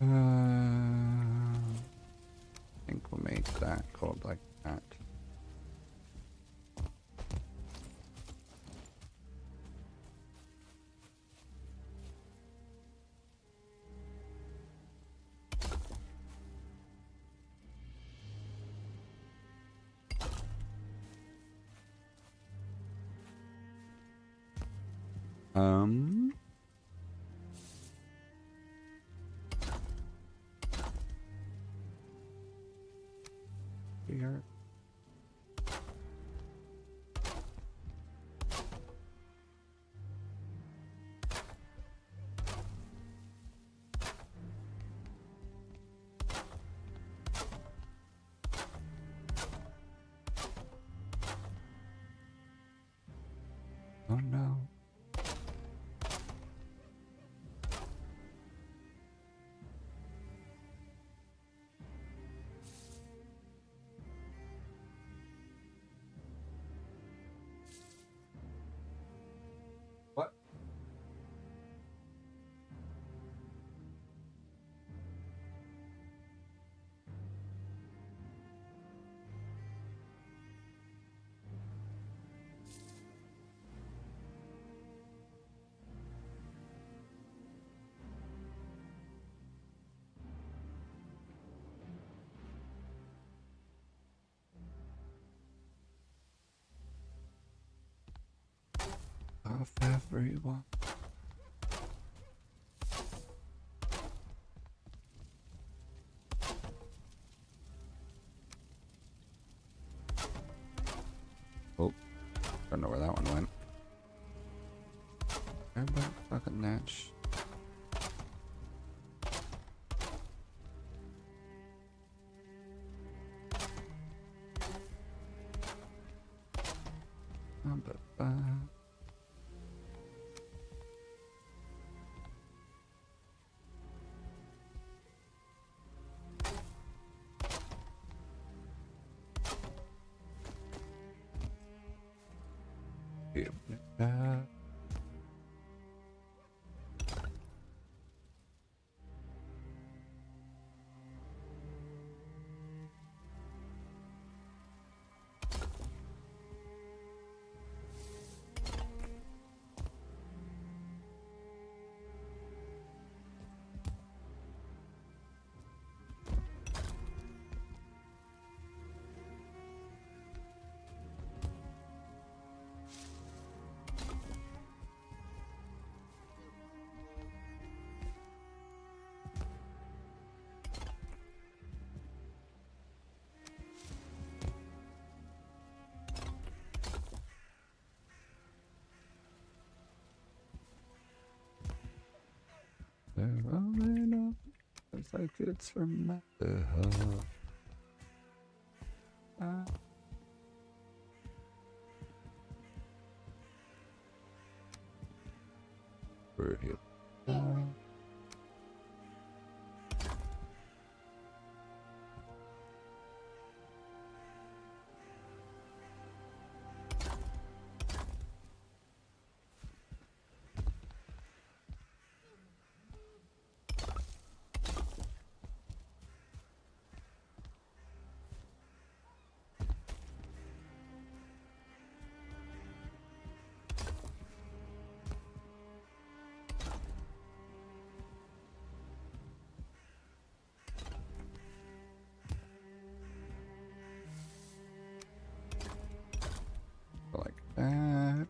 I think we'll make that called like that. Here. Oh no. What? Of everyone. Oh, don't know where that one went. Everybody fucking natch. They're rolling up. It's like it's from the hub. We're here. Like that.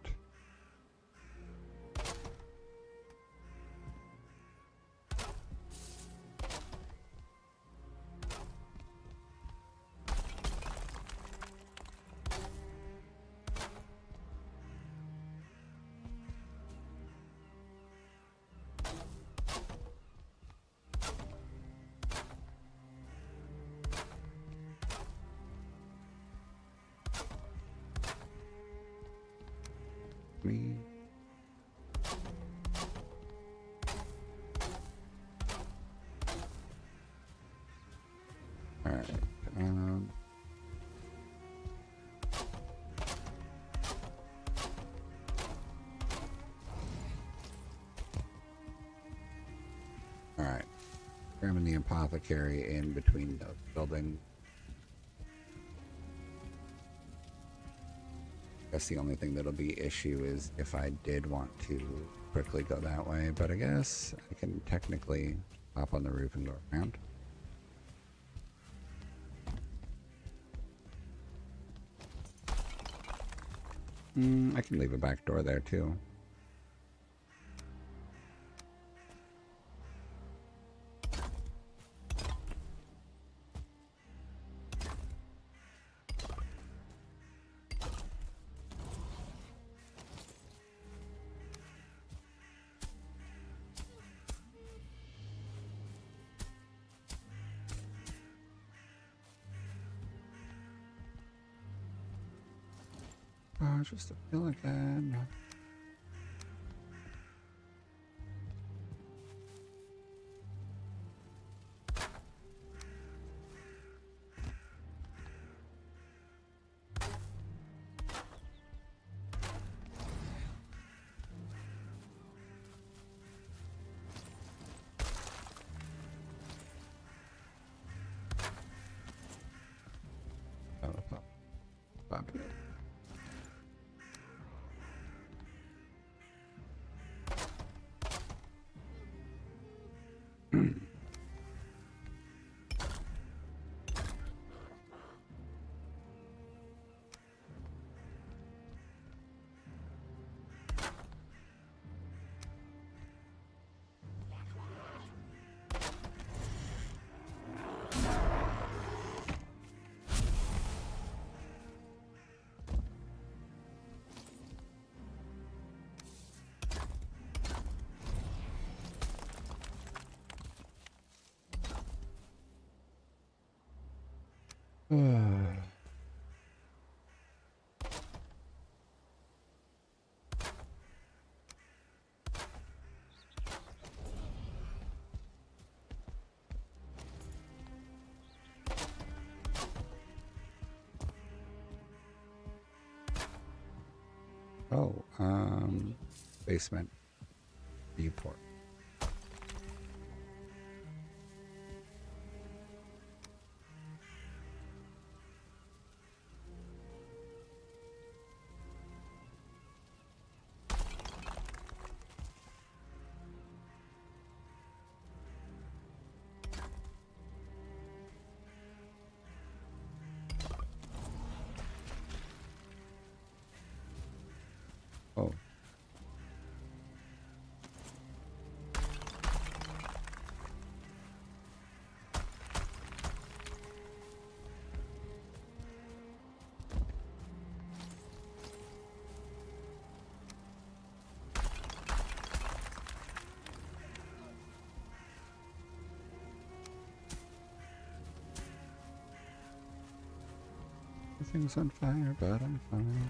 Me. All right. All right. Grabbing the apothecary in between the building. Guess the only thing that'll be issue is if I did want to quickly go that way, but I guess I can technically hop on the roof and go around. I can leave a back door there too. Oh, just a feel again. Pop it. Oh, basement viewport. Oh. Everything's on fire, but I'm fine.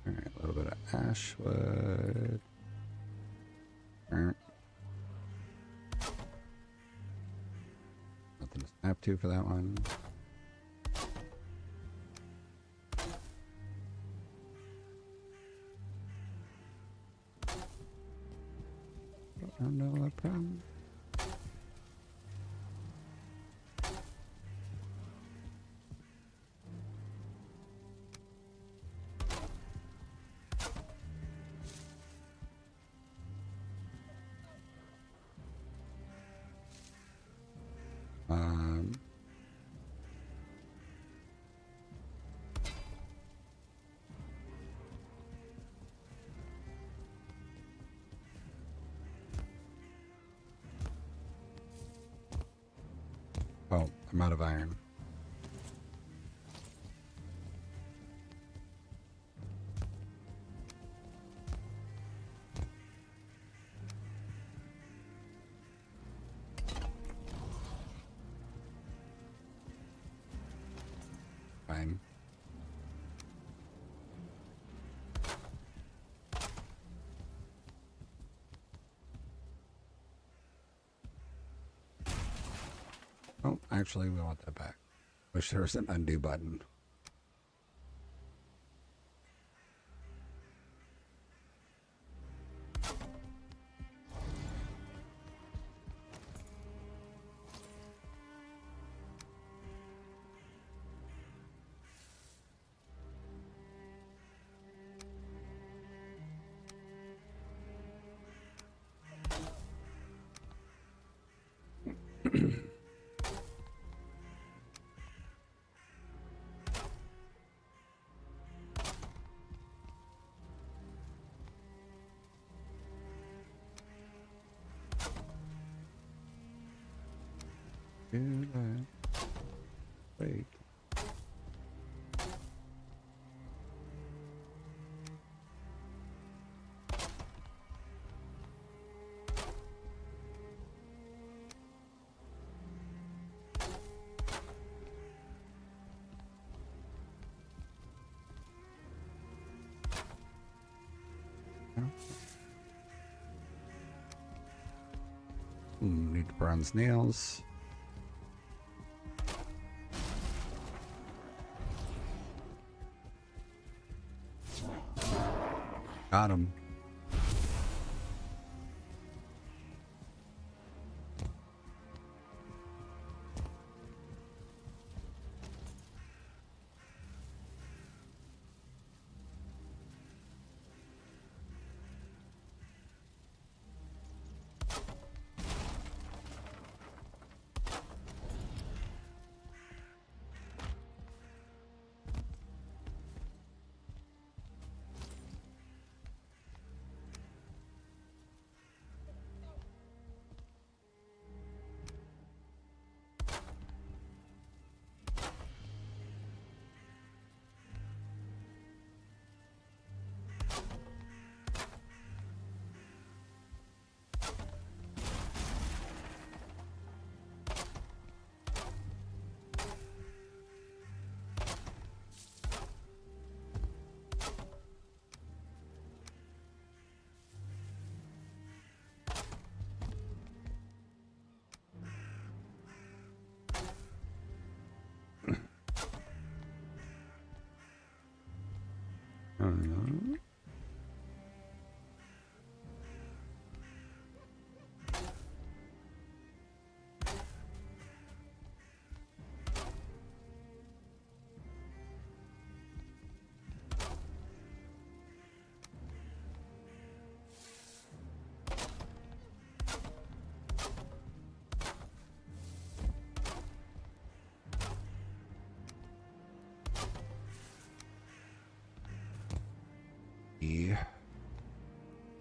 Alright, a little bit of ash wood. Nothing to snap to for that one. Don't know a problem. Oh, I'm out of iron. Fine. Oh, actually, we want that back. Wish there was an undo button. Do that. Wait. Need bronze nails. Got him.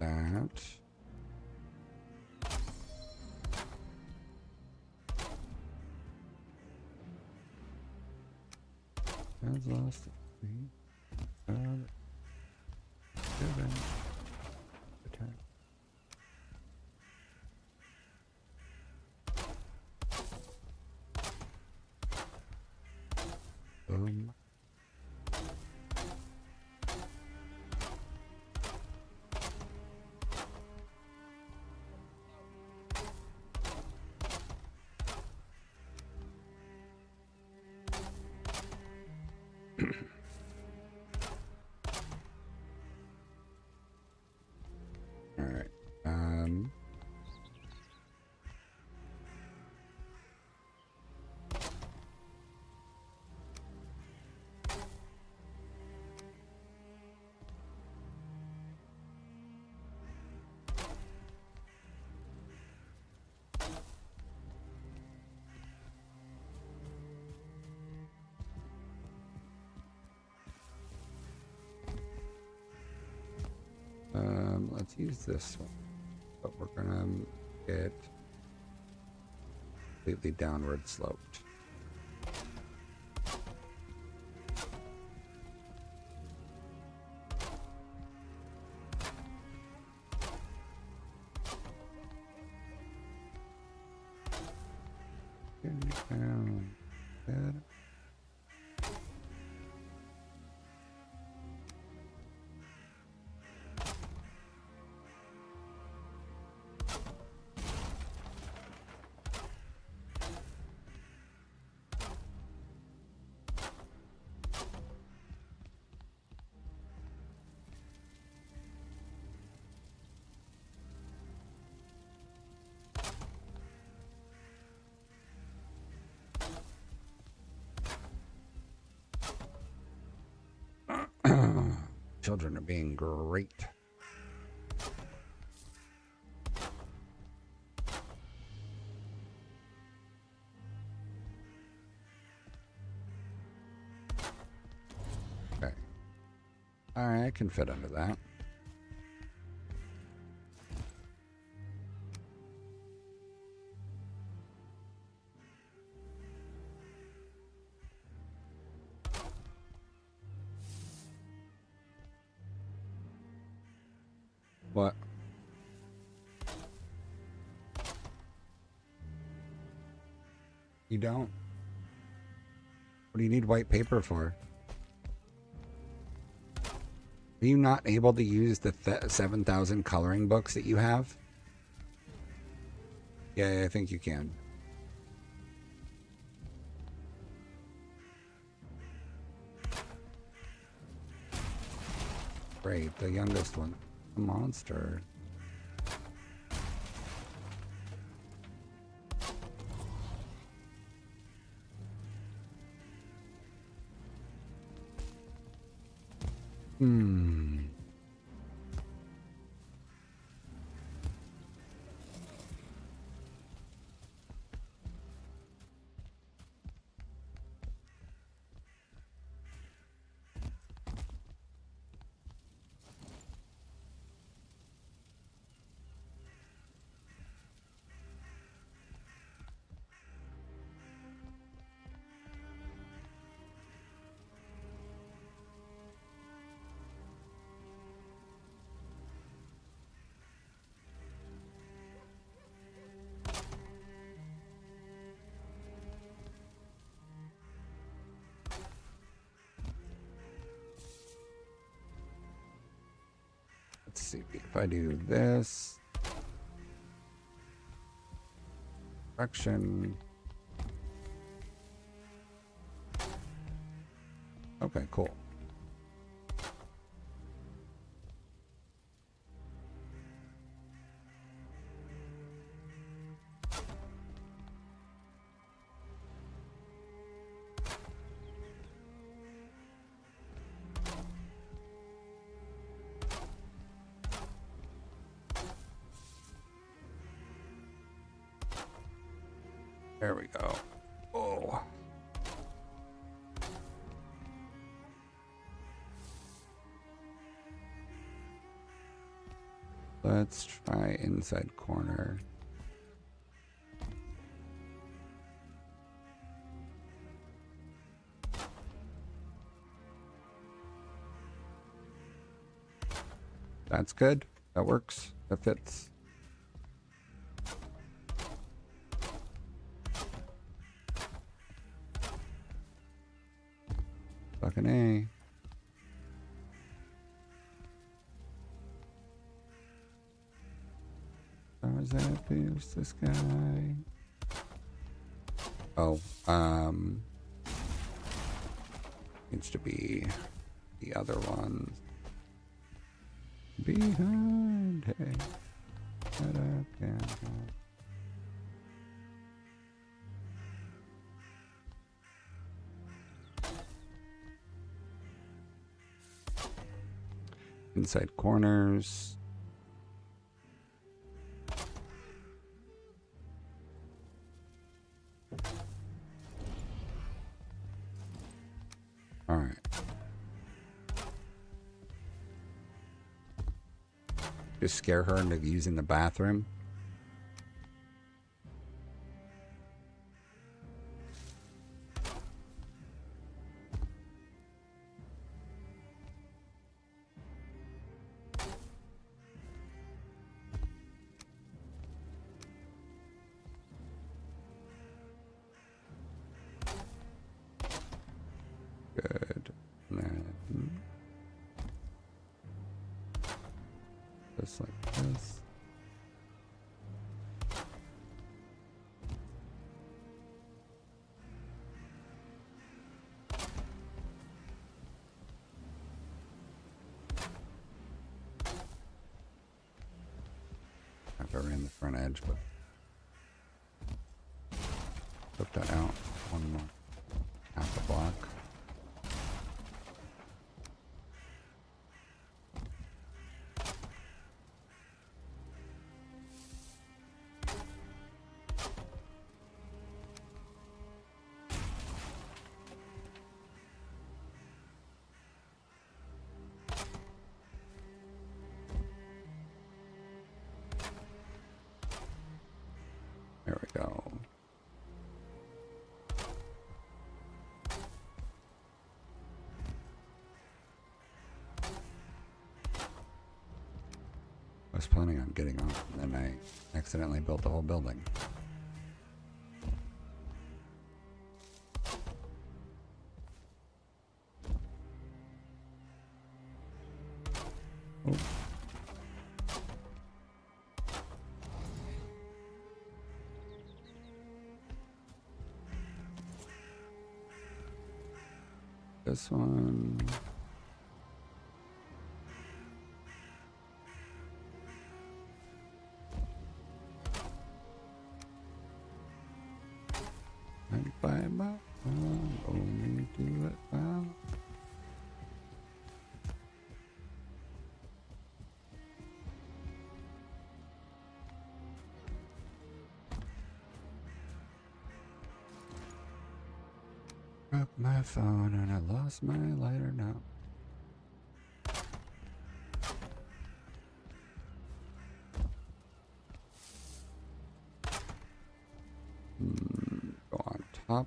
that. Has lost 7 attack. Boom. All right. Let's use this one, but we're gonna get completely downward sloped. Down. Good. Children are being great. Okay. All right, I can fit under that. What? You don't? What do you need white paper for? Are you not able to use the 7,000 coloring books that you have? Yeah, I think you can. Great, the youngest one. A monster. Let's see if I do this. Direction. Okay, cool. There we go. Oh. Let's try inside corner. That's good. That works. That fits. Fucking A. How is that? Who's this guy? Oh, needs to be the other one. Behind. Hey. Shut up, yeah. Inside corners. All right. Just scare her into using the bathroom. Good. And then just like this. I've ran the front edge, but flip that out. One more. Half a block. There we go. I was planning on getting off, and then I accidentally built the whole building. Oh. This one. And by my only do it well. Broke my phone and I lost my lighter now. Go on top.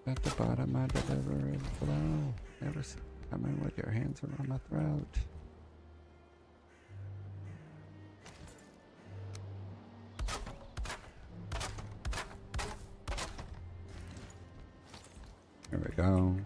At the bottom, I deliver it below. Never come in with your hands around my throat. There we go.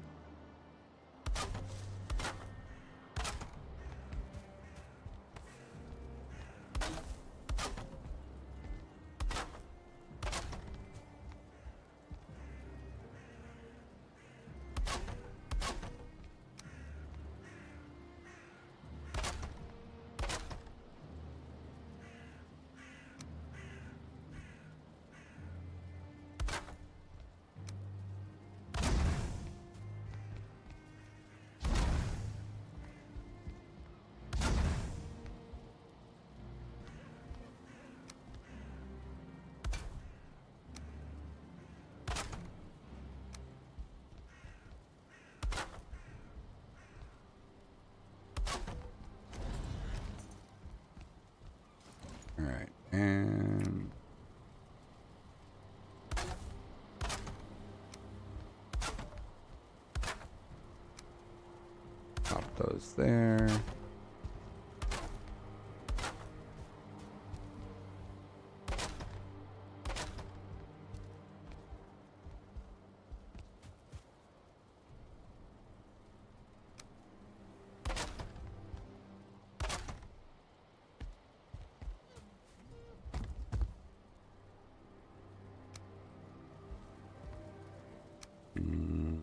All right, and pop those there. Mm.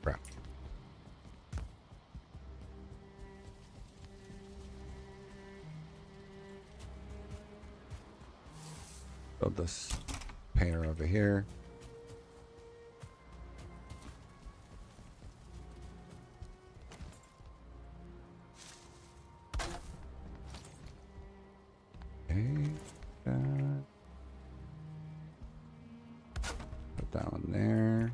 Crap. Build this painter over here. Okay. Put that one there.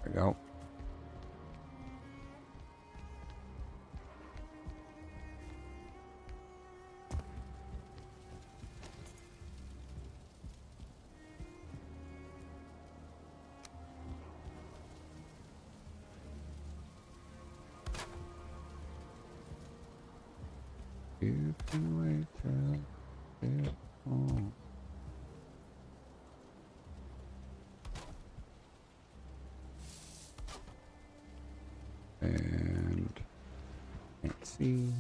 There we go. You can wait till it home. And can't see.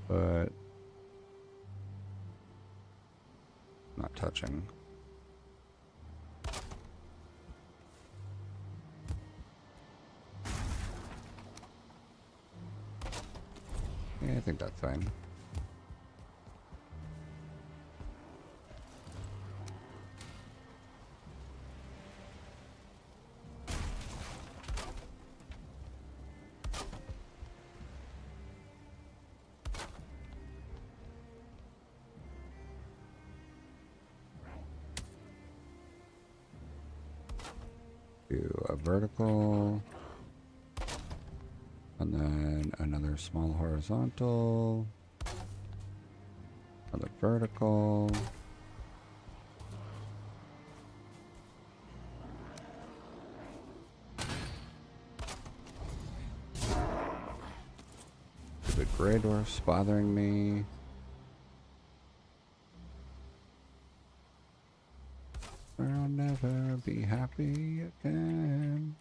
But not touching. Yeah, I think that's fine. Do a vertical. And then another small horizontal. Another vertical. The gray dwarf's bothering me. I'll never be happy again.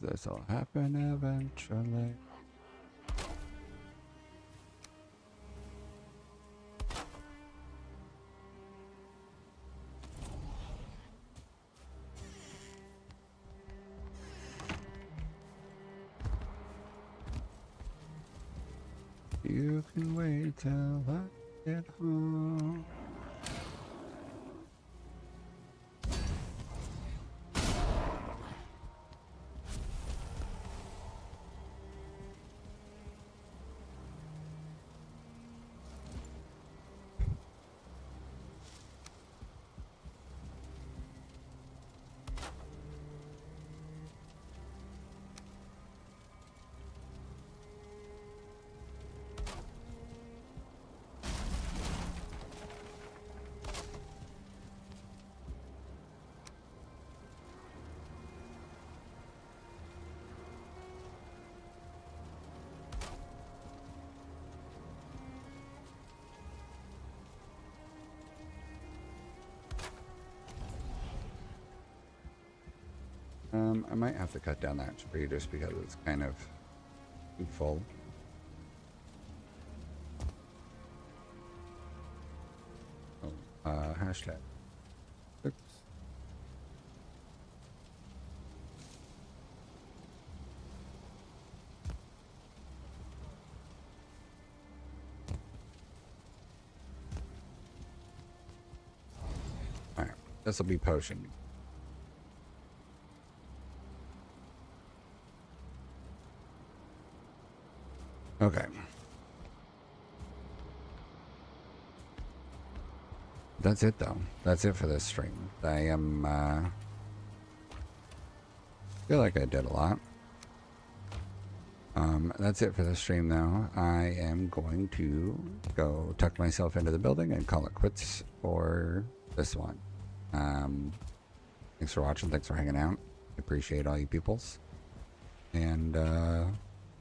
This will happen eventually. You can wait till I get home. I might have to cut down that tree just because it's kind of too full. Oh, hashtag. Oops. All right, this will be potion. Okay. That's it, though. That's it for this stream. I am, feel like I did a lot. That's it for the stream, though. I am going to go tuck myself into the building and call it quits for this one. Thanks for watching. Thanks for hanging out. I appreciate all you peoples. And,